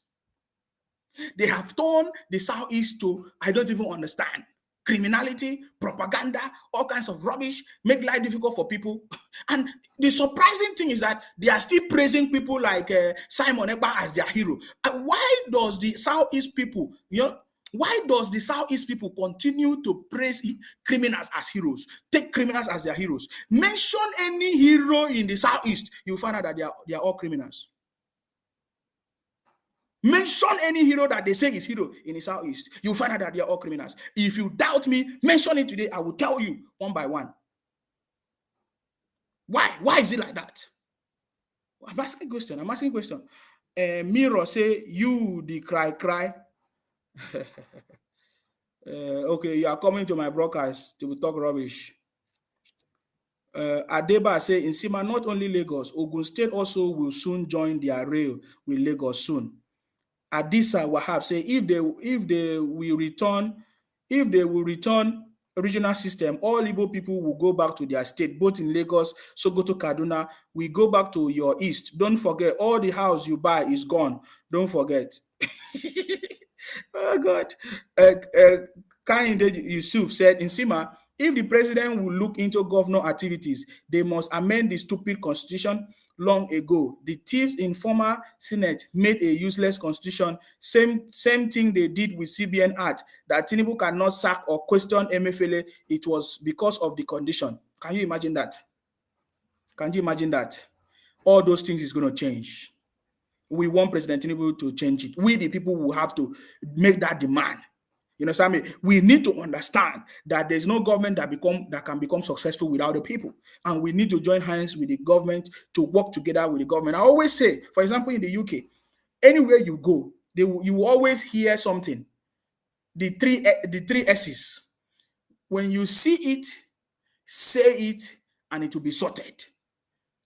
They have turned the Southeast to, I don't even understand, criminality, propaganda, all kinds of rubbish, make life difficult for people. And the surprising thing is that they are still praising people like Simon Ekpa as their hero. And why does the Southeast people, continue to praise criminals as heroes, take criminals as their heroes? Mention any hero in the Southeast, you'll find out that they are all criminals. Mention any hero that they say is hero in the Southeast, you'll find out that they are all criminals. If you doubt me, mention it today. I will tell you one by one. Why? Why is it like that? I'm asking question. Miro say, you the cry. Okay, you are coming to my broadcast to talk rubbish. Adeba say, in Sima, not only Lagos, Ogun State also will soon join their rail with Lagos soon. Adisa Wahab say, if they will return regional system, all Igbo people will go back to their state, both in Lagos, Sokoto, Kaduna. We go back to your east. Don't forget, all the house you buy is gone. Don't forget. Oh God. Kayinde Yusuf said, in Sima, if the president will look into governor activities, they must amend the stupid constitution. Long ago, the thieves in former Senate made a useless constitution. Same thing they did with CBN Act, that Tinubu cannot sack or question Emefiele. It was because of the condition. Can you imagine that? All those things is going to change. We want President Tinubu to change it. We, the people, will have to make that demand. You know what I mean? We need to understand that there's no government that can become successful without the people. And we need to join hands with the government to work together with the government. I always say, for example, in the UK, anywhere you go, you will always hear something. The three S's. When you see it, say it, and it will be sorted.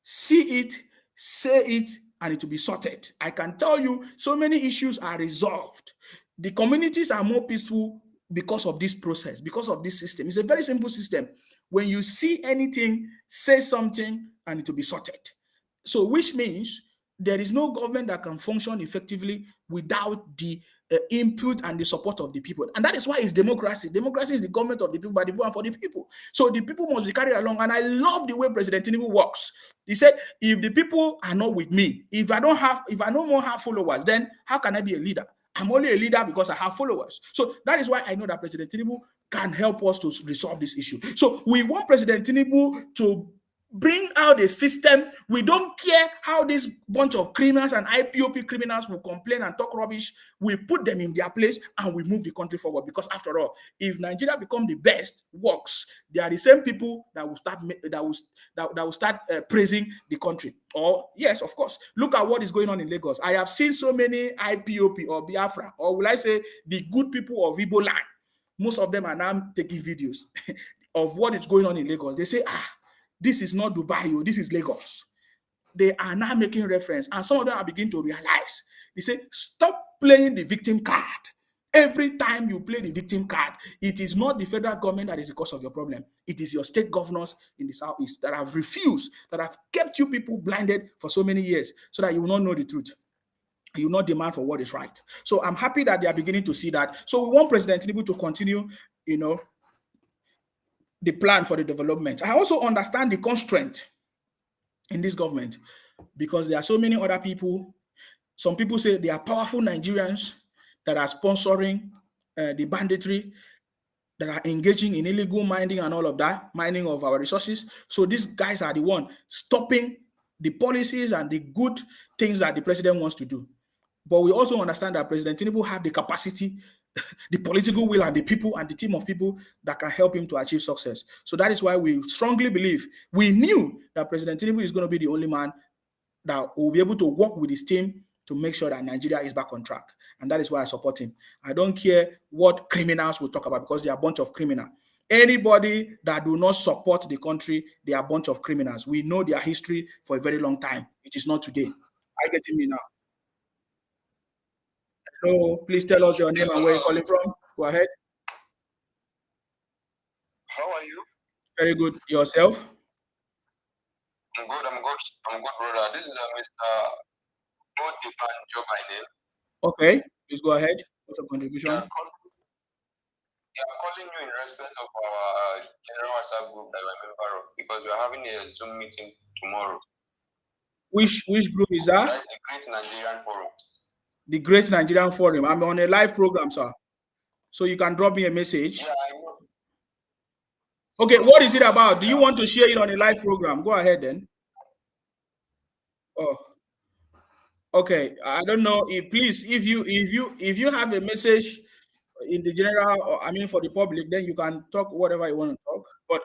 See it, say it, and it will be sorted. I can tell you, so many issues are resolved. The communities are more peaceful because of this process, because of this system. It's a very simple system. When you see anything, say something, and it will be sorted. So, which means there is no government that can function effectively without the input and the support of the people. And that is why it's democracy. Democracy is the government of the people, by the people, and for the people. So the people must be carried along. And I love the way President Tinubu works. He said, if the people are not with me, if I no more have followers, then how can I be a leader? I'm only a leader because I have followers. So that is why I know that President Tinubu can help us to resolve this issue. So we want President Tinubu to bring out a system. We don't care how this bunch of criminals and IPOP criminals will complain and talk rubbish. We put them in their place and we move the country forward. Because after all, if Nigeria become the best works, they are the same people that will start praising the country. Or yes, of course, look at what is going on in Lagos. I have seen so many IPOP or Biafra, or will I say the good people of Igbo land. Most of them are now taking videos of what is going on in Lagos. They say, this is not Dubai, this is Lagos. They are now making reference, and some of them are beginning to realize. They say, stop playing the victim card. Every time you play the victim card, it is not the federal government that is the cause of your problem. It is your state governors in the southeast that have refused, that have kept you people blinded for so many years, so that you will not know the truth. You will not demand for what is right. So I'm happy that they are beginning to see that. So we want President Tinubu to continue, the plan for the development. I also understand the constraint in this government because there are so many other people. Some people say they are powerful Nigerians that are sponsoring the banditry, that are engaging in illegal mining and all of that, mining of our resources. So these guys are the one stopping the policies and the good things that the president wants to do. But we also understand that President Tinubu have the capacity, the political will, and the people and the team of people that can help him to achieve success. So that is why we strongly believe, we knew that President Tinubu is going to be the only man that will be able to work with his team to make sure that Nigeria is back on track. And that is why I support him. I don't care what criminals will talk about, because they are a bunch of criminals. Anybody that do not support the country, they are a bunch of criminals. We know their history for a very long time. It is not today. I get me now. Hello, please tell us your name and where you're calling from. Go ahead.
How are you?
Very good. Yourself?
I'm good, brother. This is Mr. Bodeman Joe, my name.
Okay, please go ahead. What's your contribution?
I'm calling you in respect of our general WhatsApp group that we're a member of, because we're having a Zoom meeting tomorrow.
Which group is that?
That's the Great Nigerian Forum.
The Great Nigerian Forum. I'm on a live program, sir. So you can drop me a message.
Yeah, I know.
Okay, what is it about? Do you want to share it on a live program? Go ahead then. Oh, okay. I don't know. Please, if you have a message in the general, or I mean for the public, then you can talk whatever you want to talk. But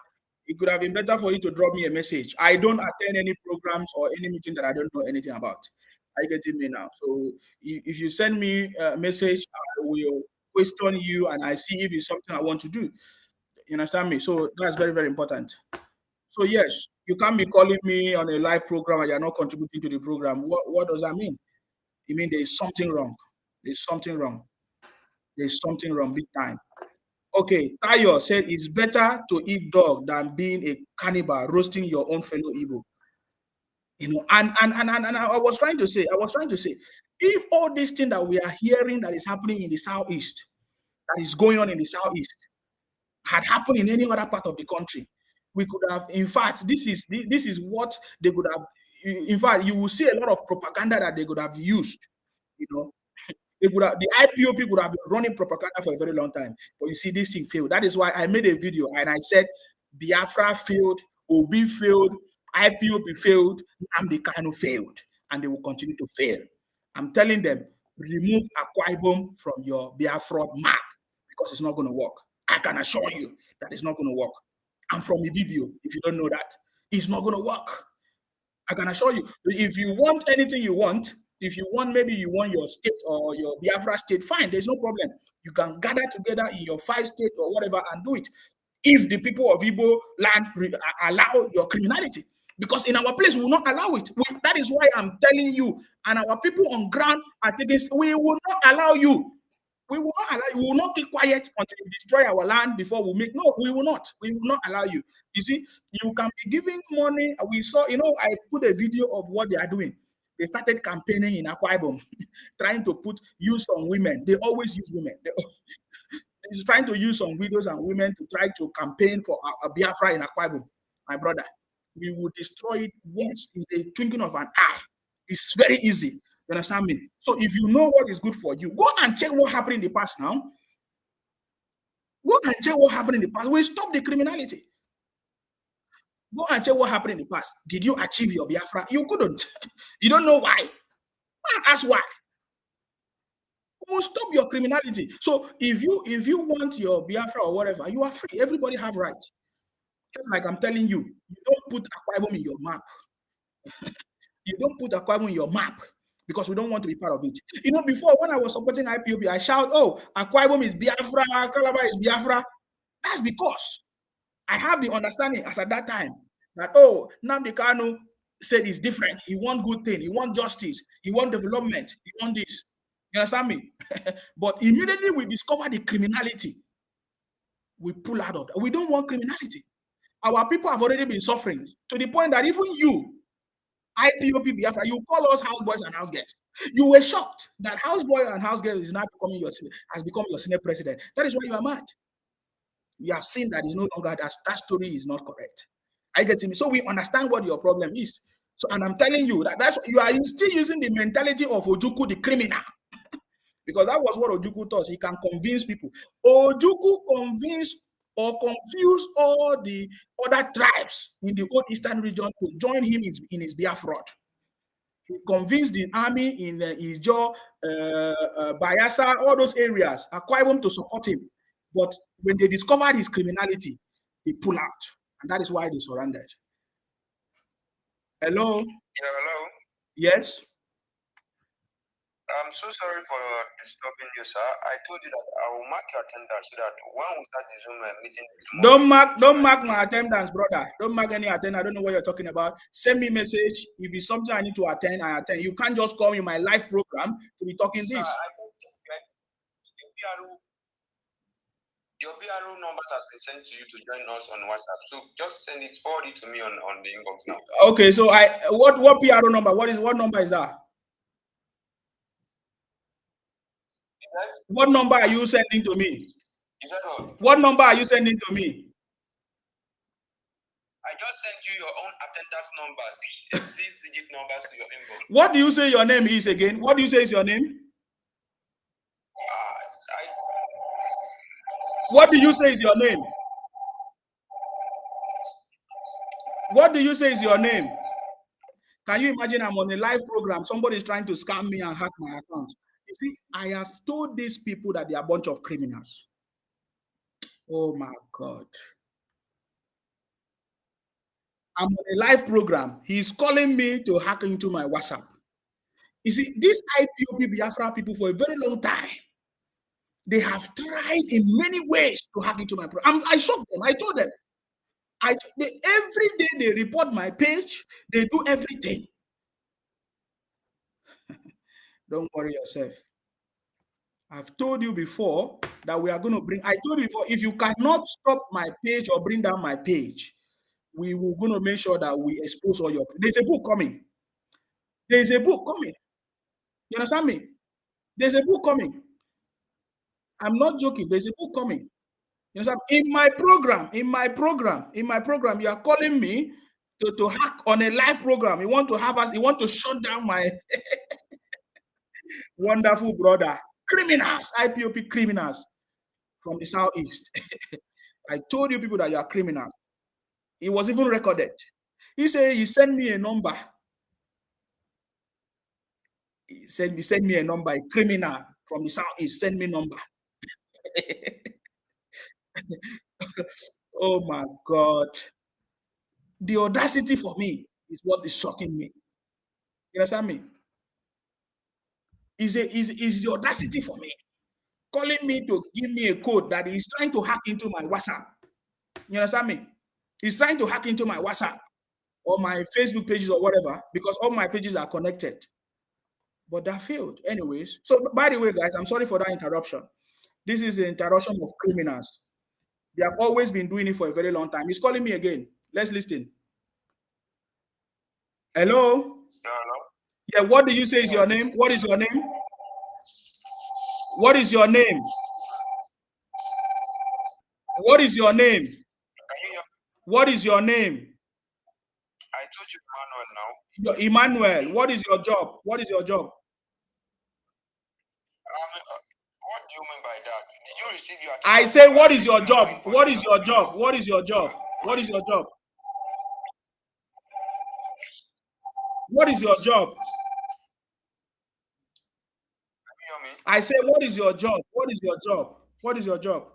it could have been better for you to drop me a message. I don't attend any programs or any meeting that I don't know anything about. Are you getting me now? So if you send me a message, I will question you and I see if it's something I want to do. You understand me? So that's very, very important. So yes, you can't be calling me on a live program and you're not contributing to the program. What does that mean? It means there's something wrong. There's something wrong. There's something wrong big time. Okay, Tayo said it's better to eat dog than being a cannibal, roasting your own fellow Igbo. And I was trying to say, if all this thing that we are hearing that is happening in the southeast, that is going on in the southeast, had happened in any other part of the country, we could have, in fact, this is what they could have, in fact, you will see a lot of propaganda that they could have used, They could have, the IPOP could have been running propaganda for a very long time. But you see, this thing failed. That is why I made a video and I said, Biafra failed, Obi failed, IPOP failed, Nnamdi Kanu failed, and they will continue to fail. I'm telling them, remove Akwa Ibom from your Biafra map because it's not going to work. I can assure you that it's not going to work. I'm from Ibibio, if you don't know that. It's not going to work. I can assure you, if you want anything you want, if you want, maybe you want your state or your Biafra state, fine, there's no problem. You can gather together in your 5 states or whatever and do it. If the people of Igbo land allow your criminality, because in our place, we will not allow it. That is why I'm telling you, and our people on ground are taking, we will not allow you. We will not allow you. We will not keep quiet until you destroy our land before we make. No, we will not. We will not allow you. You see, you can be giving money. We saw, I put a video of what they are doing. They started campaigning in Akwa Ibom, trying to use some women. They always use women. He's trying to use some widows and women to try to campaign for a Biafra in Akwa Ibom. My brother, we will destroy it once in the twinkling of an eye. It's very easy. You understand me? So if you know what is good for you, go and check what happened in the past now. Go and check what happened in the past. We stop the criminality. Go and check what happened in the past. Did you achieve your Biafra? You couldn't. You don't know why. Ask why. We'll stop your criminality. So if you want your Biafra or whatever, you are free. Everybody have rights. Just like I'm telling you, you don't put Akwa Ibom in your map. You don't put Akwa Ibom in your map because we don't want to be part of it. You know, before when I was supporting IPOB, I shout, "Oh, Akwa Ibom is Biafra, Calabar is Biafra." That's because I have the understanding as at that time that, oh, Nnamdi Kanu said it's different. He want good thing. He want justice. He want development. He want this. You understand me? But immediately we discover the criminality, we pull out of that. We don't want criminality. Our people have already been suffering to the point that even you, IPOP Biafra, you call us houseboys and house girls. You were shocked that houseboy and house girl is now becoming has become your senior president. That is why you are mad. You have seen that it's no longer that story is not correct. I get it. So we understand what your problem is. So, and I'm telling you that's you are still using the mentality of Ojukwu, the criminal. Because that was what Ojukwu thought. He can convince people. Ojukwu convinced or confused all the other tribes in the old eastern region to join him in his Biafra. He convinced the army in Ijo, Bayelsa, all those areas, Akwa Ibom to support him. But when they discovered his criminality, they pull out. And that is why they surrendered. Hello?
Yeah, hello.
Yes?
I'm so sorry for disturbing you, sir. I told you that I will mark your attendance so that when we start the Zoom meeting tomorrow,
don't mark my attendance, brother. Don't mark any attendance. I don't know what you're talking about. Send me a message. If it's something I need to attend, I attend. You can't just call me my live program to be talking
sir,
this.
Your BRO numbers has been sent to you to join us on WhatsApp. So just send it, forward it to me on the inbox now.
Okay, so what PRO number? What number is that? What number are you sending to me? What number are you sending to me?
I just sent you your own attendance numbers, 6-digit numbers to your inbox.
What do you say your name is again? What do you say is your name? What do you say is your name? What do you say is your name? Can you imagine I'm on a live program, somebody is trying to scam me and hack my account? You see, I have told these people that they are a bunch of criminals. Oh my God. I'm on a live program. He's calling me to hack into my WhatsApp. You see, these IPOP Biafra people for a very long time, they have tried in many ways to hack into my program. I shocked them. I told them. Every day they report my page. They do everything. Don't worry yourself. I've told you before that we are going to bring. I told you before, if you cannot stop my page or bring down my page, we will going to make sure that we expose all your. There's a book coming. There's a book coming. You understand me? There's a book coming. I'm not joking. There's a book coming. You understand? In my program, you are calling me to hack on a live program. You want to have us, you want to shut down my wonderful brother. Criminals, IPOP criminals from the southeast. I told you people that you are criminals. It was even recorded. He said, he sent me a number. He said, send me a number, a criminal from the southeast, send me a number. Oh my God. The audacity for me is what is shocking me. You understand me? Is the audacity for me. Calling me to give me a code that he's trying to hack into my WhatsApp. You understand me? He's trying to hack into my WhatsApp or my Facebook pages or whatever, because all my pages are connected. But that failed anyways. So by the way, guys, I'm sorry for that interruption. This is the interruption of criminals. They have always been doing it for a very long time. He's calling me again. Let's listen. Hello?
Hello?
Yeah, what do you say is your name? What is your name? What is your name? What is your name? What is your name?
I told you Emmanuel now.
Emmanuel, what is your job? What is your job?
do you mean by that? Did you receive your?
I say, what is your job? What is your job? What is your job? What is your job? What is your job? I say, what is your job? What is your job? What is your job?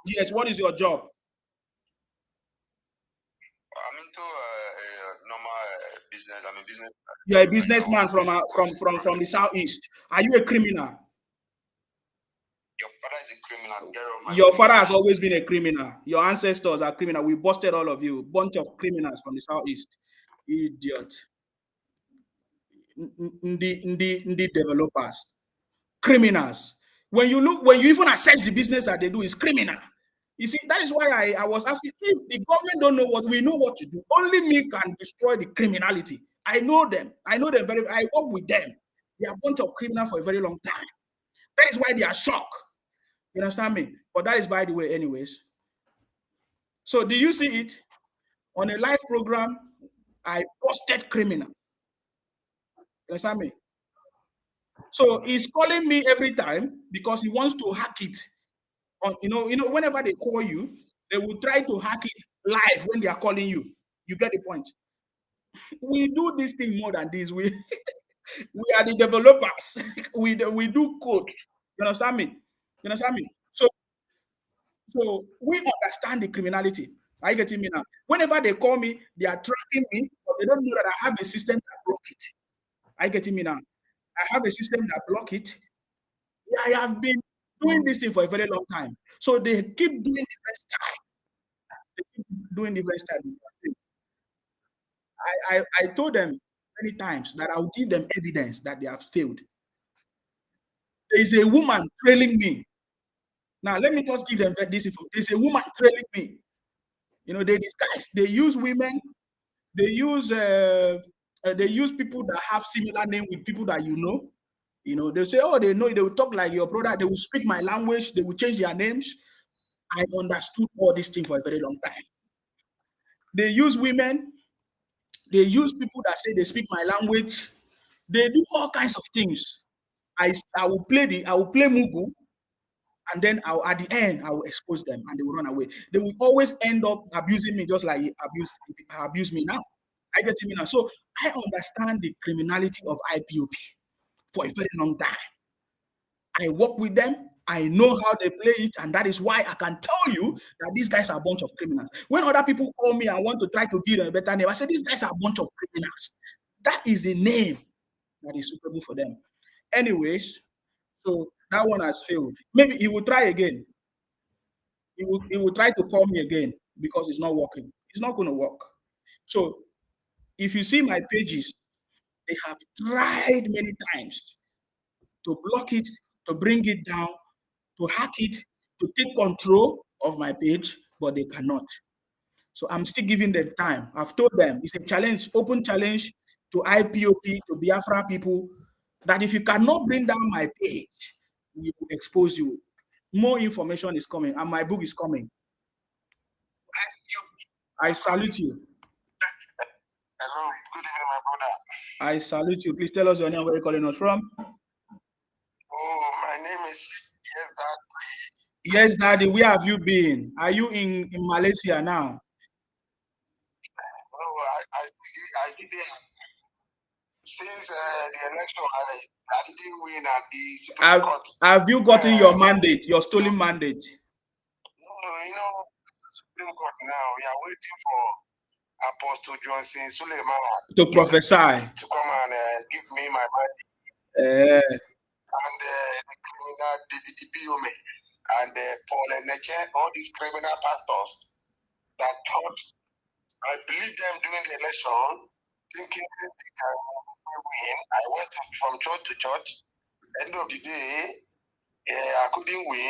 Yes, what is your job?
I'm into normal business. I'm a business.
You're a businessman from the southeast. Are you a criminal?
Your father is a criminal.
Your father has always been a criminal. Your ancestors are criminal. We busted all of you. Bunch of criminals from the southeast. Idiot. The developers. Criminals. When you even assess the business that they do, is criminal. You see, that is why I was asking, if the government don't know what we know what to do, only me can destroy the criminality. I know them. I work with them. They are a bunch of criminals for a very long time. That is why they are shocked. You understand me? But that is by the way, anyways. So do you see it? On a live program, I posted criminal. You understand me? So he's calling me every time because he wants to hack it. Whenever they call you, they will try to hack it live when they are calling you. You get the point. We do this thing more than this. We are the developers. we do code. You understand me? You understand me? So we understand the criminality. Are you getting me now? Whenever they call me, they are tracking me, but they don't know that I have a system that block it. Are you getting me now? I have a system that block it. I have been doing this thing for a very long time. So they keep doing different style. They keep doing different style. I told them many times that I'll give them evidence that they have failed. There is a woman trailing me. Now, let me just give them this information. There's a woman trailing me. They disguise. They use women. They use people that have similar name with people that you know. They say, oh, they know. They will talk like your brother. They will speak my language. They will change their names. I understood all these things for a very long time. They use women. They use people that say they speak my language. They do all kinds of things. I will play Mugu, and then at the end I will expose them, and they will run away. They will always end up abusing me, just like he abuse me now. I get me now. So I understand the criminality of IPOP for a very long time. I work with them. I know how they play it, and that is why I can tell you that these guys are a bunch of criminals. When other people call me and want to try to give them a better name, I say these guys are a bunch of criminals. That is a name that is suitable for them. Anyways, so that one has failed. Maybe he will try again. He will try to call me again because it's not working. It's not going to work. So if you see my pages, they have tried many times to block it, to bring it down, to hack it, to take control of my page, but they cannot. So I'm still giving them time. I've told them it's a challenge, open challenge to IPOP, to Biafra people, that if you cannot bring down my page, we will expose you. More information is coming, and my book is coming. I salute you.
Hello, good evening, my brother.
I salute you. Please tell us your name, where you're calling us from.
Oh, my name is Yes Daddy.
Yes, Daddy. Where have you been? Are you in Malaysia now?
Oh, I did it since the election. I didn't win at the Supreme Court.
Have you gotten your mandate, your stolen mandate?
No, Supreme Court now. We are waiting for Apostle Johnson Suleiman
to prophesy,
to come and give me my mandate. And the criminal David Biome and Paul Eneche, all these criminal pastors that thought, I believe them during the election, thinking they can win. I went from church to church. End of the day, I couldn't win.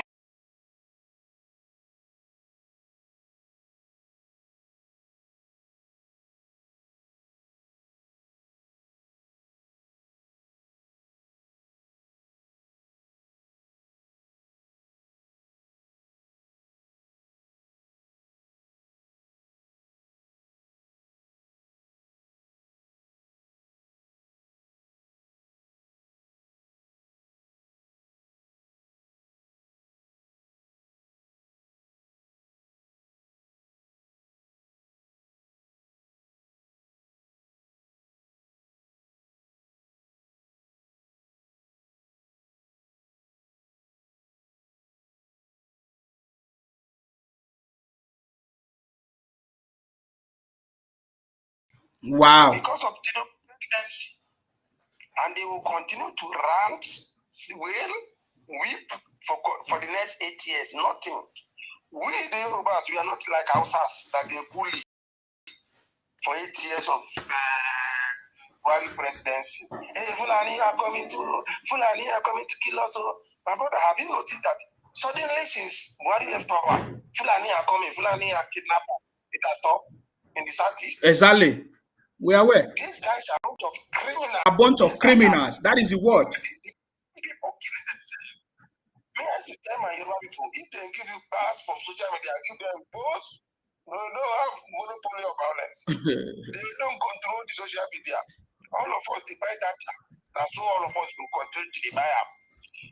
Wow.
Because of the presidency. And they will continue to rant, weep for the next 8 years. Nothing. We, the Yorubas, we are not like Hausas that they bully for 8 years of Buhari presidency. Hey, Fulani are coming to kill us. My brother, have you noticed that suddenly since Buhari left power, Fulani are coming, Fulani are kidnapping. It has stopped in the southeast.
Exactly. We are aware.
These guys are a bunch of criminals.
A bunch of criminals. That is the word.
People killing themselves. Me, I should tell my Yoruba people, if they give you pass for social media, give them both. No, they don't have monopoly of violence. They don't control the social media. All of us, they buy data. That's why all of us will continue to buy them.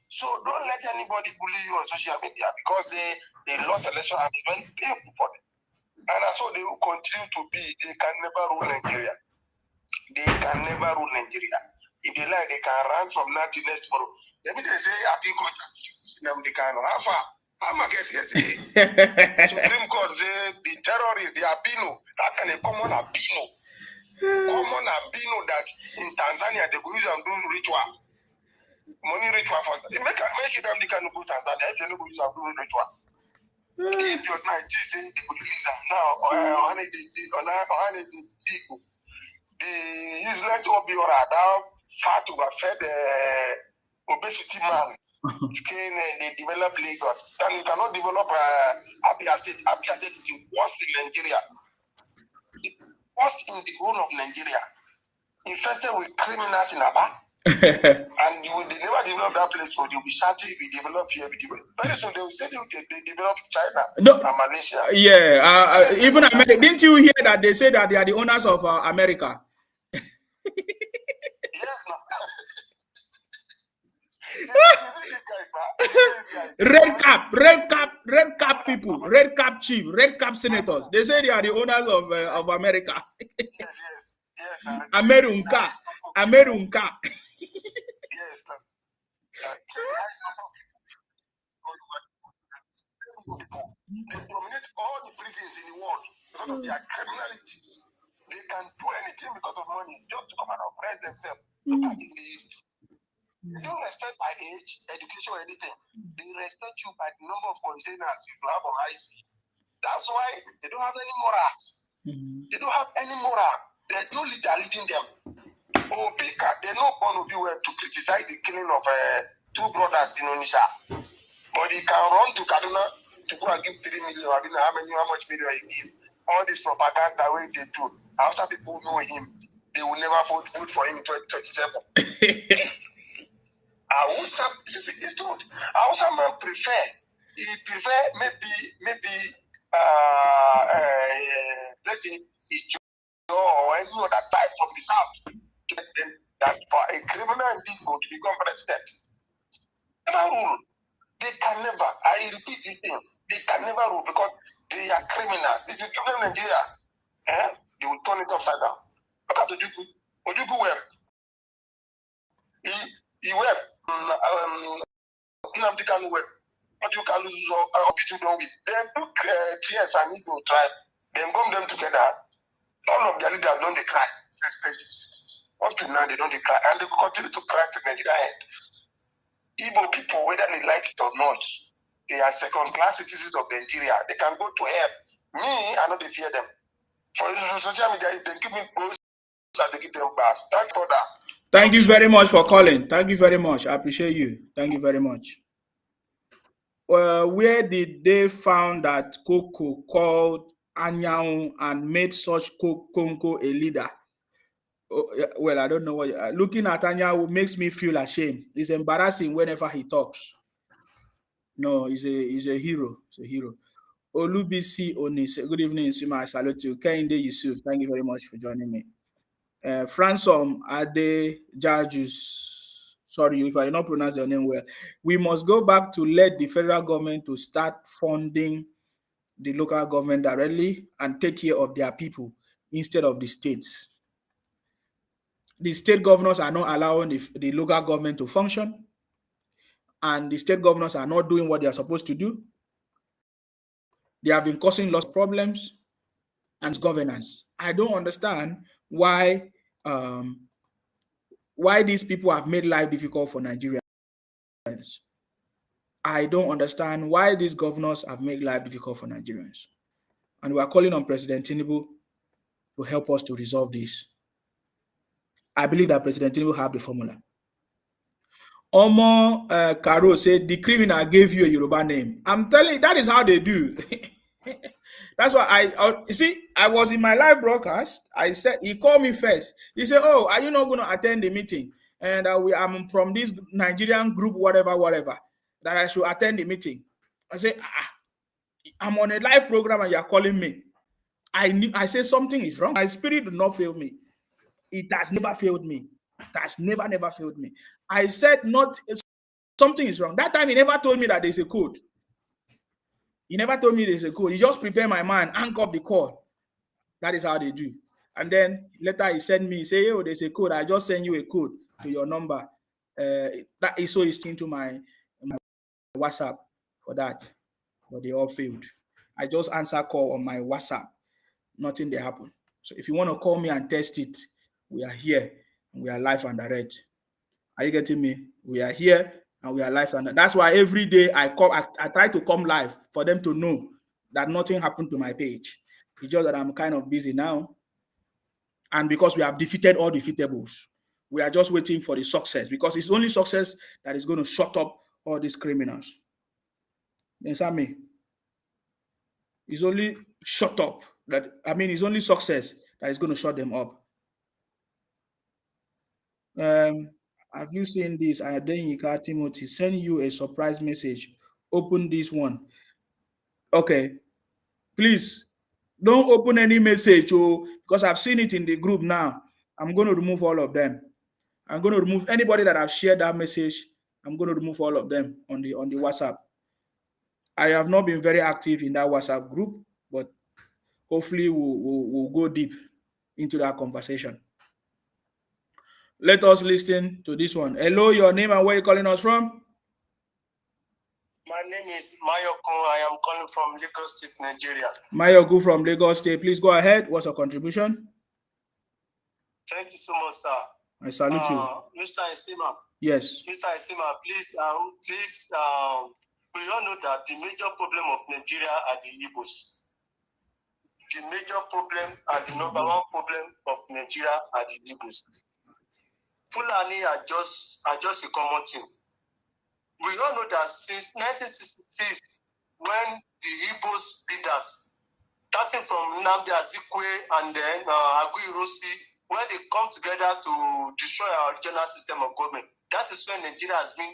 So don't let anybody bully you on social media because they lost election and they went painful for them. And that's what they will continue to be. They can never rule Nigeria. They can never rule Nigeria. If they like, they can run from now to next tomorrow. Maybe they say, I think what they can. How far? How am I get yesterday? Supreme Court say the terrorists, the albino, that can a common albino. Common albino that in Tanzania they go use and do ritual. Money ritual for they make it them they can go to Tanzania if they no go use and do ritual. If your night say they go release them now on the people. The useless Obiora, that fat to have fed obesity man. They develop Lagos. And you cannot develop Abia State. Abia State is the worst in Nigeria. The worst in the whole of Nigeria. Infested with criminals in Aba. And you will never develop that place for you. Will be shouting, we develop here, we develop. Very soon they will say they develop China and Malaysia.
Yeah, even America. Didn't you hear that they say that they are the owners of America?
Yes, no.
Red cap people, red cap chief, red cap senators. They say they are the owners of America.
Yes.
America.
Yes. They dominate all the prisons in the world because of their criminality. They can do anything because of money, just to come and oppress themselves. Look at the list. They don't respect by age, education, or anything. They respect you by the number of containers you have on IC. That's why they don't have any morals. They don't have any moral. There's no leader leading them. Oh, Pika, they know one of you to criticize the killing of two brothers in Onisha. But he can run to Kaduna to go and give 3 million. I don't know how much million he give. All this propaganda way they do. Outside people know him. They will never vote for him in 2027. Hausa, it's true. Hausa man prefer maybe let's say or any other type from the south president that for a criminal individual to become president. Never rule. They can never. I repeat this thing. They can never rule because they are criminals. If you give them Nigeria, they will turn it upside down. Look at Ojuku. Ojuku wept. He wept. Nnamdi Kanu wept. Ojuku Kanu Obitu don't weep. Then took TS and Igbo tribe. Then gum them together. All of their leaders don't they cry. Up to now they don't cry. And they will continue to cry to Nigeria end. Igbo people, whether they like it or not, they are second-class citizens of Nigeria. They can go to hell. Me, I know they fear them. For social media, if they give me both, they give them bars. Thank you for that.
Thank you very much for calling. Thank you very much. I appreciate you. Thank you very much. Where did they found that Koko called Anyang and made such Konko a leader? Well, I don't know what. Looking at Anyang makes me feel ashamed. It's embarrassing whenever he talks. No, he's a hero. He's a hero. Olubisi Onis. Good evening, Sima. I salute you. Kehinde Yusuf. Thank you very much for joining me. Fransom Ade Jajus. Sorry if I did not pronounce your name well. We must go back to let the federal government to start funding the local government directly and take care of their people instead of the states. The state governors are not allowing the local government to function, and the state governors are not doing what they are supposed to do. They have been causing lots of problems and governance. I don't understand why these people have made life difficult for Nigerians. I don't understand why these governors have made life difficult for Nigerians. And we are calling on President Tinubu to help us to resolve this. I believe that President Tinubu have the formula. Omo Karo said the criminal gave you a Yoruba name. I'm telling you, that is how they do. That's why you see, I was in my live broadcast. I said, he called me first. He said, oh, are you not going to attend the meeting? And I'm from this Nigerian group, whatever, that I should attend the meeting. I said, I'm on a live program and you're calling me. I say something is wrong. My spirit did not fail me. It has never failed me. It has never failed me. I said something is wrong. That time he never told me that there's a code. He never told me there's a code. He just prepared my mind, anchor up the call. That is how they do. And then later he sent me, say, oh, there's a code. I just send you a code to your number. That is so it's into my WhatsApp for that. But they all failed. I just answer call on my WhatsApp. Nothing they happen. So if you want to call me and test it, we are here and we are live and direct. Are you getting me? We are here and we are live and that's why every day I try to come live for them to know that nothing happened to my page. It's just that I'm kind of busy now. And because we have defeated all defeatables, we are just waiting for the success because it's only success that is going to shut up all these criminals. You understand me? It's only shut up. It's only success that is going to shut them up. Have you seen this? I then Timothy send you a surprise message. Open this one. Okay. Please don't open any message, because I've seen it in the group now. I'm going to remove all of them. I'm going to remove anybody that have shared that message. I'm going to remove all of them on the WhatsApp. I have not been very active in that WhatsApp group, but hopefully we'll go deep into that conversation. Let us listen to this one. Hello, your name and where you calling us from?
My name is Mayoko. I am calling from Lagos State, Nigeria.
Mayoko from Lagos State. Please go ahead. What's your contribution?
Thank you so much, sir.
I salute you.
Mr. Isima.
Yes.
Mr. Isima, please, we all know that the major problem of Nigeria are the Igbos. The major problem and the number one problem of Nigeria are the Igbos. Fulani are just a common thing. We all know that since 1966, when the Igbos leaders, starting from Nnamdi Azikiwe and then Akwa Ibom, when they come together to destroy our regional system of government, that is when Nigeria has been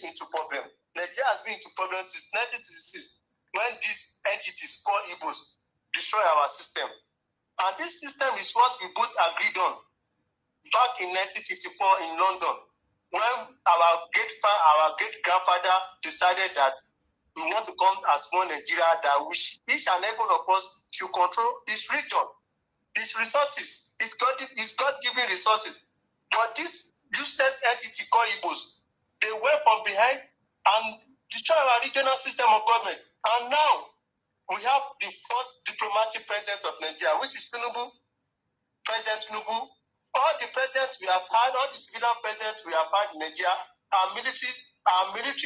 into problem. Nigeria has been into problem since 1966, when these entities called Igbos destroy our system. And this system is what we both agreed on back in 1954 in London, when our great grandfather decided that we want to come as one Nigeria, that each and every one of us should control its region, its resources, its God-given resources. But this useless entity called Igbos, they went from behind and destroyed our regional system of government. And now we have the first diplomatic president of Nigeria, which is Tinubu, President Tinubu. All the presidents we have had, all the civilian presidents we have had in Nigeria are military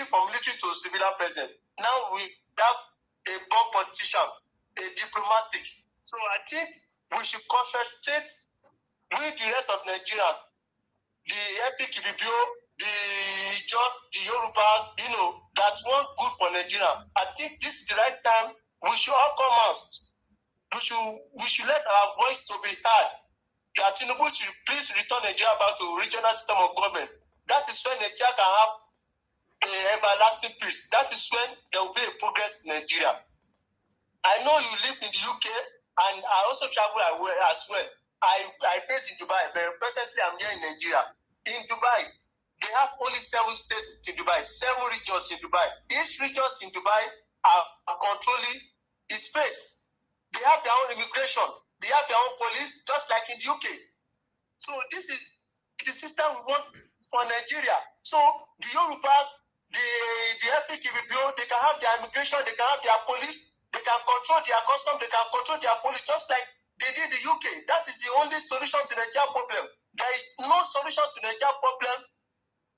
from military to civilian president. Now we have a born politician, a diplomatic. So I think we should concentrate with the rest of Nigerians, the Epic Ibibio, the Yorubas, that want good for Nigeria. I think this is the right time. We should all come out. We should let our voice to be heard. That Tinubu should please return Nigeria back to regional system of government. That is when Nigeria can have an everlasting peace. That is when there will be a progress in Nigeria. I know you live in the UK, and I also travel as well. I based in Dubai, but presently I'm here in Nigeria. In Dubai, they have only 7 states in Dubai, 7 regions in Dubai. Each regions in Dubai are controlling its space. They have their own immigration. They have their own police, just like in the UK. So this is the system we want for Nigeria. So the Yorubas, the Epic Ibibio, they can have their immigration, they can have their police, they can control their custom, they can control their police, just like they did the UK. That is the only solution to the Nigeria problem. There is no solution to the Nigeria problem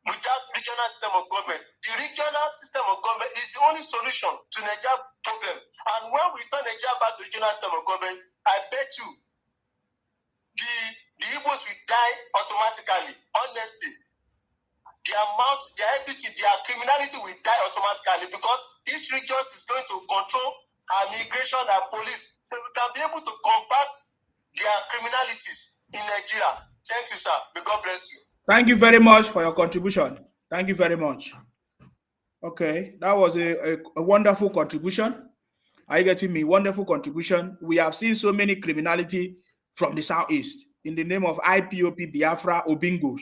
without regional system of government. The regional system of government is the only solution to Nigeria problem. And when we turn Nigeria back to regional system of government, I bet you the Igbos will die automatically. Honestly, their amount, their ability, their criminality will die automatically because each region is going to control our migration and police, so we can be able to combat their criminalities in Nigeria. Thank you, sir. May God bless you.
Thank you very much for your contribution. Thank you very much. Okay, that was a wonderful contribution. Are you getting me? Wonderful contribution. We have seen so many criminality from the southeast in the name of IPOP, Biafra, Obingos.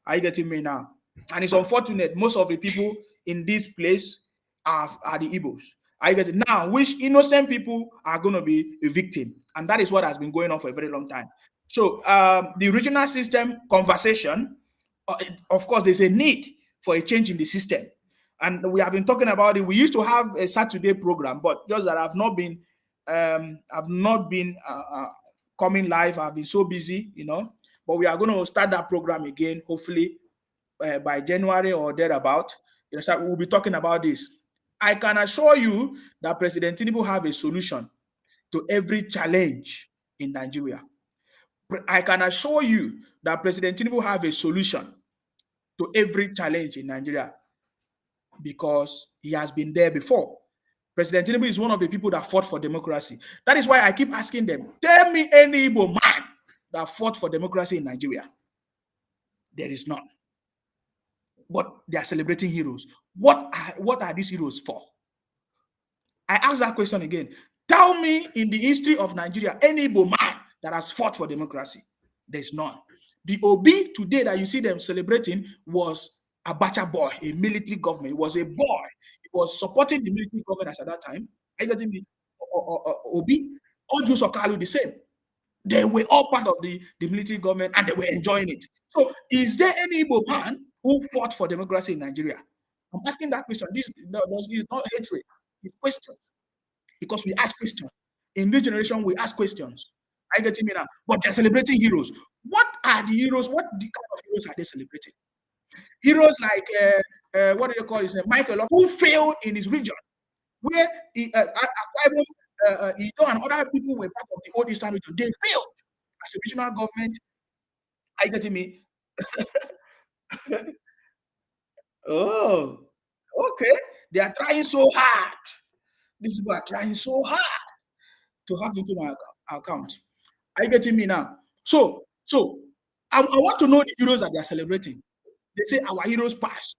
Are you getting me now? And it's unfortunate most of the people in this place are the Igbos. Are you getting now? Which innocent people are going to be a victim, and that is what has been going on for a very long time. So the regional system conversation, of course, there's a need for a change in the system. And we have been talking about it. We used to have a Saturday program, but just that I've not been coming live. I've been so busy, you know. But we are going to start that program again, hopefully by January or thereabout. We'll be talking about this. I can assure you that President Tinubu have a solution to every challenge in Nigeria. I can assure you that President Tinubu have a solution to every challenge in Nigeria because he has been there before. President Tinubu is one of the people that fought for democracy. That is why I keep asking them, tell me any Igbo man that fought for democracy in Nigeria. There is none. But they are celebrating heroes. What are these heroes for? I ask that question again. Tell me in the history of Nigeria, any Igbo man that has fought for democracy. There's none. The Obi today that you see them celebrating was a Abacha boy, a military government. It was a boy. It was supporting the military government at that time. I got him. Obi, all Jews of Kalu the same. They were all part of the military government and they were enjoying it. So is there any Igbo man who fought for democracy in Nigeria? I'm asking that question. This is not hatred. It's question. Because we ask questions. In this generation, we ask questions. I get me now. But they're celebrating heroes. What are the heroes? What kind of heroes are they celebrating? Heroes like, what do you call his name? Michael, who failed in his region. Where Akwa Ibom, Ido and other people were part of the old Eastern region. They failed as a regional government. Are you getting me? Oh, okay. They are trying so hard. These people are trying so hard to hack into my account. Are you getting me now? So I want to know the heroes that they are celebrating. They say our heroes passed.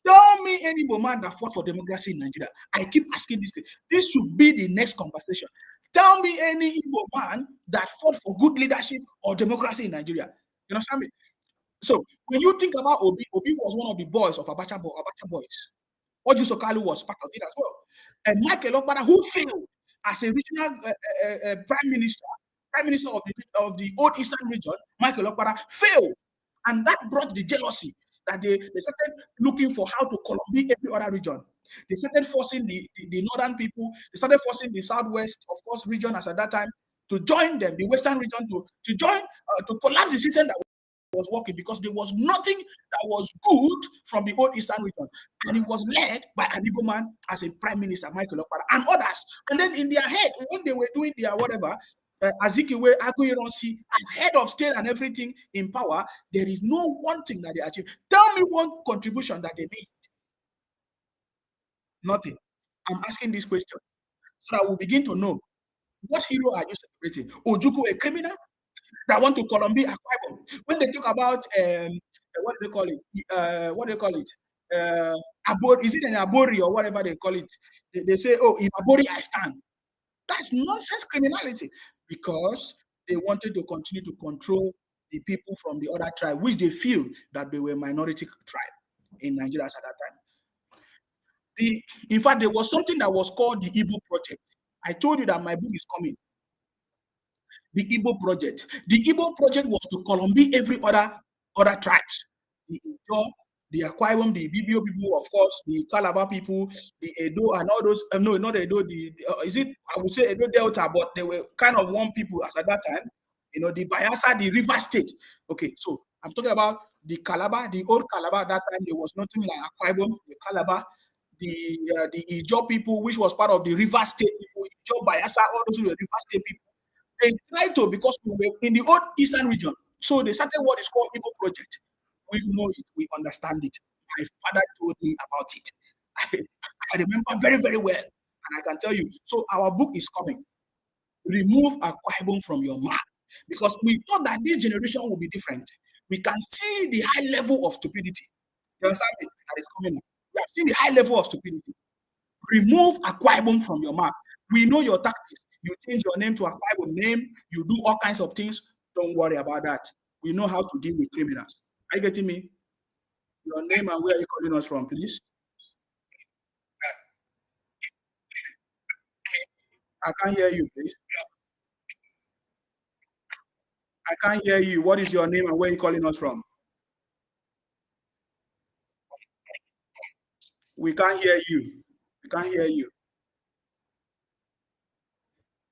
Tell me any man that fought for democracy in Nigeria. I keep asking this thing. This should be the next conversation. Tell me any Igbo man that fought for good leadership or democracy in Nigeria. You understand me? So when you think about Obi, Obi was one of the boys of Abacha boys. Oju Sokalu was part of it as well. And Michael Okpara, who failed as a regional prime minister of the old Eastern region, Michael Okpara failed. And that brought the jealousy that they started looking for how to Columbia every other region. They started forcing the northern people, they started forcing the southwest, of course, region as at that time to join them, the western region to join, to collapse the system that was working because there was nothing that was good from the old Eastern region. And it was led by an Igbo man as a prime minister, Michael Okpara, and others. And then in their head, when they were doing their whatever, Azikiwe, Akuironsi, as head of state and everything in power, there is no one thing that they achieved. Tell me one contribution that they made. Nothing. I'm asking this question so that we'll begin to know what hero are you celebrating? Ojukwu, a criminal that want to Columbia Akwa Ibom? When they talk about what do they call it? What do they call it? Is it an Abori or whatever they call it? They say, oh, in Abori I stand. That's nonsense criminality because they wanted to continue to control the people from the other tribe, which they feel that they were minority tribe in Nigeria at that time. In fact, there was something that was called the Igbo Project. I told you that my book is coming. The Igbo Project. The Igbo Project was to Columbia every other tribes. The Ijaw, the Akwa Ibom, the BBO people, of course, the Calabar people, the Edo, and all those. No, not Edo. Is it? I would say Edo Delta, but they were kind of one people as at that time. The Bayelsa, the River State. Okay, so I'm talking about the Calabar, the old Calabar. At that time, there was nothing like Akwa Ibom, the Calabar, the Ijaw people, which was part of the River State people, Ijaw, Bayelsa, all those were River State people. They tried to, because we were in the old eastern region, so they started what is called Igbo Project. We know it, we understand it. My father told me about it. I remember very, very well, and I can tell you. So our book is coming. Remove Akwa Ibom from your map, because we thought that this generation will be different. We can see the high level of stupidity. You understand me? That is coming up. We have seen the high level of stupidity. Remove Akwa Ibom from your map. We know your tactics. You change your name to Akwa Ibom name. You do all kinds of things. Don't worry about that. We know how to deal with criminals. Are you getting me? Your name and where are you calling us from, please? I can't hear you, please. I can't hear you. What is your name and where are you calling us from? We can't hear you. We can't hear you.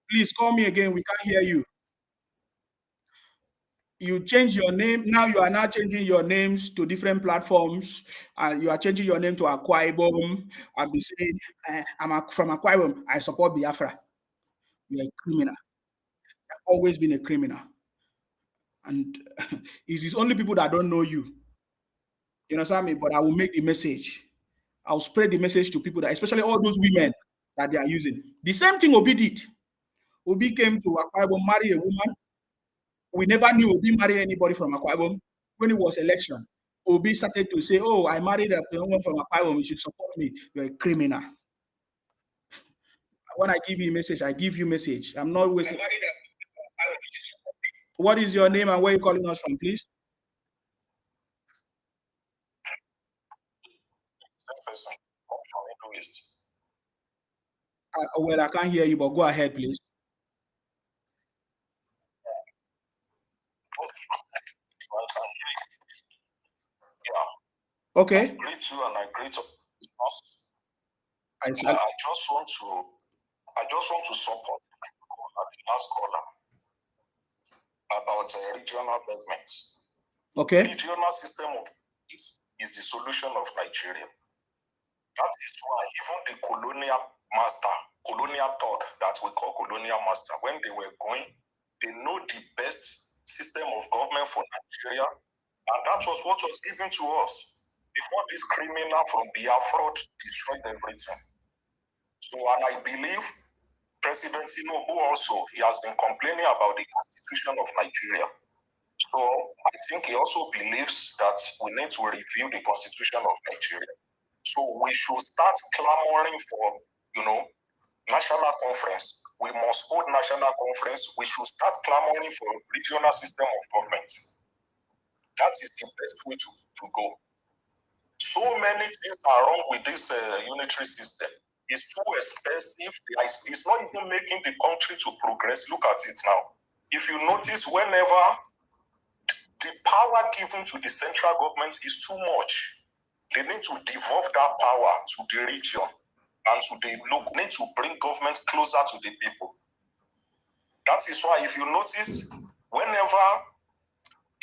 Please call me again. We can't hear you. You change your name. Now you are now changing your names to different platforms. You are changing your name to Akwa Ibom. I'll be saying, I'm from Akwa Ibom. I support Biafra. You're a criminal. I've always been a criminal. And it's only people that don't know you. You understand me? But I will make the message. I'll spread the message to people, that, especially all those women that they are using. The same thing Obi did. Obi came to Akwa Ibom, marry a woman. We never knew Obi married anybody from Akwa Ibom. When it was election, Obi started to say, oh, I married a woman from Akwa Ibom. You should support me. You're a criminal. When I give you a message, I give you a message. I'm not wasting. What is your name and where are you calling us from, please? Well, I can't hear you, but go ahead, please. Okay.
I greet you and I greet us. I just want to support the last caller about regional government.
Okay.
Regional system of is the solution of Nigeria. That is why even the colonial thought that we call colonial master, when they were going, they know the best system of government for Nigeria, and that was what was given to us before this criminal from Biafra destroyed everything. So, and I believe President Tinubu also, he has been complaining about the constitution of Nigeria. So I think he also believes that we need to review the constitution of Nigeria. So we should start clamoring for, national conference. We must hold national conference. We should start clamoring for a regional system of government. That is the best way to go. So many things are wrong with this unitary system. It's too expensive. It's not even making the country to progress. Look at it now. If you notice, whenever the power given to the central government is too much, they need to devolve that power to the region and to the local. Need to bring government closer to the people. That is why, if you notice, whenever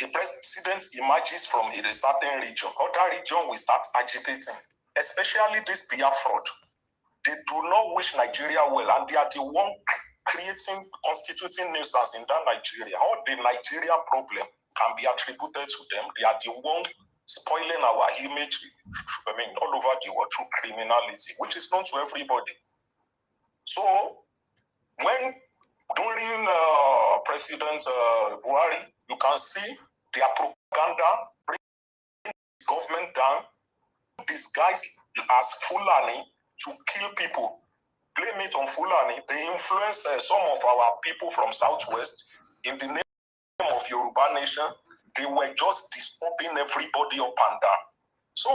a president emerges from a certain region, other region will start agitating, especially this Biafra. They do not wish Nigeria well, and they are the one constituting nuisance in that Nigeria. All the Nigeria problem can be attributed to them. They are the one spoiling our image, all over the world through criminality, which is known to everybody. So, when during President Buhari, you can see their propaganda bring the government down, disguised as Fulani to kill people. Blame it on Fulani. They influence some of our people from Southwest in the name of Yoruba nation. They were just disturbing everybody up and down. So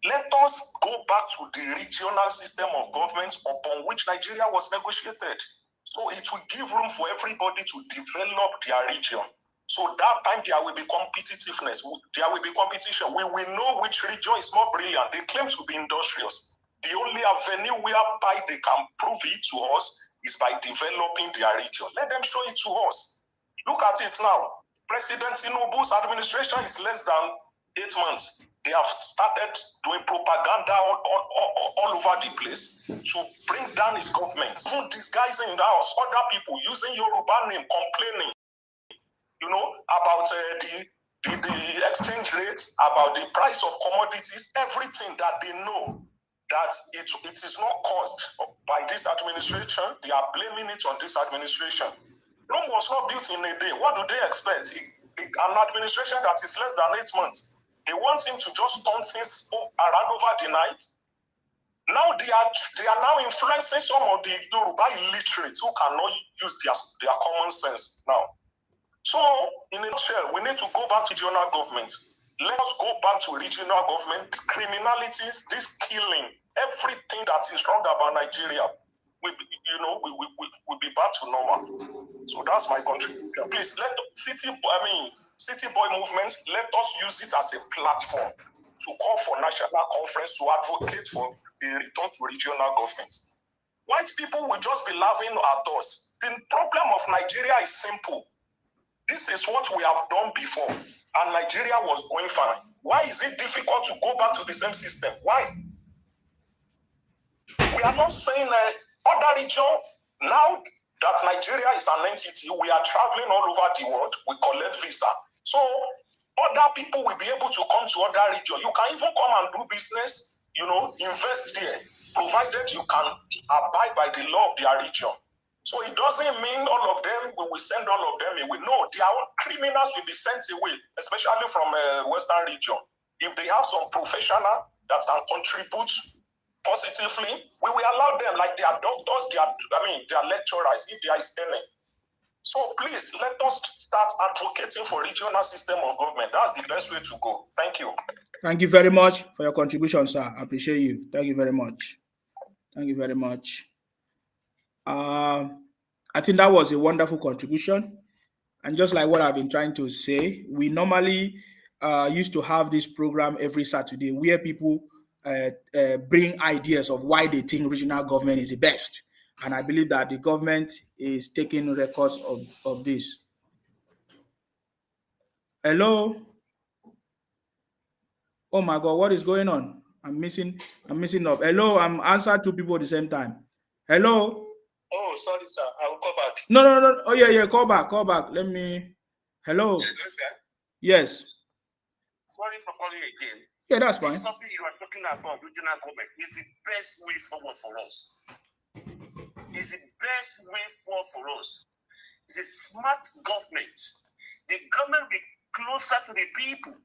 let us go back to the regional system of government upon which Nigeria was negotiated. So it will give room for everybody to develop their region.
So that time there will be competitiveness. There will be competition. We will know which region is more brilliant. They claim to be industrious. The only avenue whereby they can prove it to us is by developing their region. Let them show it to us. Look at it now. President Tinubu's administration is less than 8 months. They have started doing propaganda all over the place to bring down his government. Even disguising the house, other people using Yoruba name, complaining, about the exchange rates, about the price of commodities, everything that they know that it is not caused by this administration. They are blaming it on this administration. Rome was not built in a day. What do they expect? An administration that is less than 8 months. They want him to just turn things around over the night. Now they are now influencing some of the Yoruba illiterates who cannot use their common sense now. So, in a nutshell, we need to go back to regional government. Let us go back to regional government. This criminalities, this killing, everything that is wrong about Nigeria will be back to normal. So that's my contribution. Please let City Boy movement, let us use it as a platform to call for national conference to advocate for the return to regional government. White people will just be laughing at us. The problem of Nigeria is simple. This is what we have done before, and Nigeria was going fine. Why is it difficult to go back to the same system? Why? We are not saying other region, now that Nigeria is an entity, we are traveling all over the world, we collect visa. So other people will be able to come to other region. You can even come and do business, invest there, provided you can abide by the law of their region. So it doesn't mean all of them, we will send all of them away. No, their own criminals will be sent away, especially from Western region. If they have some professional that can contribute positively, we will allow them, like their doctors, their lecturers, if there is any. So please, let us start advocating for regional system of government. That's the best way to go. Thank you.
Thank you very much for your contribution, sir. I appreciate you. Thank you very much. Thank you very much. I think that was a wonderful contribution. And just like what I've been trying to say, we normally used to have this program every Saturday where people bring ideas of why they think regional government is the best. And I believe that the government is taking records of this. Hello? Oh my God, what is going on? I'm missing up. Hello, I'm answering two people at the same time. Hello?
Oh, sorry, sir. I will call back.
No. Oh, yeah. Call back. Let me. Hello?
Hello, sir.
Yes.
Sorry for calling again.
Yeah, that's fine.
This topic you are talking about, regional government, is the best way forward for us. It's the best way forward for us. It's a smart government. The government will be closer to the people.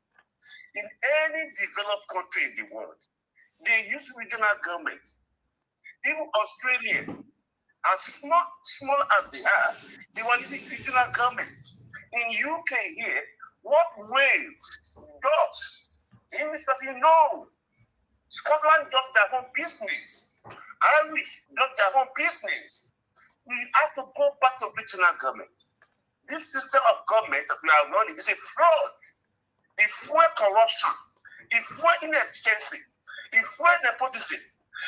In any developed country in the world, they use regional government. Even Australia, as small as they are, they were using regional government. In UK here, what Wales does, English doesn't know. Scotland does their own business. Irish does their own business. We have to go back to regional government. This system of government that we are running is a fraud. It fuels corruption. It fuels inefficiency. It fuels nepotism.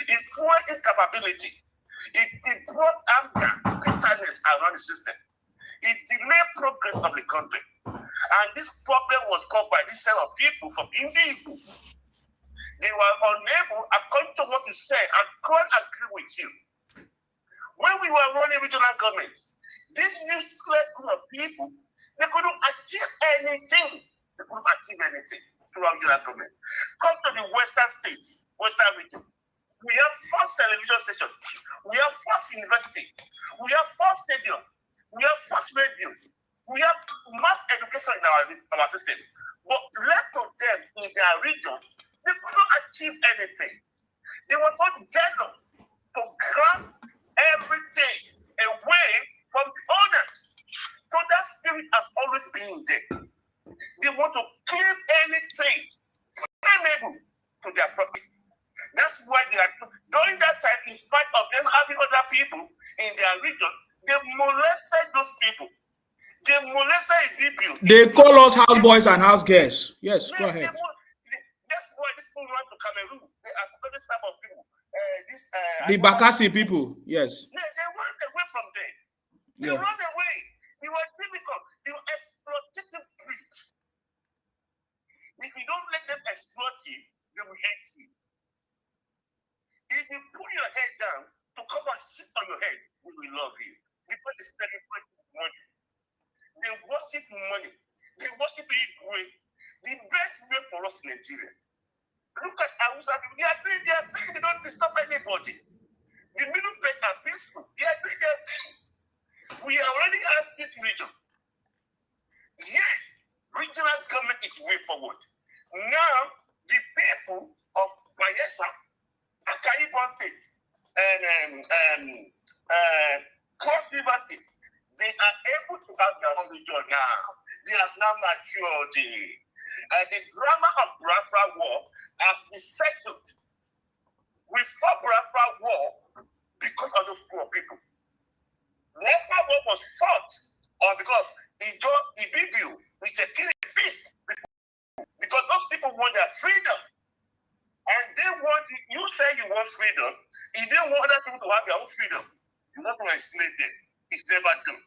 It fuels incapability. It brought anger, bitterness around the system. It delayed progress of the country. And this problem was caused by this set of people from Indigo. They were unable, according to what you said, I can't agree with you. When we were running regional governments, this useless group of people, they couldn't achieve anything. They couldn't achieve anything through regional government. Come to the Western state, Western region. We have first television station. We have first university. We have first stadium. We have first radio. We have mass education in our system. But left to them in their region, they couldn't achieve anything. They were so jealous to grab everything away from the owner. So that spirit has always been there. They want to claim anything unable to their property. That's why they are during that time, in spite of them having other people in their region, they molested those people. They molested
They call us houseboys and house girls. Yes, go ahead.
That's why these people run to Cameroon. They are this type of people.
The Bakassi people, yes.
They run away from there. They run away. They were difficult. They were exploitative breeds. If you don't let them exploit you, they will hate you. If you put your head down to come and sit on your head, they will love you. Because they celebrate money. They worship money. They worship Igwe. The best way for us in Nigeria. Look at Hausa people. They are doing their thing. They don't disturb anybody. The middle belt are peaceful. They are doing their thing. We already have 6 regions. Yes, regional government is way forward. Now, the people of Bayelsa, Akwa Ibom State, and Cross River State, they are able to have their own region now. They have now matured. The drama of Biafra War has been settled. We fought Biafra War because of those poor people. Biafra War was fought because the BBU, which is a killing field, because those people want their freedom. And they want, you say you want freedom, if they want other people to have their own freedom, you're not going to enslave them. It's never done.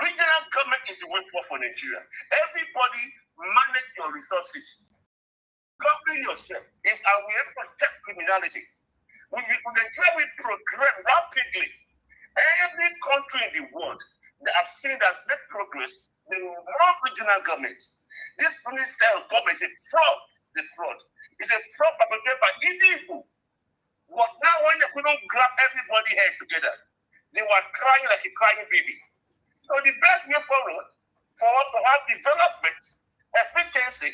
Regional government is the way forward for Nigeria. Everybody manage your resources. Govern yourself. If I will able to protect criminality, when Nigeria will progress rapidly, every country in the world that have seen that make progress, they will run regional governments. This minister of government is a fraud. The fraud. It's a fraud perpetrated by illegal. But now when they couldn't grab everybody's head together, they were crying like a crying baby. So the best way forward for us to have development, efficiency,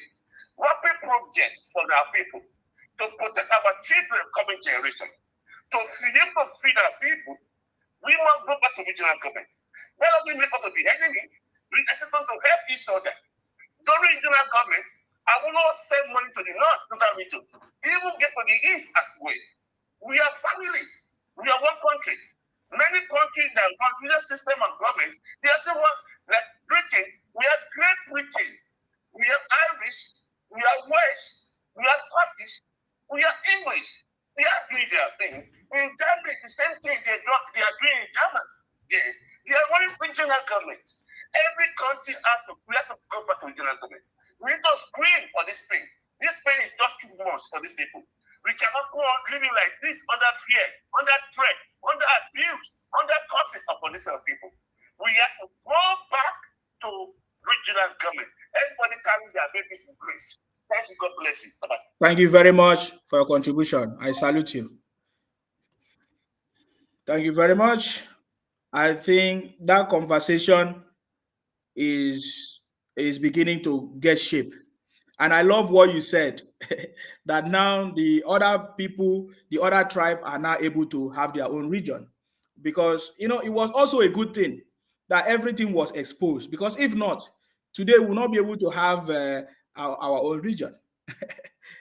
rapid projects for our people, to protect our children, coming generation, to feed our people, we must go back to regional government. That doesn't make us to be enemy. We expect them to help each other. During regional government, I will not send money to the north, local region. Even get to the east as well. We are family. We are one country. Many countries that have one system of government, they are still one, like Britain. We have Great Britain. We have Irish. We are Welsh. We are Scottish. We are English. They are doing their thing. In Germany, the same thing they are doing in Germany. They are running regional government. Every country we have to go back to regional government. We need to scream for this pain. This pain is not too much for these people. We cannot go on living like this under fear, under threat, under abuse, under curses of these people. We have to go back to regional government. Everybody carrying their babies in grace. Thank you. God bless you. Bye-bye.
Thank you very much for your contribution. I salute you. Thank you very much. I think that conversation is beginning to get shape. And I love what you said, that now the other people, the other tribe are now able to have their own region. Because, it was also a good thing that everything was exposed. Because if not, today we'll not be able to have our own region.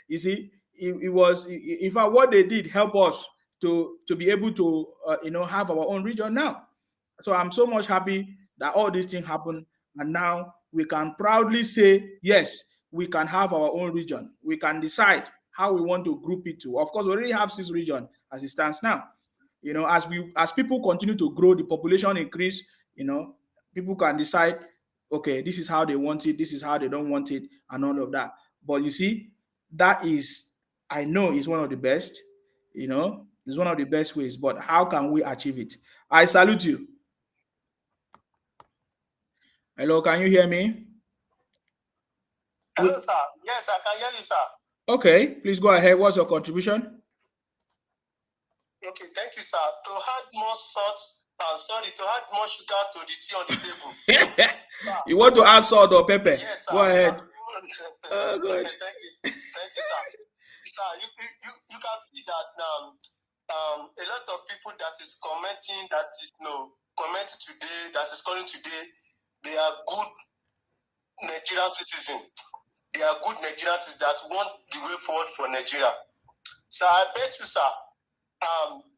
You see, in fact, what they did help us to be able to, have our own region now. So I'm so much happy that all these things happen. And now we can proudly say, yes, we can have our own region. We can decide how we want to group it to. Of course, we already have 6 regions as it stands now. As people continue to grow, the population increase, people can decide, okay, this is how they want it, this is how they don't want it, and all of that. But you see, that is, I know, is one of the best, it's one of the best ways. But how can we achieve it? I salute you. Hello, can you hear me?
Hello, sir. Yes, I can hear you, sir.
Okay, please go ahead. What's your contribution?
Okay, thank you, sir. To add more salt, to add more sugar to the tea on the table. Sir,
you want to add salt or pepper?
Yes, sir.
Go ahead.
Oh, good. Thank you, sir. Sir, you can see that now. A lot of people that is commenting, commenting today, that is calling today, they are good Nigerian citizens. They are good Nigerian citizens that want the way forward for Nigeria. So I bet you, sir,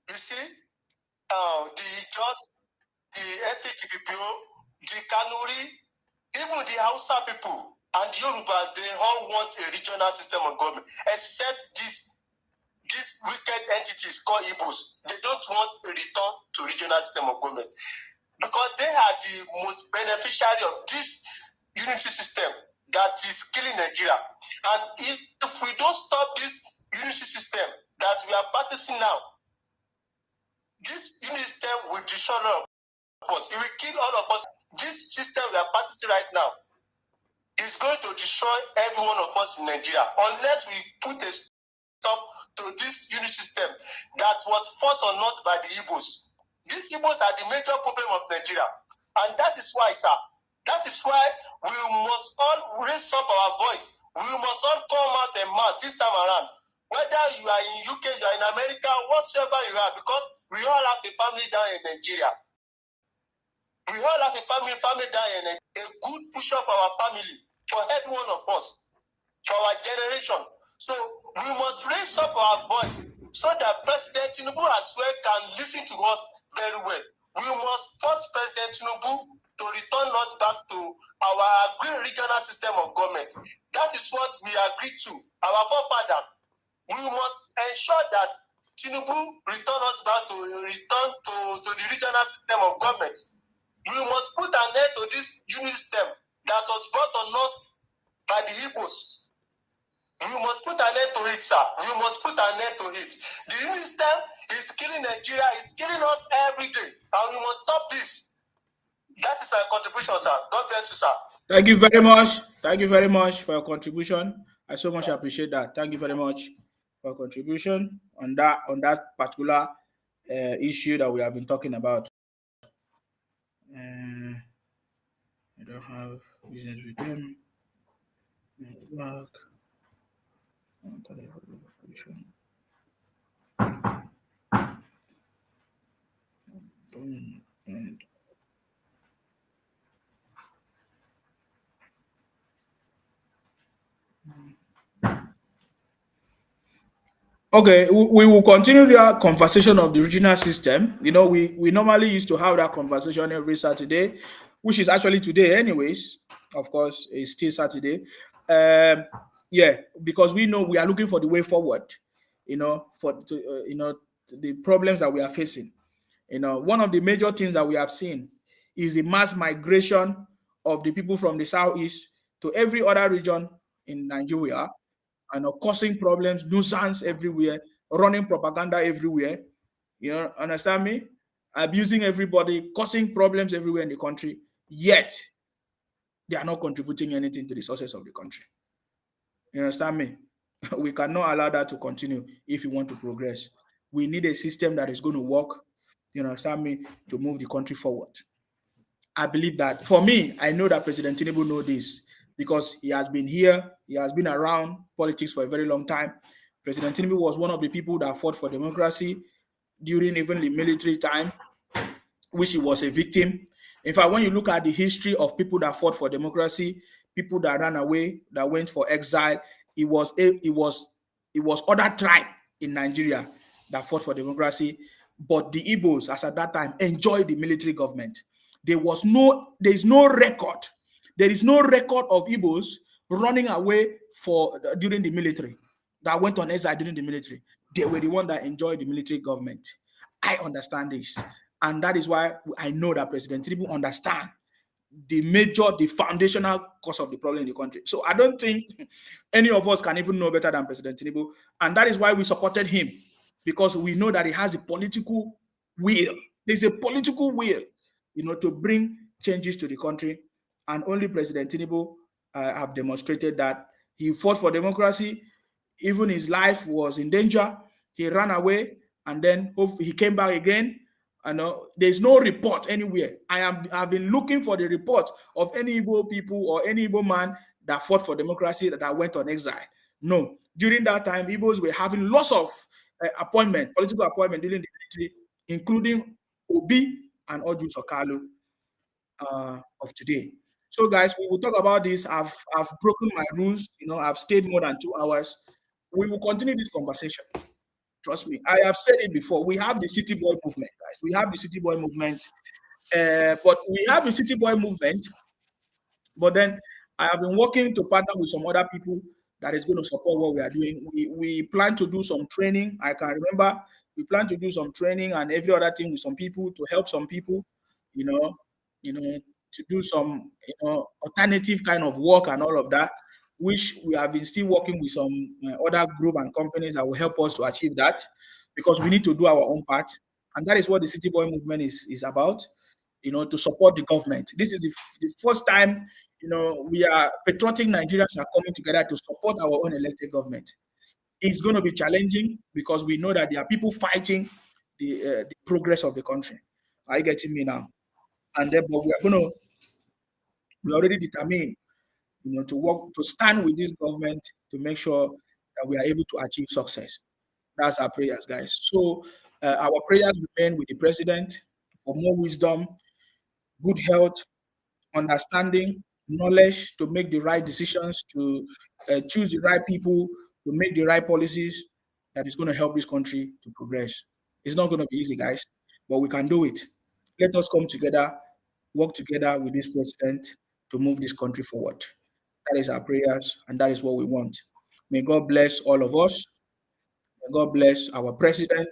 you see, the ethic PPO, the Kanuri, Even the Hausa people and the Yoruba, they all want a regional system of government, except these wicked entities called Igbos. They don't want a return to regional system of government because they are the most beneficiary of this unity system that is killing Nigeria. And if we don't stop this unity system that we are practicing now, this unity system will destroy all of us. It will kill all of us. This system we are practicing right now is going to destroy every one of us in Nigeria unless we put a stop to this unity system that was forced on us by the Igbos. These Igbos are the major problem of Nigeria. And that is why, sir, that is why we must all raise up our voice. We must all come out and march this time around. Whether you are in UK, you are in America, whatsoever you are, because we all have a family down in Nigeria. We all have a family down in Nigeria. A good future for our family, for every one of us, for our generation. So we must raise up our voice so that President Tinubu as well can listen to us very well. We must force President Tinubu to return us back to our agreed regional system of government. That is what we agreed to, our forefathers. We must ensure that Tinubu return us back to the regional system of government. We must put an end to this unity system that was brought on us by the Igbos. We must put an end to it, sir. We must put an end to it. The unity system is killing Nigeria, it's killing us every day, and we must stop this. That is my contribution, sir. God bless you, sir.
Thank you very much. Thank you very much for your contribution. I so much appreciate that. Thank you very much for your contribution on that particular issue that we have been talking about. I don't have business with them. Network. Okay, we will continue the conversation of the regional system. You know, we normally used to have that conversation every Saturday, which is actually today anyways. Of course, it's still Saturday. Yeah, because we know we are looking for the way forward, you know, the problems that we are facing. You know, one of the major things that we have seen is the mass migration of the people from the southeast to every other region in Nigeria, and causing problems, nuisance everywhere, running propaganda everywhere. You know, understand me? Abusing everybody, causing problems everywhere in the country. Yet, they are not contributing anything to the success of the country. You understand me? We cannot allow that to continue if we want to progress. We need a system that is going to work, you understand me, to move the country forward. I believe that. For me, I know that President Tinubu knows this because he has been here, he has been around politics for a very long time. President Tinubu was one of the people that fought for democracy during even the military time, which he was a victim. In fact, when you look at the history of people that fought for democracy, people that ran away, that went for exile, it was other tribe in Nigeria that fought for democracy. But the Igbos, as at that time, enjoyed the military government. There is no record. There is no record of Igbos running away during the military, that went on exile during the military. They were the one that enjoyed the military government. I understand this. And that is why I know that President Tinubu understands the foundational cause of the problem in the country. So I don't think any of us can even know better than President Tinubu. And that is why we supported him, because we know that he has a political will. There's a political will, you know, to bring changes to the country. And only President Tinubu have demonstrated that. He fought for democracy. Even his life was in danger. He ran away, and then he came back again. And there's no report anywhere. I've been looking for the report of any Igbo people or any Igbo man that fought for democracy that went on exile. No. During that time, Igbos were having lots of political appointment during the military, including Obi and Oju Sokalo of today. So, guys, we will talk about this. I've broken my rules. You know, I've stayed more than 2 hours. We will continue this conversation. Trust me. I have said it before. We have the City Boy movement, guys. We have the City Boy movement. But we have the City Boy movement But then I have been working to partner with some other people that is going to support what we are doing. We plan to do some training. I can remember we plan to do some training and every other thing with some people to help some people, you know, to do some alternative kind of work and all of that, which we have been still working with some other group and companies that will help us to achieve that, because we need to do our own part, and that is what the City Boy movement is about. To support the government. This is the first time, we are patriotic Nigerians are coming together to support our own elected government. It's going to be challenging because we know that there are people fighting the progress of the country. Are you getting me now? And then, but we already determined, to work, to stand with this government to make sure that we are able to achieve success. That's our prayers, guys. So our prayers remain with the president for more wisdom, good health, understanding, knowledge to make the right decisions, to choose the right people, to make the right policies that is going to help this country to progress. It's not going to be easy, guys, but we can do it. Let us come together, work together with this president to move this country forward. That is our prayers, and that is what we want. May God bless all of us. May God bless our president,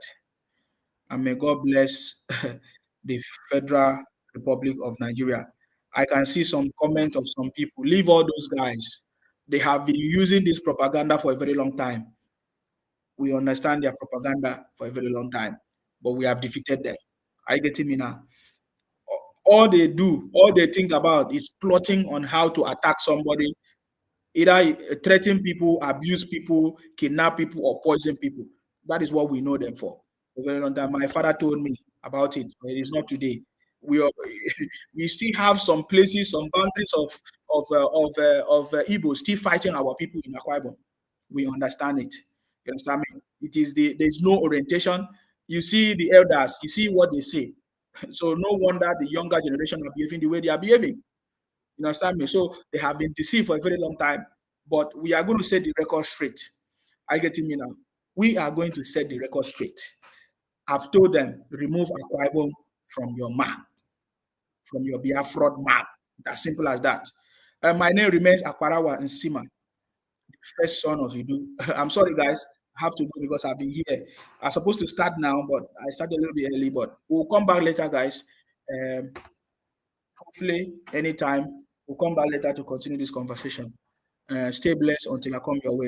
and may God bless the Federal Republic of Nigeria. I can see some comment of some people. Leave all those guys. They have been using this propaganda for a very long time. We understand their propaganda for a very long time, but we have defeated them. Are you getting me now? All they do, all they think about is plotting on how to attack somebody, either threaten people, abuse people, kidnap people, or poison people. That is what we know them for. A very long time. My father told me about it, but it is not today. We are, we still have some places, some boundaries of Igbo still fighting our people in Akwa Ibom. We understand it. You understand me? It is there's no orientation. You see the elders, you see what they say. So no wonder the younger generation are behaving the way they are behaving. You understand me? So they have been deceived for a very long time, but we are going to set the record straight. Are you getting me now? We are going to set the record straight. I've told them, remove Akwa Ibom from your map, from your Biafra map. As simple as that. My name remains Akparawa Nsima, the first son of Idu. I'm sorry, guys. I have to go because I've been here. I'm supposed to start now, but I started a little bit early, but we'll come back later, guys. Hopefully, anytime. We'll come back later to continue this conversation. Stay blessed until I come your way.